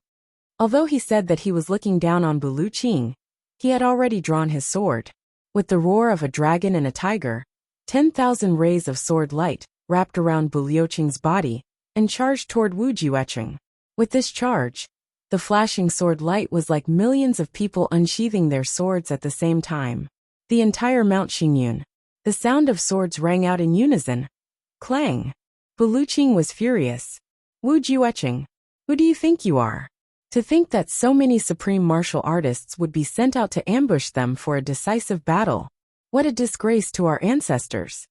Although he said that he was looking down on Buluching, he had already drawn his sword. With the roar of a dragon and a tiger, 10,000 rays of sword light wrapped around Buluching's body and charged toward Wu Jueqing. With this charge, the flashing sword light was like millions of people unsheathing their swords at the same time. The entire Mount Xingyun. The sound of swords rang out in unison. Clang. Buluching was furious. Wu Jueqing, who do you think you are? To think that so many supreme martial artists would be sent out to ambush them for a decisive battle. What a disgrace to our ancestors.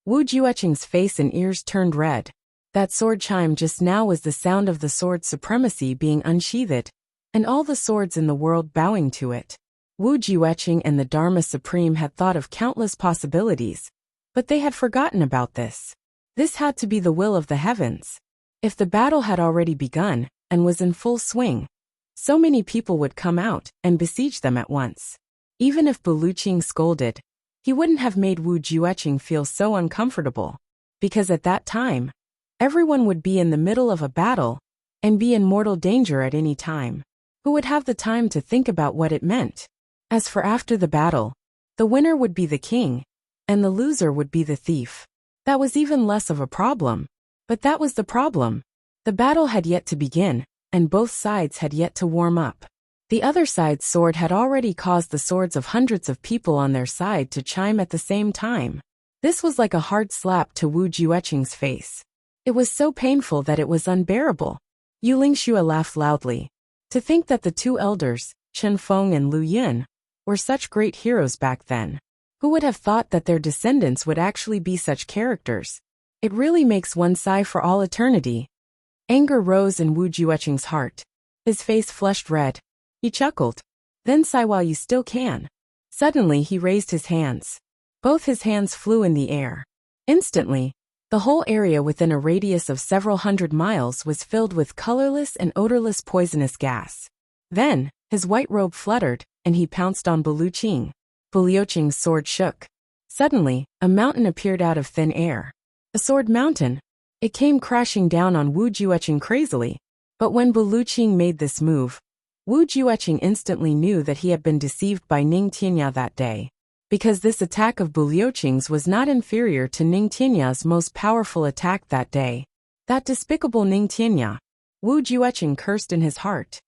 Wu Jueqing's face and ears turned red. That sword chime just now was the sound of the sword supremacy being unsheathed, and all the swords in the world bowing to it. Wu Jueqing and the Dharma Supreme had thought of countless possibilities, but they had forgotten about this. This had to be the will of the heavens. If the battle had already begun and was in full swing, so many people would come out and besiege them at once. Even if Buluching scolded, he wouldn't have made Wu Jueqing feel so uncomfortable, because at that time, everyone would be in the middle of a battle and be in mortal danger at any time. Who would have the time to think about what it meant? As for after the battle, the winner would be the king, and the loser would be the thief. That was even less of a problem. But that was the problem. The battle had yet to begin, and both sides had yet to warm up. The other side's sword had already caused the swords of hundreds of people on their side to chime at the same time. This was like a hard slap to Wu Jueqing's face. It was so painful that it was unbearable. Yu Lingxue laughed loudly. To think that the two elders, Chen Feng and Lu Yun, were such great heroes back then. Who would have thought that their descendants would actually be such characters? It really makes one sigh for all eternity. Anger rose in Wu Jueqing's heart. His face flushed red. He chuckled. Then sigh while you still can. Suddenly he raised his hands. Both his hands flew in the air. Instantly, the whole area within a radius of several hundred miles was filled with colorless and odorless poisonous gas. Then, his white robe fluttered, and he pounced on Buluching. Buluching's sword shook. Suddenly, a mountain appeared out of thin air. A sword mountain. It came crashing down on Wu Jueqing crazily. But when Buluching made this move, Wu Jueqing instantly knew that he had been deceived by Ning Tianya that day. Because this attack of Buluching's was not inferior to Ning Tianya's most powerful attack that day. That despicable Ning Tianya. Wu Jueqing cursed in his heart.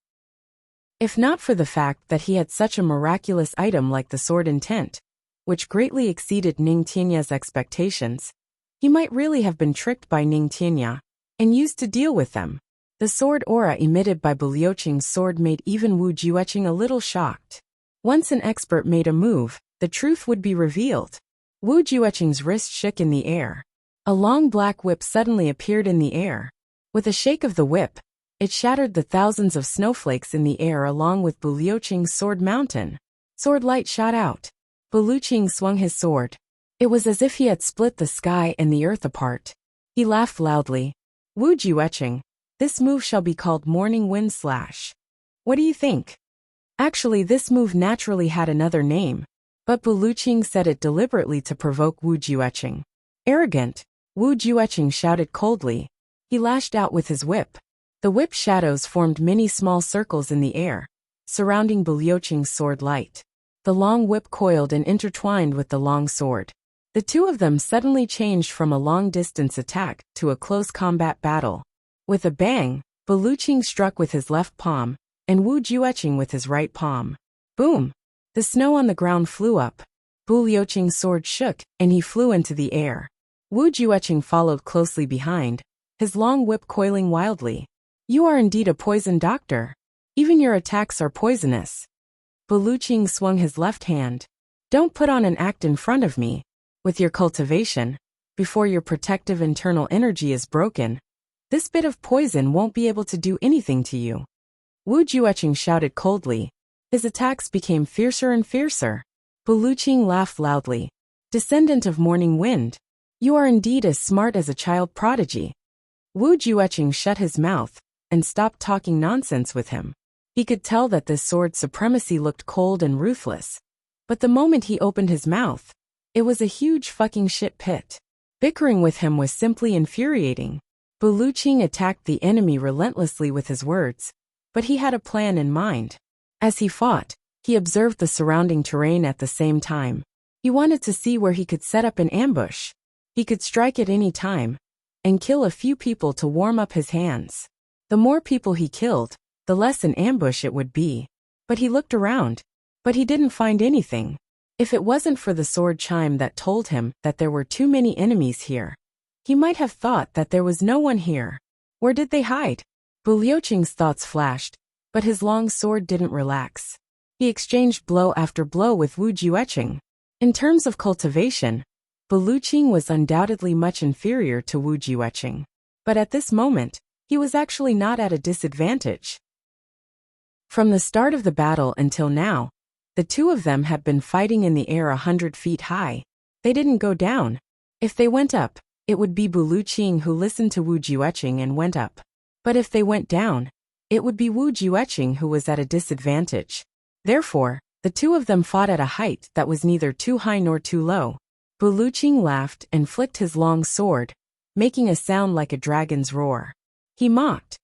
If not for the fact that he had such a miraculous item like the sword intent, which greatly exceeded Ning Tianya's expectations, he might really have been tricked by Ning Tianya and used to deal with them. The sword aura emitted by Buluching's sword made even Wu Jueqing a little shocked. Once an expert made a move, the truth would be revealed. Wu Jueqing's wrist shook in the air. A long black whip suddenly appeared in the air. With a shake of the whip, it shattered the thousands of snowflakes in the air along with Buluching's sword mountain. Sword light shot out. Buluching swung his sword. It was as if he had split the sky and the earth apart. He laughed loudly. Wu Jueqing, this move shall be called Morning Wind Slash. What do you think? Actually, this move naturally had another name. But Bu Luqing said it deliberately to provoke Wu Jueqing. Arrogant, Wu Jueqing shouted coldly. He lashed out with his whip. The whip shadows formed many small circles in the air, surrounding Bu Luqing's sword light. The long whip coiled and intertwined with the long sword. The two of them suddenly changed from a long-distance attack to a close combat battle. With a bang, Bu Luqing struck with his left palm, and Wu Jueqing with his right palm. Boom! The snow on the ground flew up. Bu Luqing's sword shook, and he flew into the air. Wu Jueqing followed closely behind, his long whip coiling wildly. You are indeed a poison doctor. Even your attacks are poisonous. Bu Luqing swung his left hand. Don't put on an act in front of me. With your cultivation, before your protective internal energy is broken, this bit of poison won't be able to do anything to you. Wu Jueqing shouted coldly. His attacks became fiercer and fiercer. Bu Luqing laughed loudly. Descendant of morning wind. You are indeed as smart as a child prodigy. Wu Jueqing shut his mouth and stopped talking nonsense with him. He could tell that this sword supremacy looked cold and ruthless. But the moment he opened his mouth, it was a huge fucking shit pit. Bickering with him was simply infuriating. Bu Luqing attacked the enemy relentlessly with his words, but he had a plan in mind. As he fought, he observed the surrounding terrain at the same time. He wanted to see where he could set up an ambush. He could strike at any time and kill a few people to warm up his hands. The more people he killed, the less an ambush it would be. But he looked around, but he didn't find anything. If it wasn't for the sword chime that told him that there were too many enemies here, he might have thought that there was no one here. Where did they hide? Bu Luqing's thoughts flashed, but his long sword didn't relax. He exchanged blow after blow with Wu Jueqing. In terms of cultivation, Bu Luqing was undoubtedly much inferior to Wu Jueqing. But at this moment, he was actually not at a disadvantage. From the start of the battle until now, the two of them had been fighting in the air 100 feet high. They didn't go down. If they went up, it would be Bu Luqing who listened to Wu Jueqing and went up. But if they went down, it would be Wu Jueqing who was at a disadvantage. Therefore, the two of them fought at a height that was neither too high nor too low. Bu Luqing laughed and flicked his long sword, making a sound like a dragon's roar. He mocked.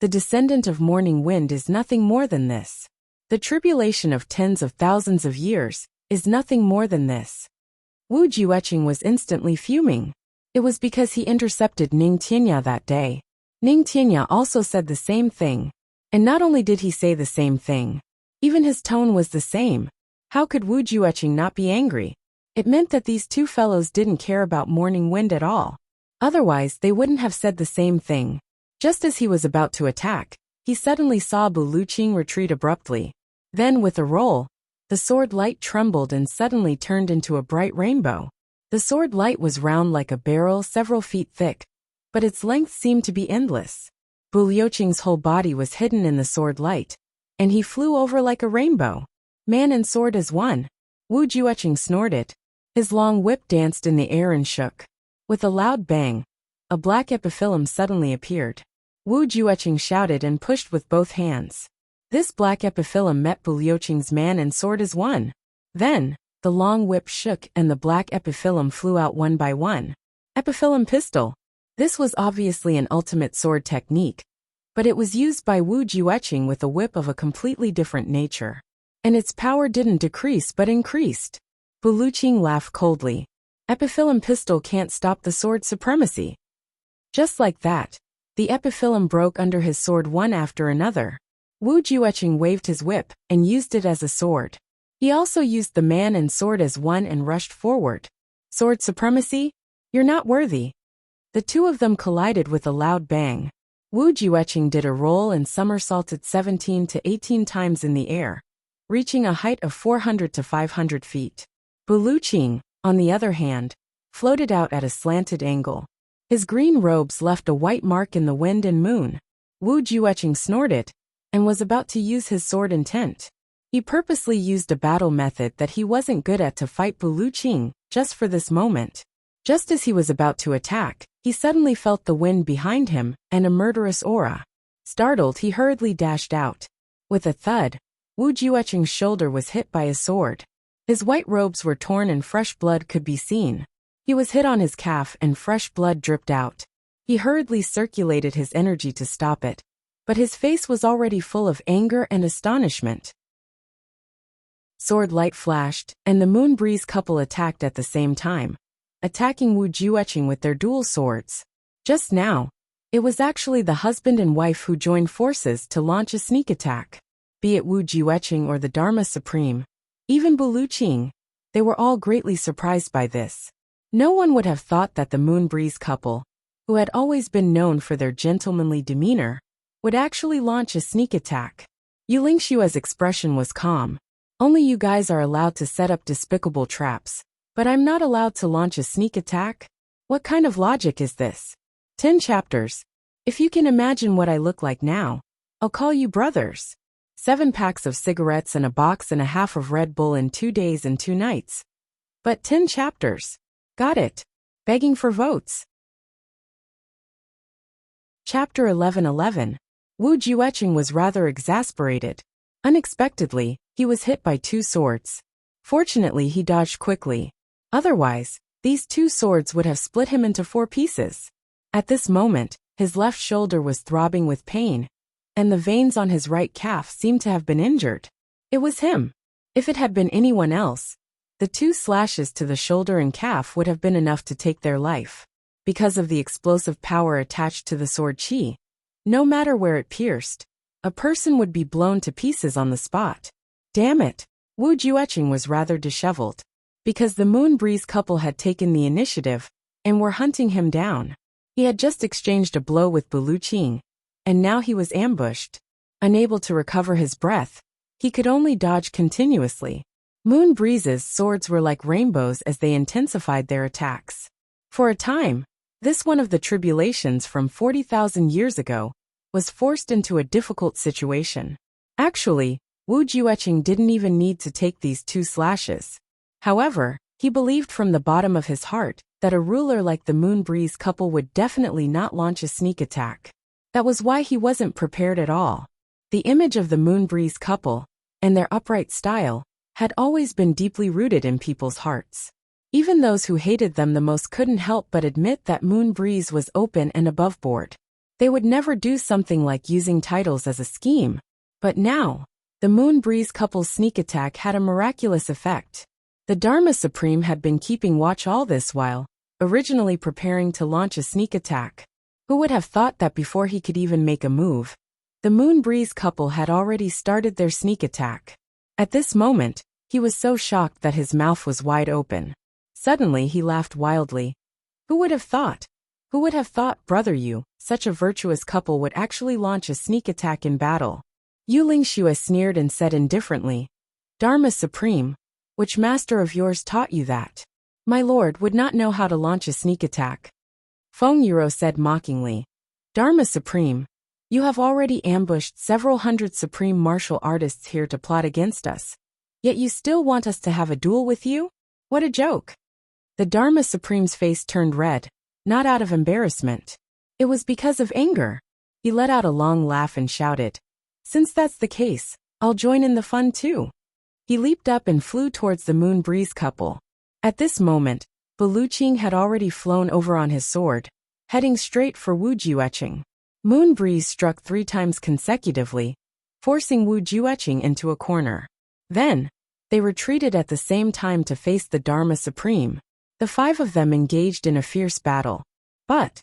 The descendant of morning wind is nothing more than this. The tribulation of tens of thousands of years is nothing more than this. Wu Jueqing was instantly fuming. It was because he intercepted Ning Tianya that day. Ning Tianya also said the same thing. And not only did he say the same thing, even his tone was the same. How could Wu Jueqing not be angry? It meant that these two fellows didn't care about morning wind at all. Otherwise, they wouldn't have said the same thing. Just as he was about to attack, he suddenly saw Bu Luqing retreat abruptly. Then, with a roll, the sword light trembled and suddenly turned into a bright rainbow. The sword light was round like a barrel several feet thick, but its length seemed to be endless. Bu Luqing's whole body was hidden in the sword light, and he flew over like a rainbow. Man and sword as one. Wu Jueqing snorted. His long whip danced in the air and shook. With a loud bang, a black epiphyllum suddenly appeared. Wu Jueqing shouted and pushed with both hands. This black epiphyllum met Bu Luqing's man and sword as one. Then, the long whip shook and the black epiphyllum flew out one by one. Epiphyllum pistol. This was obviously an ultimate sword technique, but it was used by Wu Jueqing with a whip of a completely different nature. And its power didn't decrease but increased. Bu Luqing laughed coldly. Epiphyllum pistol can't stop the sword supremacy. Just like that, the epiphyllum broke under his sword one after another. Wu Jueqing waved his whip and used it as a sword. He also used the man and sword as one and rushed forward. Sword supremacy? You're not worthy. The two of them collided with a loud bang. Wu Jueqing did a roll and somersaulted 17 to 18 times in the air, reaching a height of 400 to 500 feet. Bu Luqing, on the other hand, floated out at a slanted angle. His green robes left a white mark in the wind and moon. Wu Jueqing snorted and was about to use his sword intent. He purposely used a battle method that he wasn't good at to fight Bu Luqing, just for this moment. Just as he was about to attack, he suddenly felt the wind behind him and a murderous aura. Startled, he hurriedly dashed out. With a thud, Wu Jueqing's shoulder was hit by his sword. His white robes were torn and fresh blood could be seen. He was hit on his calf and fresh blood dripped out. He hurriedly circulated his energy to stop it, but his face was already full of anger and astonishment. Sword light flashed, and the Moon Breeze couple attacked at the same time, attacking Wu Jueqing with their dual swords. Just now, it was actually the husband and wife who joined forces to launch a sneak attack. Be it Wu Jueqing or the Dharma Supreme, even Buluqing, they were all greatly surprised by this. No one would have thought that the Moon Breeze couple, who had always been known for their gentlemanly demeanor, would actually launch a sneak attack. Yu Lingshua's expression was calm. Only you guys are allowed to set up despicable traps, but I'm not allowed to launch a sneak attack? What kind of logic is this? 10 chapters. If you can imagine what I look like now, I'll call you brothers. 7 packs of cigarettes and a box and a half of Red Bull in 2 days and 2 nights. But 10 chapters. Got it. Begging for votes. Chapter 11:11. Wu Jueqing was rather exasperated. Unexpectedly, he was hit by 2 swords. Fortunately, he dodged quickly. Otherwise, these 2 swords would have split him into 4 pieces. At this moment, his left shoulder was throbbing with pain, and the veins on his right calf seemed to have been injured. It was him. If it had been anyone else, the 2 slashes to the shoulder and calf would have been enough to take their life. Because of the explosive power attached to the sword qi, no matter where it pierced, a person would be blown to pieces on the spot. Damn it! Wu Jueqing was rather disheveled. Because the Moon Breeze couple had taken the initiative and were hunting him down. He had just exchanged a blow with Buluqing, and now he was ambushed. Unable to recover his breath, he could only dodge continuously. Moon Breeze's swords were like rainbows as they intensified their attacks. For a time, this one of the tribulations from 40,000 years ago was forced into a difficult situation. Actually, Wu Jueqing didn't even need to take these 2 slashes. However, he believed from the bottom of his heart that a ruler like the Moon Breeze couple would definitely not launch a sneak attack. That was why he wasn't prepared at all. The image of the Moon Breeze couple, and their upright style, had always been deeply rooted in people's hearts. Even those who hated them the most couldn't help but admit that Moon Breeze was open and above board. They would never do something like using titles as a scheme. But now, the Moon Breeze couple's sneak attack had a miraculous effect. The Dharma Supreme had been keeping watch all this while, originally preparing to launch a sneak attack. Who would have thought that before he could even make a move, the Moon Breeze couple had already started their sneak attack? At this moment, he was so shocked that his mouth was wide open. Suddenly he laughed wildly. Who would have thought? Who would have thought, brother you, such a virtuous couple would actually launch a sneak attack in battle? Yu Lingxue sneered and said indifferently, Dharma Supreme, which master of yours taught you that? My lord would not know how to launch a sneak attack. Feng Yuro said mockingly, Dharma Supreme, you have already ambushed several hundred supreme martial artists here to plot against us. Yet you still want us to have a duel with you? What a joke. The Dharma Supreme's face turned red, not out of embarrassment. It was because of anger. He let out a long laugh and shouted, Since that's the case, I'll join in the fun too. He leaped up and flew towards the Moon Breeze couple. At this moment, Buluqing had already flown over on his sword, heading straight for Wu Jueqing. Moon Breeze struck 3 times consecutively, forcing Wu Jueqing into a corner. Then, they retreated at the same time to face the Dharma Supreme. The 5 of them engaged in a fierce battle. But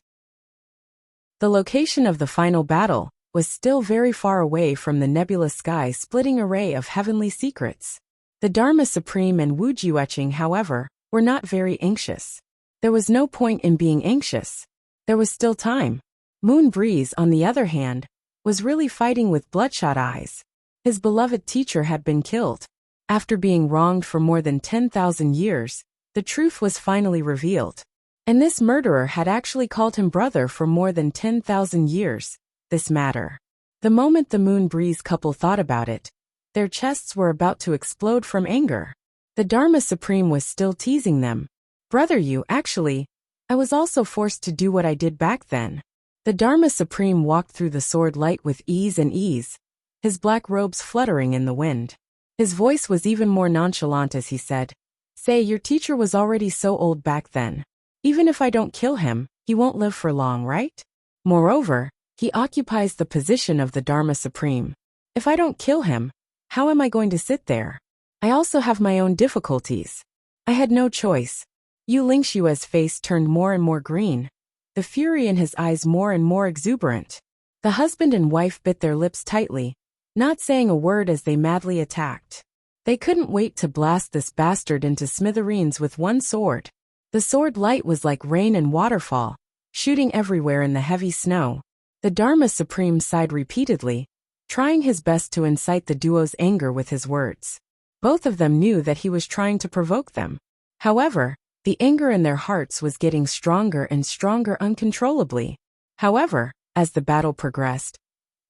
the location of the final battle was still very far away from the nebulous sky-splitting array of heavenly secrets. The Dharma Supreme and Wu Jueqing, however, were not very anxious. There was no point in being anxious. There was still time. Moon Breeze, on the other hand, was really fighting with bloodshot eyes. His beloved teacher had been killed. After being wronged for more than 10,000 years, the truth was finally revealed. And this murderer had actually called him brother for more than 10,000 years. This matter. The moment the Moon Breeze couple thought about it, their chests were about to explode from anger. The Dharma Supreme was still teasing them. Brother you, actually, I was also forced to do what I did back then. The Dharma Supreme walked through the sword light with ease, his black robes fluttering in the wind. His voice was even more nonchalant as he said, "Say, your teacher was already so old back then. Even if I don't kill him, he won't live for long, right? Moreover, he occupies the position of the Dharma Supreme. If I don't kill him, how am I going to sit there? I also have my own difficulties." I had no choice. Yu Lingshua's face turned more and more green, the fury in his eyes more and more exuberant. The husband and wife bit their lips tightly, not saying a word as they madly attacked. They couldn't wait to blast this bastard into smithereens with one sword. The sword light was like rain and waterfall, shooting everywhere in the heavy snow. The Dharma Supreme sighed repeatedly, trying his best to incite the duo's anger with his words. Both of them knew that he was trying to provoke them. However, the anger in their hearts was getting stronger and stronger uncontrollably. However, as the battle progressed,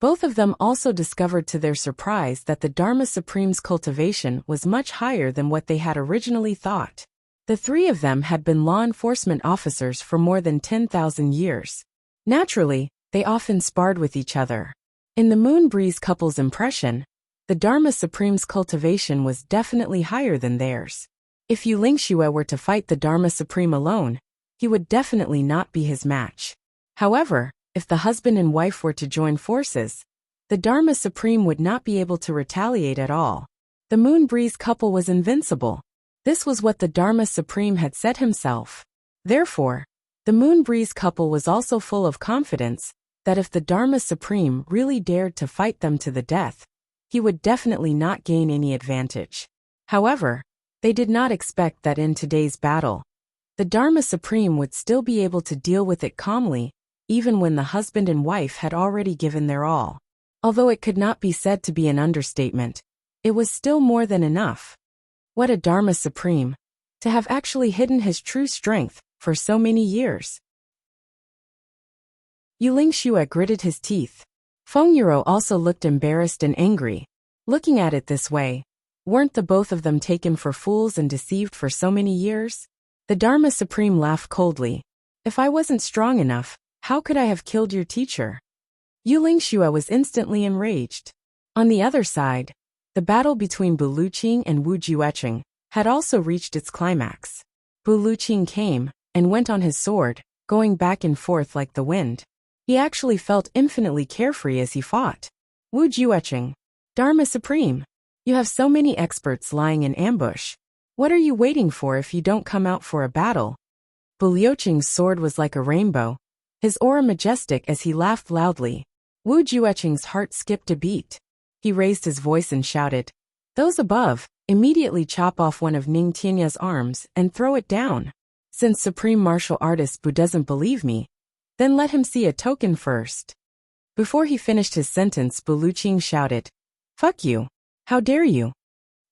both of them also discovered to their surprise that the Dharma Supreme's cultivation was much higher than what they had originally thought. The three of them had been law enforcement officers for more than 10,000 years. Naturally, they often sparred with each other. In the Moon Breeze couple's impression, the Dharma Supreme's cultivation was definitely higher than theirs. If Yu Lingxue were to fight the Dharma Supreme alone, he would definitely not be his match. However, if the husband and wife were to join forces, the Dharma Supreme would not be able to retaliate at all. The Moon Breeze couple was invincible. This was what the Dharma Supreme had said himself. Therefore, the Moon Breeze couple was also full of confidence that if the Dharma Supreme really dared to fight them to the death, he would definitely not gain any advantage. However, they did not expect that in today's battle, the Dharma Supreme would still be able to deal with it calmly, even when the husband and wife had already given their all. Although it could not be said to be an understatement, it was still more than enough. What a Dharma Supreme, to have actually hidden his true strength for so many years. Yu Lingxue gritted his teeth. Feng Yuro also looked embarrassed and angry. Looking at it this way, weren't the both of them taken for fools and deceived for so many years? The Dharma Supreme laughed coldly. If I wasn't strong enough, how could I have killed your teacher? Yu Lingxue was instantly enraged. On the other side, the battle between Bu Luqing and Wu Jueqing had also reached its climax. Bu Luqing came and went on his sword, going back and forth like the wind. He actually felt infinitely carefree as he fought. Wu Jueqing, Dharma Supreme, you have so many experts lying in ambush. What are you waiting for if you don't come out for a battle? Bu Luqing's sword was like a rainbow, his aura majestic as he laughed loudly. Wu Jueqing's heart skipped a beat. He raised his voice and shouted, "Those above, immediately chop off one of Ning Tianya's arms and throw it down. Since Supreme Martial Artist Bu doesn't believe me, then let him see a token first." Before he finished his sentence, Bu Luqing shouted, "Fuck you! How dare you!"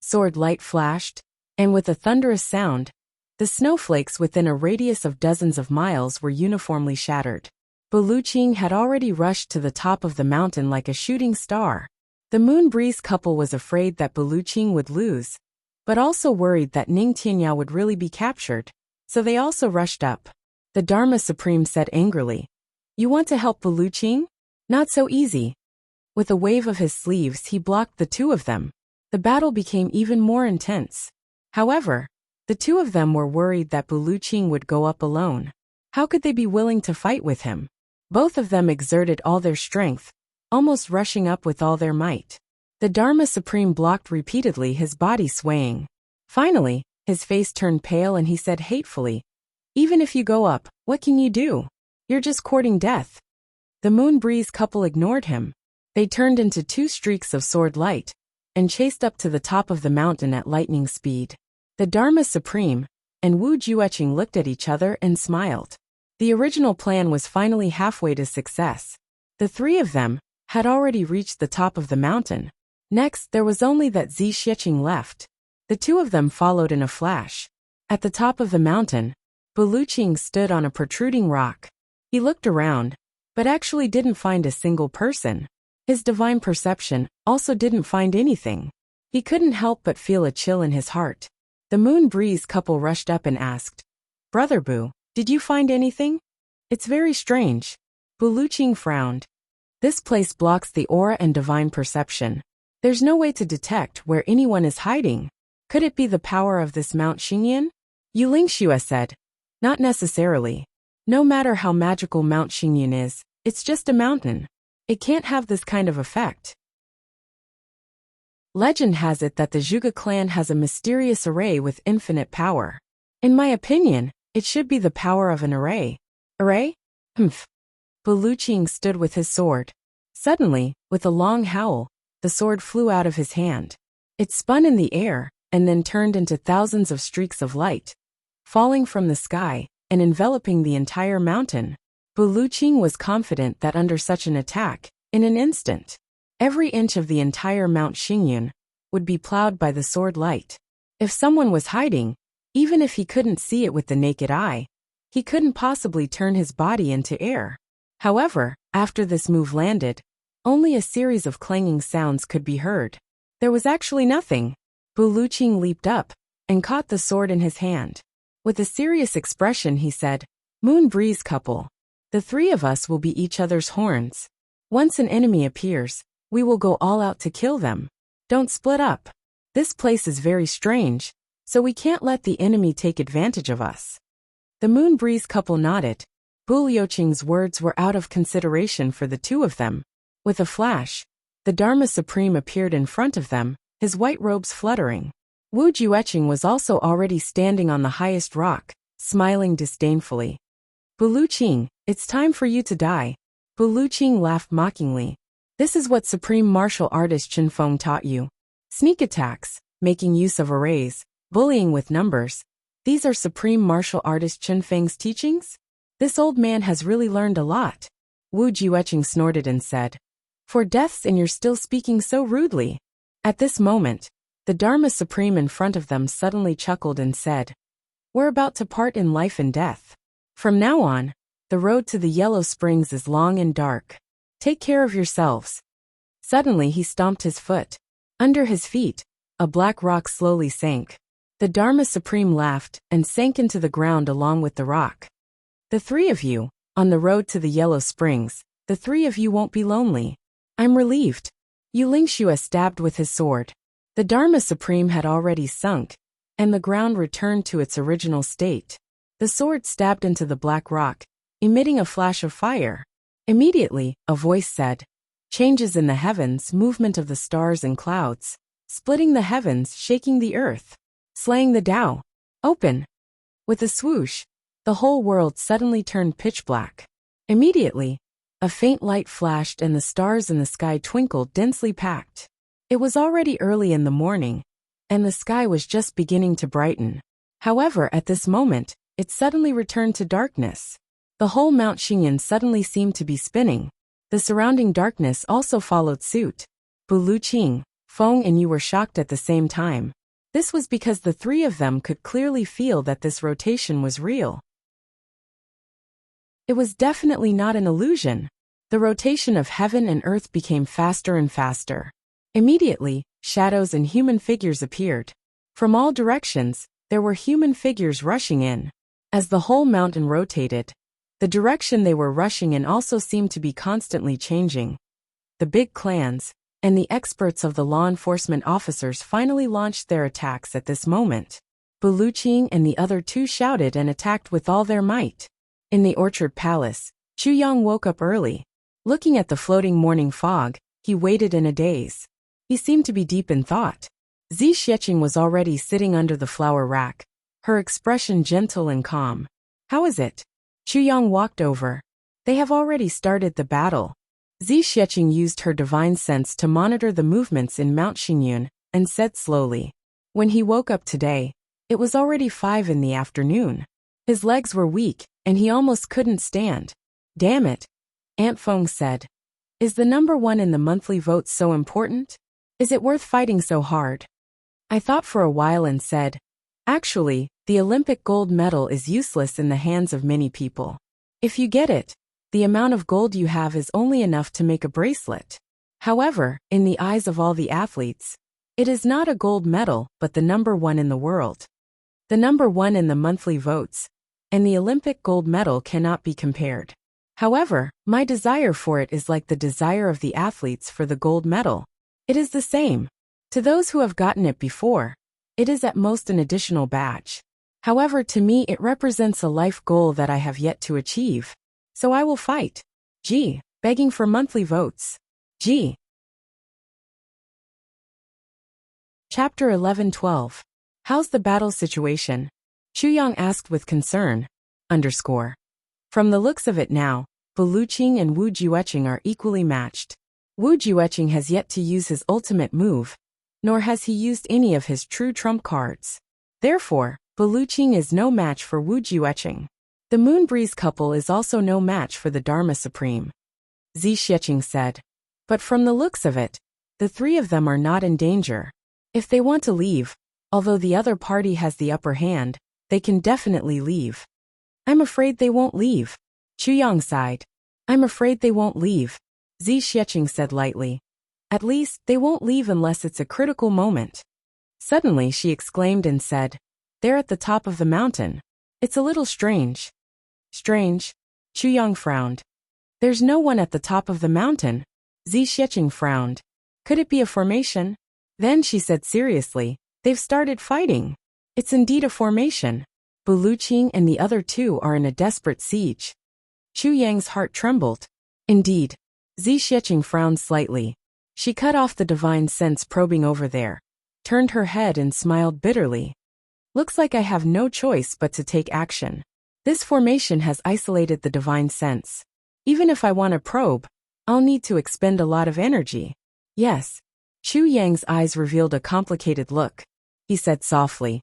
Sword light flashed, and with a thunderous sound, the snowflakes within a radius of dozens of miles were uniformly shattered. Bu Luqing had already rushed to the top of the mountain like a shooting star. The Moon Breeze couple was afraid that Bu Luqing would lose, but also worried that Ning Tianya would really be captured, so they also rushed up. The Dharma Supreme said angrily, "You want to help Bu Luqing? Not so easy." With a wave of his sleeves, he blocked the two of them. The battle became even more intense. However, the two of them were worried that Bu Luqing would go up alone. How could they be willing to fight with him? Both of them exerted all their strength, almost rushing up with all their might. The Dharma Supreme blocked repeatedly, his body swaying. Finally, his face turned pale and he said hatefully, "Even if you go up, what can you do? You're just courting death." The Moon Breeze couple ignored him. They turned into two streaks of sword light and chased up to the top of the mountain at lightning speed. The Dharma Supreme and Wu Jueqing looked at each other and smiled. The original plan was finally halfway to success. The three of them had already reached the top of the mountain. Next, there was only that Zi Xiqing left. The two of them followed in a flash. At the top of the mountain, Bu Luqing stood on a protruding rock. He looked around, but actually didn't find a single person. His divine perception also didn't find anything. He couldn't help but feel a chill in his heart. The Moon Breeze couple rushed up and asked, "Brother Bu, did you find anything?" "It's very strange." Bu Luqing frowned. "This place blocks the aura and divine perception. There's no way to detect where anyone is hiding. Could it be the power of this Mount Xingyan? Yu Lingxue said. Not necessarily. No matter how magical Mount Xingyan is, it's just a mountain. It can't have this kind of effect. Legend has it that the Zhuge clan has a mysterious array with infinite power. In my opinion, it should be the power of an array. Array? Humph. Bu Luqing stood with his sword. Suddenly, with a long howl, the sword flew out of his hand. It spun in the air, and then turned into thousands of streaks of light, falling from the sky and enveloping the entire mountain. Bu Luqing was confident that under such an attack, in an instant, every inch of the entire Mount Xingyan would be plowed by the sword light. If someone was hiding, even if he couldn't see it with the naked eye, he couldn't possibly turn his body into air. However, after this move landed, only a series of clanging sounds could be heard. There was actually nothing. Bu Luqing leaped up and caught the sword in his hand. With a serious expression he said, Moon Breeze couple. The three of us will be each other's horns. Once an enemy appears, we will go all out to kill them. Don't split up. This place is very strange, so we can't let the enemy take advantage of us. The Moon Breeze couple nodded. Bu Luqing's words were out of consideration for the two of them. With a flash, the Dharma Supreme appeared in front of them, his white robes fluttering. Wu Jueqing was also already standing on the highest rock, smiling disdainfully. Bu Luqing, it's time for you to die. Bu Luqing laughed mockingly. This is what Supreme Martial Artist Chen Feng taught you. Sneak attacks, making use of arrays, bullying with numbers. These are Supreme Martial Artist Chen Feng's teachings? This old man has really learned a lot. Wu Jueqing snorted and said. For deaths, and you're still speaking so rudely. At this moment, the Dharma Supreme in front of them suddenly chuckled and said, We're about to part in life and death. From now on, the road to the Yellow Springs is long and dark. Take care of yourselves. Suddenly he stomped his foot. Under his feet, a black rock slowly sank. The Dharma Supreme laughed and sank into the ground along with the rock. The three of you, on the road to the Yellow Springs, the three of you won't be lonely. I'm relieved. Yu Lingxue stabbed with his sword. The Dharma Supreme had already sunk, and the ground returned to its original state. The sword stabbed into the black rock, emitting a flash of fire. Immediately, a voice said, Changes in the heavens, movement of the stars and clouds, splitting the heavens, shaking the earth, slaying the Tao. Open. With a swoosh, the whole world suddenly turned pitch black. Immediately, a faint light flashed and the stars in the sky twinkled, densely packed. It was already early in the morning, and the sky was just beginning to brighten. However, at this moment, it suddenly returned to darkness. The whole Mount Xingyan suddenly seemed to be spinning. The surrounding darkness also followed suit. Bu Luqing, Feng and you were shocked at the same time. This was because the three of them could clearly feel that this rotation was real. It was definitely not an illusion. The rotation of heaven and earth became faster and faster. Immediately, shadows and human figures appeared. From all directions, there were human figures rushing in. As the whole mountain rotated, the direction they were rushing in also seemed to be constantly changing. The big clans and the experts of the law enforcement officers finally launched their attacks at this moment. Bu Luqing and the other two shouted and attacked with all their might. In the Orchard Palace, Chu Yang woke up early. Looking at the floating morning fog, he waited in a daze. He seemed to be deep in thought. Zi Xueqing was already sitting under the flower rack, her expression gentle and calm. How is it? Chu Yang walked over. They have already started the battle. Zi Xueqing used her divine sense to monitor the movements in Mount Xingyan and said slowly. When he woke up today, it was already 5 in the afternoon. His legs were weak, and he almost couldn't stand. Damn it, Aunt Feng said. Is the number 1 in the monthly vote so important? Is it worth fighting so hard? I thought for a while and said, actually, the Olympic gold medal is useless in the hands of many people. If you get it, the amount of gold you have is only enough to make a bracelet. However, in the eyes of all the athletes, it is not a gold medal but the number 1 in the world. The number 1 in the monthly votes, and the Olympic gold medal cannot be compared. However, my desire for it is like the desire of the athletes for the gold medal. It is the same. To those who have gotten it before, it is at most an additional badge. However, to me it represents a life goal that I have yet to achieve. So I will fight. G. Begging for monthly votes. G. Chapter 11-12. How's the battle situation? Chuyang asked with concern. From the looks of it now, Buluqing and Wu Jueqing are equally matched. Wu Jueqing has yet to use his ultimate move, nor has he used any of his true trump cards. Therefore, Buluqing is no match for Wu Jueqing. The Moonbreeze couple is also no match for the Dharma Supreme. Zixieqing said. But from the looks of it, the three of them are not in danger. If they want to leave, although the other party has the upper hand, they can definitely leave. I'm afraid they won't leave. Chuyang sighed. I'm afraid they won't leave. Zixieqing said lightly. At least, they won't leave unless it's a critical moment. Suddenly she exclaimed and said, they're at the top of the mountain. It's a little strange. Strange? Chuyang frowned. There's no one at the top of the mountain. Zixieqing frowned. Could it be a formation? Then she said seriously, they've started fighting. It's indeed a formation. Buluqing and the other two are in a desperate siege. Chuyang's heart trembled. Indeed. Zixieqing frowned slightly. She cut off the divine sense probing over there, turned her head and smiled bitterly. Looks like I have no choice but to take action. This formation has isolated the divine sense. Even if I want to probe, I'll need to expend a lot of energy. Yes. Chuyang's eyes revealed a complicated look. He said softly.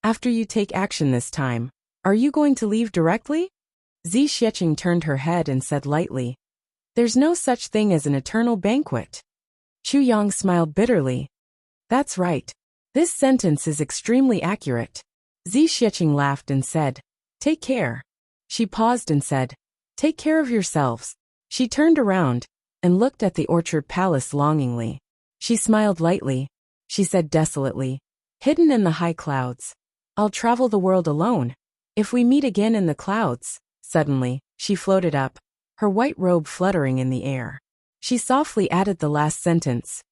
After you take action this time, are you going to leave directly? Zixieqing turned her head and said lightly. There's no such thing as an eternal banquet. Chuyang smiled bitterly. That's right. This sentence is extremely accurate. Zixieqing laughed and said, take care. She paused and said, take care of yourselves. She turned around and looked at the orchard palace longingly. She smiled lightly. She said desolately, hidden in the high clouds. I'll travel the world alone. If we meet again in the clouds. Suddenly, she floated up, her white robe fluttering in the air. She softly added the last sentence.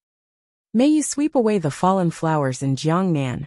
May you sweep away the fallen flowers in Jiangnan.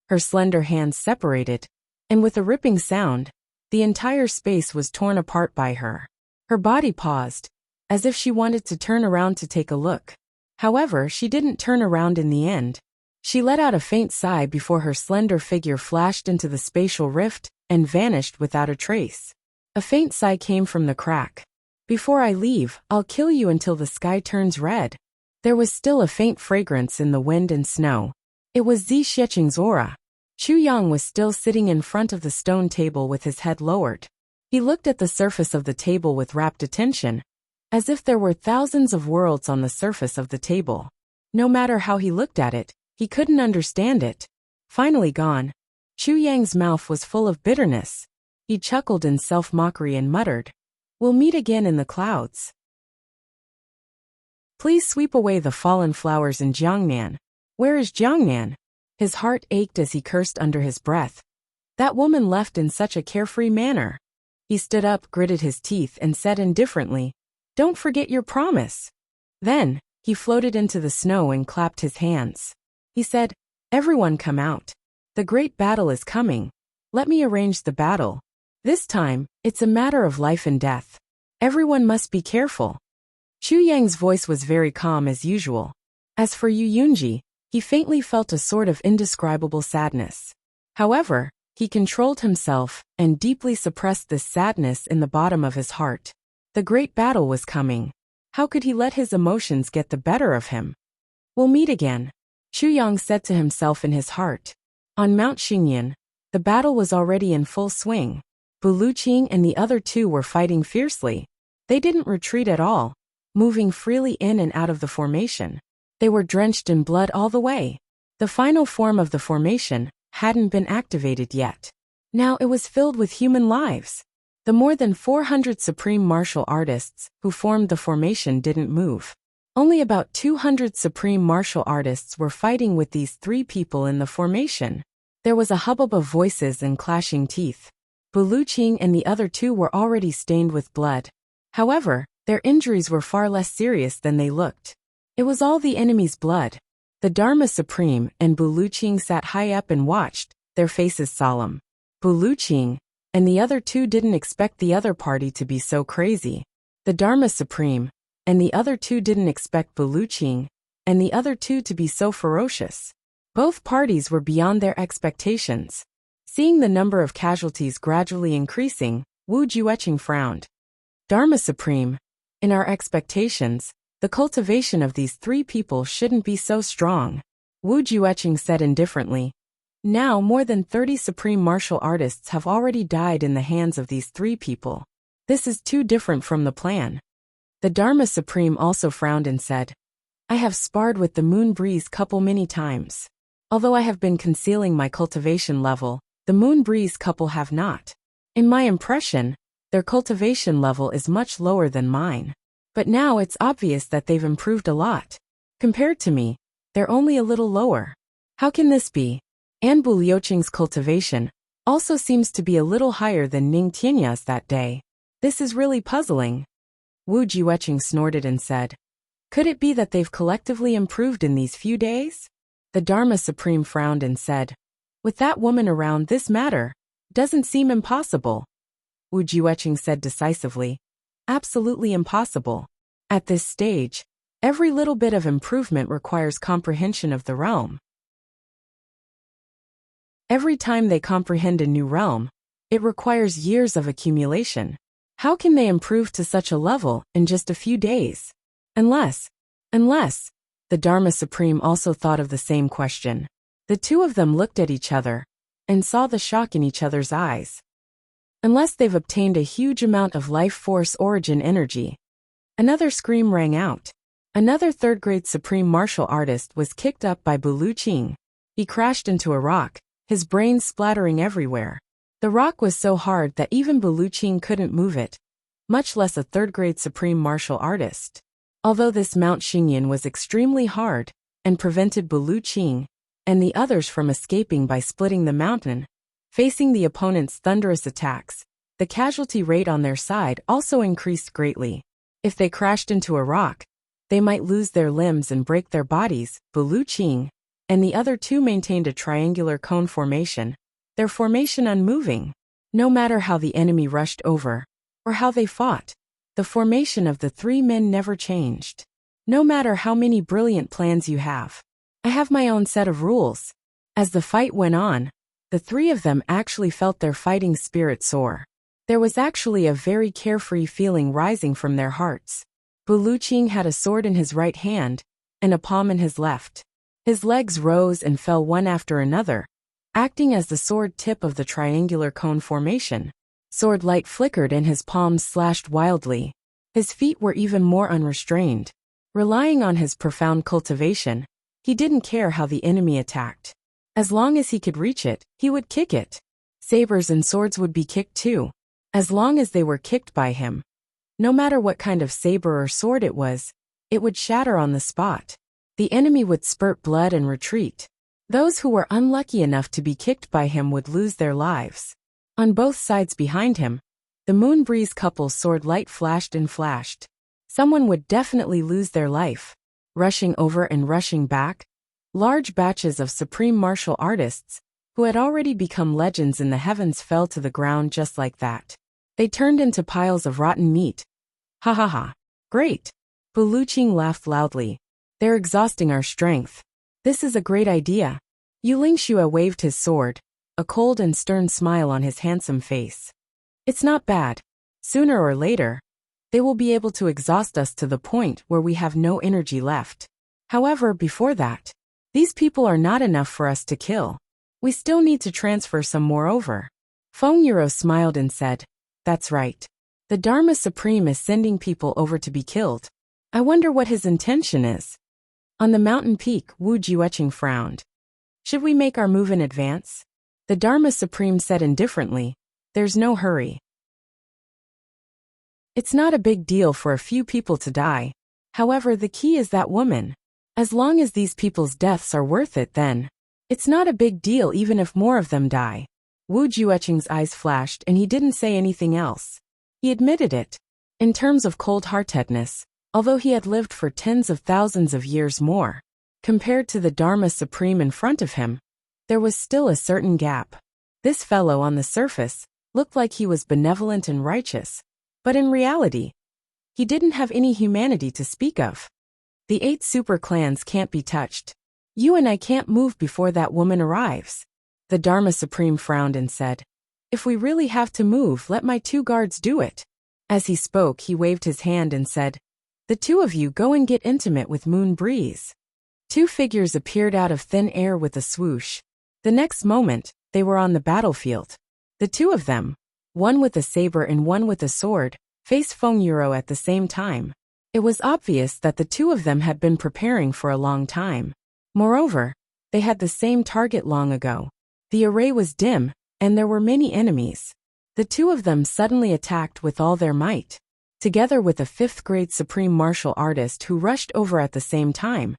Her slender hands separated, and with a ripping sound, the entire space was torn apart by her. Her body paused, as if she wanted to turn around to take a look. However, she didn't turn around in the end. She let out a faint sigh before her slender figure flashed into the spatial rift and vanished without a trace. A faint sigh came from the crack. Before I leave, I'll kill you until the sky turns red. There was still a faint fragrance in the wind and snow. It was Zixieqing's aura. Chuyang was still sitting in front of the stone table with his head lowered. He looked at the surface of the table with rapt attention, as if there were thousands of worlds on the surface of the table. No matter how he looked at it, he couldn't understand it. Finally gone. Chuyang's mouth was full of bitterness. He chuckled in self-mockery and muttered, we'll meet again in the clouds. Please sweep away the fallen flowers in Jiangnan. Where is Jiangnan? His heart ached as he cursed under his breath. That woman left in such a carefree manner. He stood up, gritted his teeth, and said indifferently, don't forget your promise. Then, he floated into the snow and clapped his hands. He said, everyone come out. The great battle is coming. Let me arrange the battle. This time, it's a matter of life and death. Everyone must be careful. Chuyang's voice was very calm as usual. As for Yu Yunji, he faintly felt a sort of indescribable sadness. However, he controlled himself and deeply suppressed this sadness in the bottom of his heart. The great battle was coming. How could he let his emotions get the better of him? We'll meet again, Chuyang said to himself in his heart. On Mount Xingyan, the battle was already in full swing. Buluqing and the other two were fighting fiercely. They didn't retreat at all, moving freely in and out of the formation. They were drenched in blood all the way. The final form of the formation hadn't been activated yet. Now it was filled with human lives. The more than 400 supreme martial artists who formed the formation didn't move. Only about 200 supreme martial artists were fighting with these three people in the formation. There was a hubbub of voices and clashing teeth. Buluqing and the other two were already stained with blood. However, their injuries were far less serious than they looked. It was all the enemy's blood. The Dharma Supreme and Buluqing sat high up and watched, their faces solemn. Buluqing and the other two didn't expect the other party to be so crazy. The Dharma Supreme and the other two didn't expect Buluqing and the other two to be so ferocious. Both parties were beyond their expectations. Seeing the number of casualties gradually increasing, Wu Jueqing frowned. Dharma Supreme, in our expectations, the cultivation of these three people shouldn't be so strong. Wu Jueqing said indifferently. Now more than 30 supreme martial artists have already died in the hands of these three people. This is too different from the plan. The Dharma Supreme also frowned and said, I have sparred with the Moon Breeze couple many times. Although I have been concealing my cultivation level, the Moon Breeze couple have not. In my impression, their cultivation level is much lower than mine. But now it's obvious that they've improved a lot. Compared to me, they're only a little lower. How can this be? And Buluqing's cultivation also seems to be a little higher than Ning Tianya's that day. This is really puzzling. Wu Jueqing snorted and said, could it be that they've collectively improved in these few days? The Dharma Supreme frowned and said, with that woman around, this matter doesn't seem impossible. Wu Jueqing said decisively, absolutely impossible. At this stage, every little bit of improvement requires comprehension of the realm. Every time they comprehend a new realm, it requires years of accumulation. How can they improve to such a level in just a few days? Unless, the Dharma Supreme also thought of the same question. The two of them looked at each other and saw the shock in each other's eyes. Unless they've obtained a huge amount of life force origin energy. Another scream rang out. Another third-grade supreme martial artist was kicked up by Buluqing. He crashed into a rock, his brains splattering everywhere. The rock was so hard that even Buluqing couldn't move it, much less a third-grade supreme martial artist. Although this Mount Xingyan was extremely hard and prevented Buluqing and the others from escaping by splitting the mountain, facing the opponent's thunderous attacks, the casualty rate on their side also increased greatly. If they crashed into a rock, they might lose their limbs and break their bodies. Buluqing and the other two maintained a triangular cone formation, their formation unmoving. No matter how the enemy rushed over, or how they fought, the formation of the three men never changed. No matter how many brilliant plans you have, I have my own set of rules. As the fight went on, the three of them actually felt their fighting spirit soar. There was actually a very carefree feeling rising from their hearts. Buluqing had a sword in his right hand and a palm in his left. His legs rose and fell one after another, acting as the sword tip of the triangular cone formation. Sword light flickered and his palms slashed wildly. His feet were even more unrestrained. Relying on his profound cultivation, he didn't care how the enemy attacked. As long as he could reach it, he would kick it. Sabers and swords would be kicked too, as long as they were kicked by him. No matter what kind of saber or sword it would shatter on the spot. The enemy would spurt blood and retreat. Those who were unlucky enough to be kicked by him would lose their lives. On both sides behind him, the Moon Breeze couple's sword light flashed and flashed. Someone would definitely lose their life. Rushing over and rushing back, large batches of supreme martial artists, who had already become legends in the heavens, fell to the ground just like that. They turned into piles of rotten meat. Ha ha ha. Great. Buluqing laughed loudly. They're exhausting our strength. This is a great idea. Lingxue waved his sword, a cold and stern smile on his handsome face. It's not bad. Sooner or later, they will be able to exhaust us to the point where we have no energy left. However, before that, these people are not enough for us to kill. We still need to transfer some more over. Feng Yuro smiled and said, that's right. The Dharma Supreme is sending people over to be killed. I wonder what his intention is. On the mountain peak, Wu Jueqing frowned. Should we make our move in advance? The Dharma Supreme said indifferently, there's no hurry. It's not a big deal for a few people to die. However, the key is that woman. As long as these people's deaths are worth it, then it's not a big deal even if more of them die. Wu Jueqing's eyes flashed and he didn't say anything else. He admitted it. In terms of cold-heartedness, although he had lived for tens of thousands of years more. Compared to the Dharma Supreme in front of him, there was still a certain gap. This fellow on the surface looked like he was benevolent and righteous, but in reality, he didn't have any humanity to speak of. The 8 super clans can't be touched. You and I can't move before that woman arrives. The Dharma Supreme frowned and said, "If we really have to move, let my 2 guards do it." As he spoke, he waved his hand and said, "The 2 of you go and get intimate with Moon Breeze." 2 figures appeared out of thin air with a swoosh. The next moment, they were on the battlefield. The 2 of them, one with a saber and one with a sword, faced Feng Yuro at the same time. It was obvious that the 2 of them had been preparing for a long time. Moreover, they had the same target long ago. The array was dim, and there were many enemies. The 2 of them suddenly attacked with all their might. Together with a 5th-grade supreme martial artist who rushed over at the same time.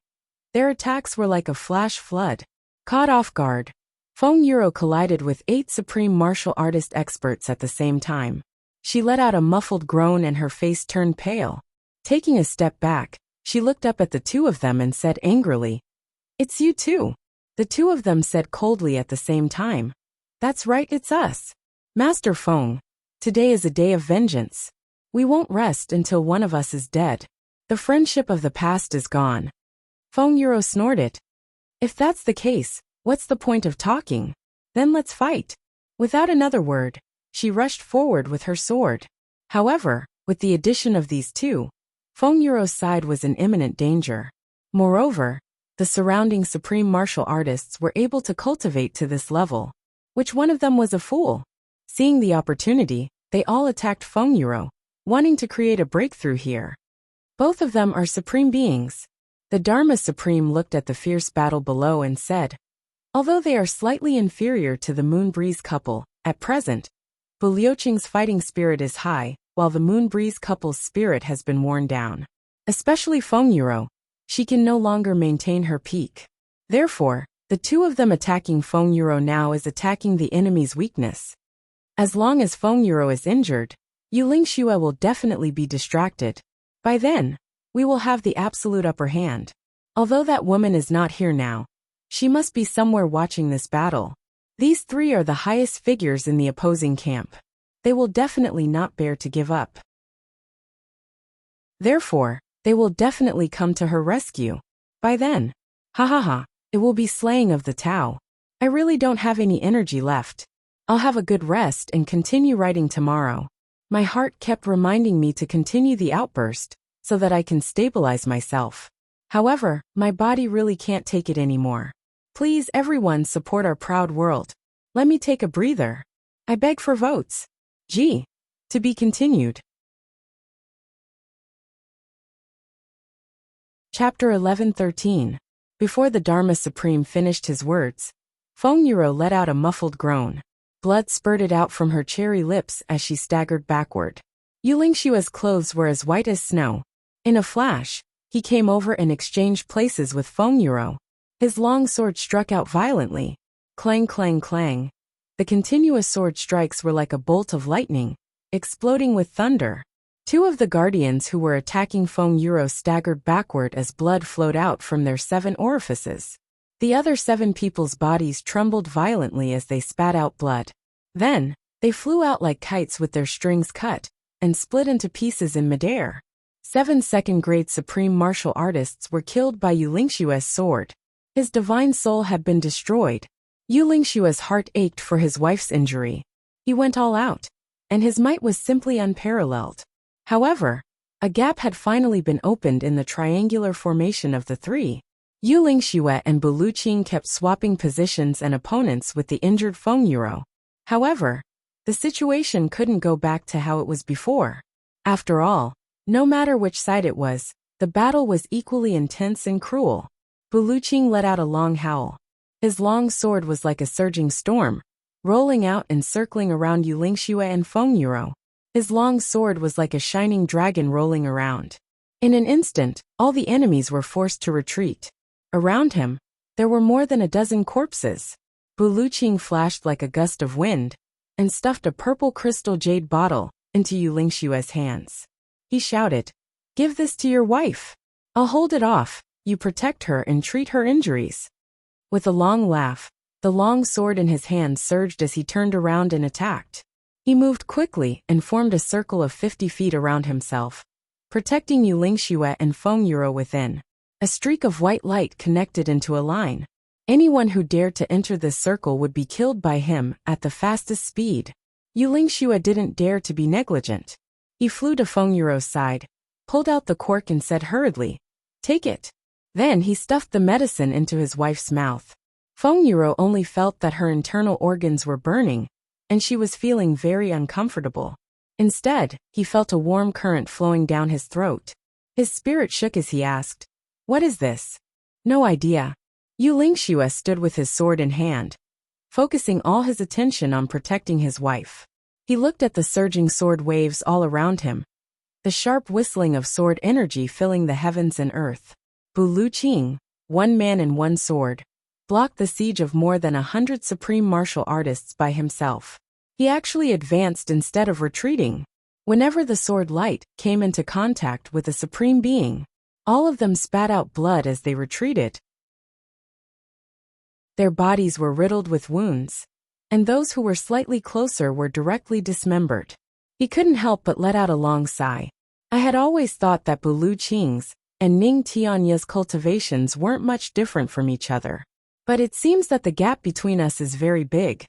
Their attacks were like a flash flood. Caught off guard, Feng Yuro collided with 8 supreme martial artist experts at the same time. She let out a muffled groan and her face turned pale. Taking a step back, she looked up at the 2 of them and said angrily, "It's you too." The 2 of them said coldly at the same time, "That's right, it's us. Master Feng, today is a day of vengeance. We won't rest until one of us is dead. The friendship of the past is gone." Feng Yuro snorted. "If that's the case, what's the point of talking? Then let's fight." Without another word, she rushed forward with her sword. However, with the addition of these 2, Feng Yuro's side was in imminent danger. Moreover, the surrounding supreme martial artists were able to cultivate to this level. Which one of them was a fool? Seeing the opportunity, they all attacked Feng Yuro, wanting to create a breakthrough here. Both of them are supreme beings. The Dharma Supreme looked at the fierce battle below and said, "Although they are slightly inferior to the Moon Breeze couple, at present, Bu Liuqing's fighting spirit is high, while the Moon Breeze couple's spirit has been worn down. Especially Feng Yuro, she can no longer maintain her peak. Therefore, the 2 of them attacking Feng Yuro now is attacking the enemy's weakness. As long as Feng Yuro is injured, Yulingxue will definitely be distracted. By then, we will have the absolute upper hand. Although that woman is not here now, she must be somewhere watching this battle. These 3 are the highest figures in the opposing camp. They will definitely not bear to give up. Therefore, they will definitely come to her rescue. By then, it will be slaying of the Tao. I really don't have any energy left. I'll have a good rest and continue writing tomorrow." My heart kept reminding me to continue the outburst, so that I can stabilize myself. However, my body really can't take it anymore. Please everyone support our proud world. Let me take a breather. I beg for votes. G. To be continued. Chapter 11:13. Before the Dharma Supreme finished his words, Feng Yuro let out a muffled groan. Blood spurted out from her cherry lips as she staggered backward. Yulingxue's clothes were as white as snow. In a flash, he came over and exchanged places with Feng Yuro. His long sword struck out violently. Clang, clang, clang. The continuous sword strikes were like a bolt of lightning, exploding with thunder. 2 of the guardians who were attacking Feng Yuro staggered backward as blood flowed out from their 7 orifices. The other 7 people's bodies trembled violently as they spat out blood. Then, they flew out like kites with their strings cut, and split into pieces in midair. 7 second-grade supreme martial artists were killed by Yulingxue's sword. His divine soul had been destroyed. Yulingxue's heart ached for his wife's injury. He went all out, and his might was simply unparalleled. However, a gap had finally been opened in the triangular formation of the 3. Yulingxue and Bu Liuqing kept swapping positions and opponents with the injured Feng Yuro. However, the situation couldn't go back to how it was before. After all, no matter which side it was, the battle was equally intense and cruel. Bu Liuqing let out a long howl. His long sword was like a surging storm, rolling out and circling around Yulingxue and Feng Yuro. His long sword was like a shining dragon rolling around. In an instant, all the enemies were forced to retreat. Around him, there were more than a dozen corpses. Bu Liuqing flashed like a gust of wind, and stuffed a purple crystal jade bottle into Yulingxue's hands. He shouted, Give this to your wife. I'll hold it off, you protect her and treat her injuries. With a long laugh, the long sword in his hand surged as he turned around and attacked. He moved quickly and formed a circle of 50 feet around himself, protecting Yu Lingxue and Feng Yuro within. A streak of white light connected into a line. Anyone who dared to enter this circle would be killed by him at the fastest speed. Yu Lingxue didn't dare to be negligent. He flew to Feng Yuro's side, pulled out the cork and said hurriedly, "Take it." Then he stuffed the medicine into his wife's mouth. Feng Yuro only felt that her internal organs were burning, and she was feeling very uncomfortable. Instead, he felt a warm current flowing down his throat. His spirit shook as he asked, "What is this?" "No idea." Yu Lingxue stood with his sword in hand, focusing all his attention on protecting his wife. He looked at the surging sword waves all around him, the sharp whistling of sword energy filling the heavens and earth. Bu Luqing, one man and one sword, blocked the siege of more than 100 supreme martial artists by himself. He actually advanced instead of retreating. Whenever the sword light came into contact with a supreme being, all of them spat out blood as they retreated. Their bodies were riddled with wounds, and those who were slightly closer were directly dismembered. He couldn't help but let out a long sigh. I had always thought that Bu Luqing's and Ning Tianya's cultivations weren't much different from each other. But it seems that the gap between us is very big.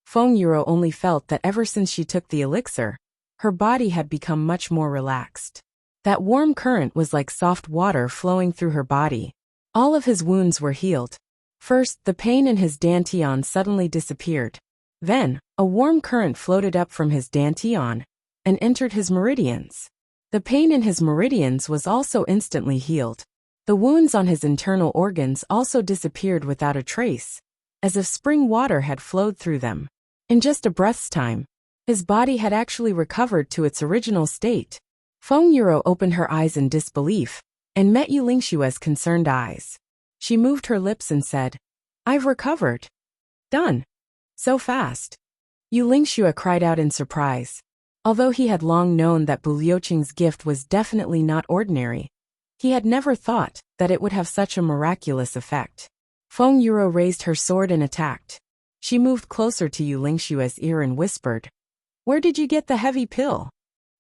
Feng Yuro only felt that ever since she took the elixir, her body had become much more relaxed. That warm current was like soft water flowing through her body. All of his wounds were healed. First, the pain in his dantian suddenly disappeared. Then, a warm current floated up from his dantian and entered his meridians. The pain in his meridians was also instantly healed. The wounds on his internal organs also disappeared without a trace, as if spring water had flowed through them. In just a breath's time, his body had actually recovered to its original state. Feng Yuro opened her eyes in disbelief and met Yu Lingxue's concerned eyes. She moved her lips and said, "I've recovered." "Done. So fast." Yu Lingxue cried out in surprise. Although he had long known that Bu Liuqing's gift was definitely not ordinary, he had never thought that it would have such a miraculous effect. Feng Yuro raised her sword and attacked. She moved closer to Yu Lingxue's ear and whispered, "Where did you get the heavy pill?"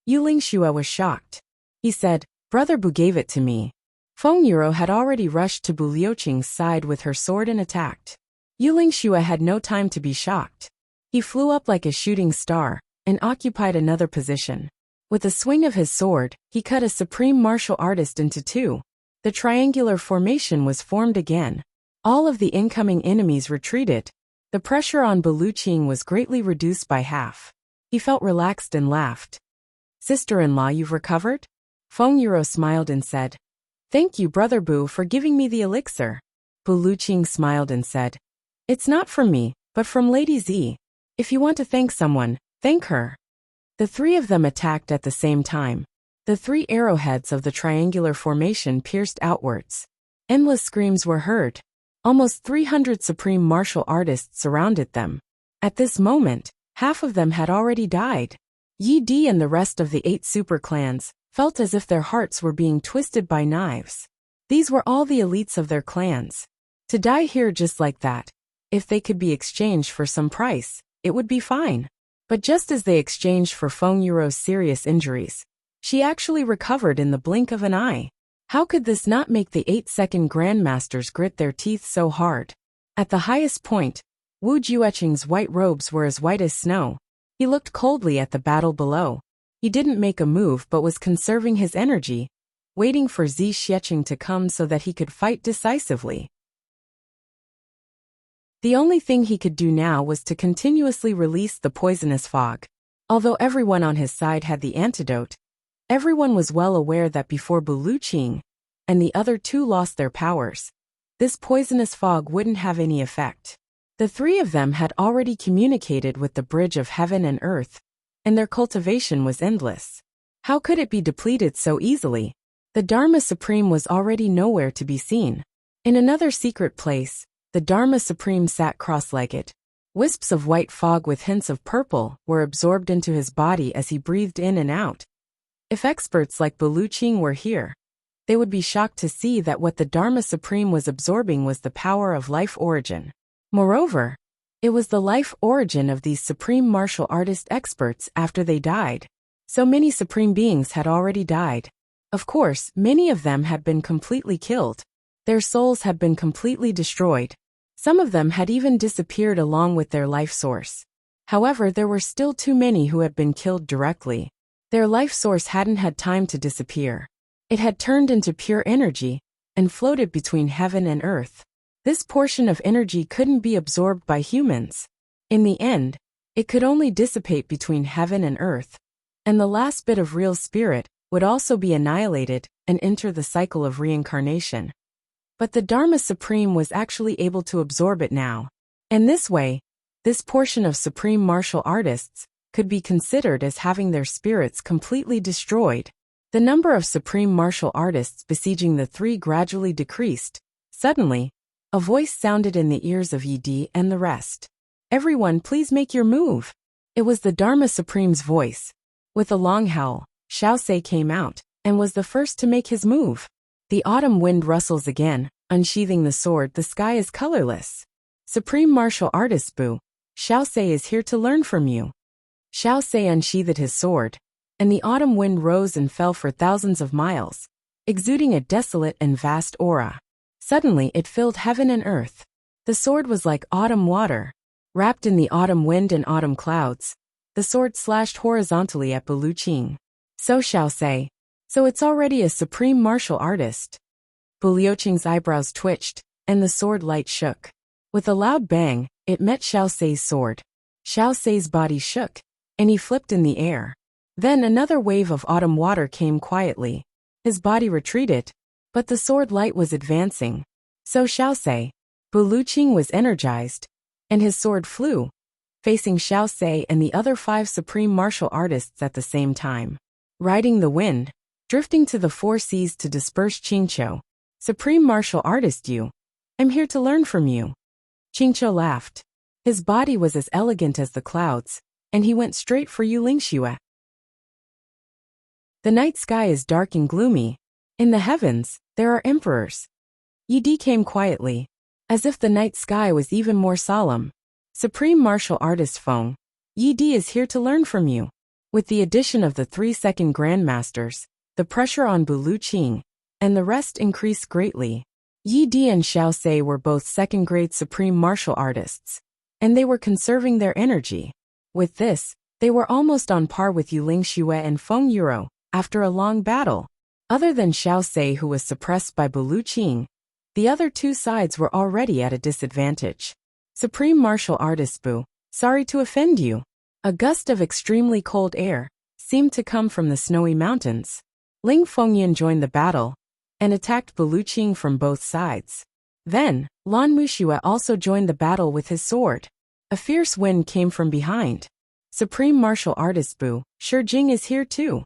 Yu Lingxue was shocked. He said, "Brother Bu gave it to me." Feng Yuro had already rushed to Bu Liuqing's side with her sword and attacked. Yu Lingxue had no time to be shocked. He flew up like a shooting star and occupied another position. With a swing of his sword, he cut a supreme martial artist into two. The triangular formation was formed again. All of the incoming enemies retreated. The pressure on Bu Luqing was greatly reduced by half. He felt relaxed and laughed. "Sister-in-law, you've recovered?" Feng Yuro smiled and said, "Thank you, Brother Bu, for giving me the elixir." Bu Luqing smiled and said, "It's not from me, but from Lady Z. If you want to thank someone, thank her." The three of them attacked at the same time. The three arrowheads of the triangular formation pierced outwards. Endless screams were heard. Almost 300 supreme martial artists surrounded them. At this moment, half of them had already died. Yi Di and the rest of the 8 super clans felt as if their hearts were being twisted by knives. These were all the elites of their clans. To die here just like that, if they could be exchanged for some price, it would be fine. But just as they exchanged for Feng Yuro's serious injuries, she actually recovered in the blink of an eye. How could this not make the 8-second grandmasters grit their teeth so hard? At the highest point, Wu Jueqing's white robes were as white as snow. He looked coldly at the battle below. He didn't make a move but was conserving his energy, waiting for Zi Xiecheng to come so that he could fight decisively. The only thing he could do now was to continuously release the poisonous fog. Although everyone on his side had the antidote, everyone was well aware that before Bu Luqing and the other two lost their powers, this poisonous fog wouldn't have any effect. The three of them had already communicated with the bridge of heaven and earth, and their cultivation was endless. How could it be depleted so easily? The Dharma Supreme was already nowhere to be seen. In another secret place, the Dharma Supreme sat cross-legged. Wisps of white fog with hints of purple were absorbed into his body as he breathed in and out. If experts like Buluqing were here, they would be shocked to see that what the Dharma Supreme was absorbing was the power of life origin. Moreover, it was the life origin of these supreme martial artist experts after they died. So many supreme beings had already died. Of course, many of them had been completely killed. Their souls had been completely destroyed. Some of them had even disappeared along with their life source. However, there were still too many who had been killed directly. Their life source hadn't had time to disappear. It had turned into pure energy and floated between heaven and earth. This portion of energy couldn't be absorbed by humans. In the end, it could only dissipate between heaven and earth, and the last bit of real spirit would also be annihilated and enter the cycle of reincarnation. But the Dharma Supreme was actually able to absorb it now. And this way, this portion of supreme martial artists could be considered as having their spirits completely destroyed. The number of supreme martial artists besieging the three gradually decreased. Suddenly, a voice sounded in the ears of Yi Di and the rest. "Everyone, please make your move." It was the Dharma Supreme's voice. With a long howl, Xiaosei came out and was the first to make his move. The autumn wind rustles again, unsheathing the sword. The sky is colorless. "Supreme martial artist Bu, Xiaosei is here to learn from you." Xiaosei unsheathed his sword, and the autumn wind rose and fell for thousands of miles, exuding a desolate and vast aura. Suddenly it filled heaven and earth. The sword was like autumn water. Wrapped in the autumn wind and autumn clouds, the sword slashed horizontally at Buluqing. "So Xiaosei, so it's already a supreme martial artist." Buluqing's eyebrows twitched, and the sword light shook. With a loud bang, it met Xiaosei's sword. Xiaosei's body shook, and he flipped in the air. Then another wave of autumn water came quietly. His body retreated, but the sword light was advancing. "So Xiaosei." Buluqing was energized, and his sword flew, facing Xiaosei and the other 5 supreme martial artists at the same time. Riding the wind, drifting to the 4 seas to disperse Qingqiu. "Supreme martial artist you. I'm here to learn from you." Qingqiu laughed. His body was as elegant as the clouds, and he went straight for Yu Lingxue. The night sky is dark and gloomy. In the heavens, there are emperors. Yi Di came quietly, as if the night sky was even more solemn. "Supreme martial artist Feng, Yi Di is here to learn from you." With the addition of the 3 second grandmasters, the pressure on Buluqing and the rest increased greatly. Yi Di and Xiaosei were both second-grade supreme martial artists, and they were conserving their energy. With this, they were almost on par with Yu Lingxue and Feng Yuro after a long battle. Other than Xiaosei, who was suppressed by Buluqing, the other 2 sides were already at a disadvantage. "Supreme martial artist Bu, sorry to offend you." A gust of extremely cold air seemed to come from the snowy mountains. Ling Fengyan joined the battle and attacked Buluqing from both sides. Then, Lan Muxue also joined the battle with his sword. A fierce wind came from behind. "Supreme martial artist Bu, Shijing is here too."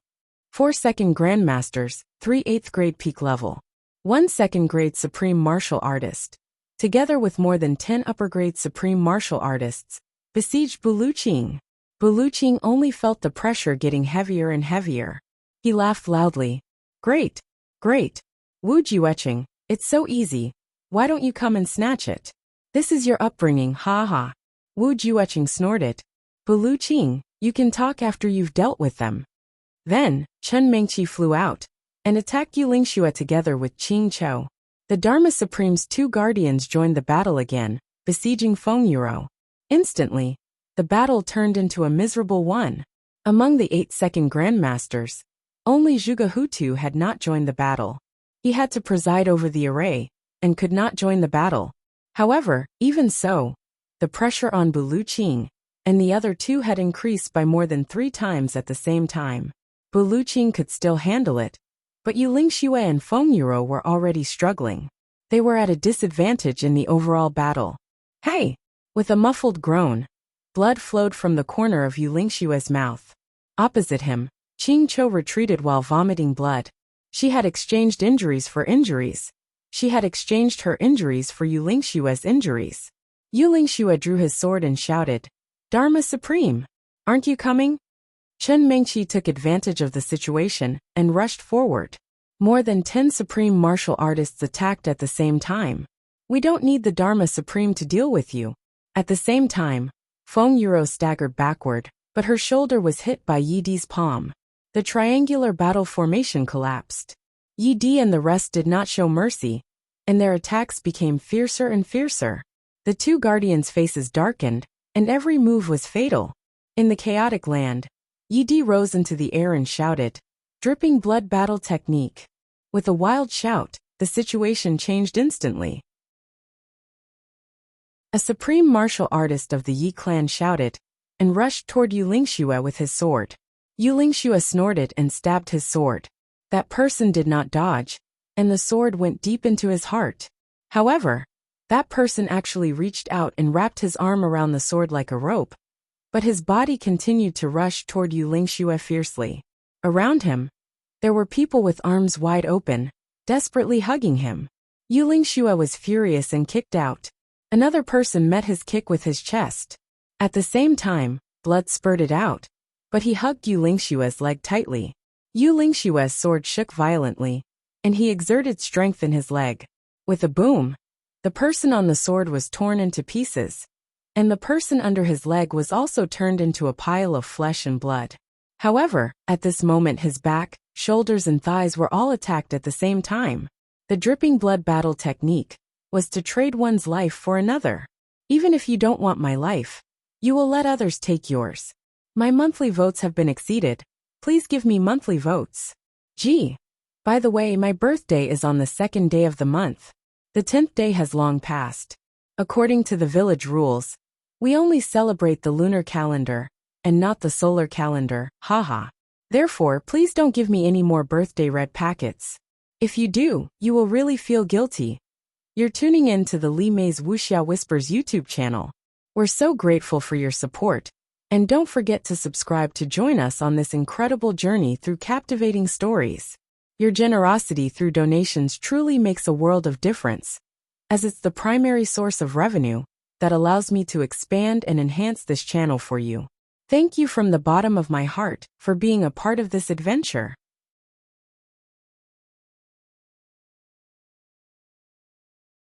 4 second grandmasters, 3 8th grade peak level, 1 second grade supreme martial artist, together with more than 10 upper grade supreme martial artists, besieged Buluqing. Buluqing only felt the pressure getting heavier and heavier. He laughed loudly. "Great, great. Wu Jueqing, it's so easy. Why don't you come and snatch it? This is your upbringing, ha ha." Wu Jueqing snorted. "Buluqing, you can talk after you've dealt with them." Then, Chen Mengqi flew out and attacked Yu Lingxue together with Qingqiu. The Dharma Supreme's 2 guardians joined the battle again, besieging Feng Yuro. Instantly, the battle turned into a miserable one. Among the 8 second grandmasters, only Zhuge Hutu had not joined the battle. He had to preside over the array and could not join the battle. However, even so, the pressure on Buluqing and the other 2 had increased by more than 3 times at the same time. Buluqing could still handle it, but Yu Lingxue and Feng Yuro were already struggling. They were at a disadvantage in the overall battle. "Hey!" With a muffled groan, blood flowed from the corner of Yu Lingxue's mouth. Opposite him, Qingqiu retreated while vomiting blood. She had exchanged injuries for injuries. She had exchanged her injuries for Yu Lingxue's injuries. Yu Lingxue drew his sword and shouted, "Dharma Supreme, aren't you coming?" Chen Mengqi took advantage of the situation and rushed forward. More than 10 supreme martial artists attacked at the same time. We don't need the Dharma Supreme to deal with you. At the same time, Feng Yuro staggered backward, but her shoulder was hit by Yi Di's palm. The triangular battle formation collapsed. Yi Di and the rest did not show mercy, and their attacks became fiercer and fiercer. The two guardians' faces darkened, and every move was fatal. In the chaotic land, Yi Di rose into the air and shouted, "Dripping blood battle technique." With a wild shout, the situation changed instantly. A supreme martial artist of the Yi clan shouted, and rushed toward Yu Lingxue with his sword. Yu Lingxue snorted and stabbed his sword. That person did not dodge, and the sword went deep into his heart. However, that person actually reached out and wrapped his arm around the sword like a rope, but his body continued to rush toward Yu Lingxue fiercely. Around him, there were people with arms wide open, desperately hugging him. Yu Lingxue was furious and kicked out. Another person met his kick with his chest. At the same time, blood spurted out, but he hugged Yu Lingxue's leg tightly. Yu Lingxue's sword shook violently, and he exerted strength in his leg. With a boom, the person on the sword was torn into pieces, and the person under his leg was also turned into a pile of flesh and blood. However, at this moment his back, shoulders and thighs were all attacked at the same time. The dripping blood battle technique was to trade one's life for another. Even if you don't want my life, you will let others take yours. My monthly votes have been exceeded. Please give me monthly votes. Gee. By the way, my birthday is on the 2nd day of the month. The 10th day has long passed. According to the village rules, we only celebrate the lunar calendar, and not the solar calendar, haha. Therefore, please don't give me any more birthday red packets. If you do, you will really feel guilty. You're tuning in to the Li Mei's Wuxia Whispers YouTube channel. We're so grateful for your support, and don't forget to subscribe to join us on this incredible journey through captivating stories. Your generosity through donations truly makes a world of difference, as it's the primary source of revenue that allows me to expand and enhance this channel for you. Thank you from the bottom of my heart for being a part of this adventure.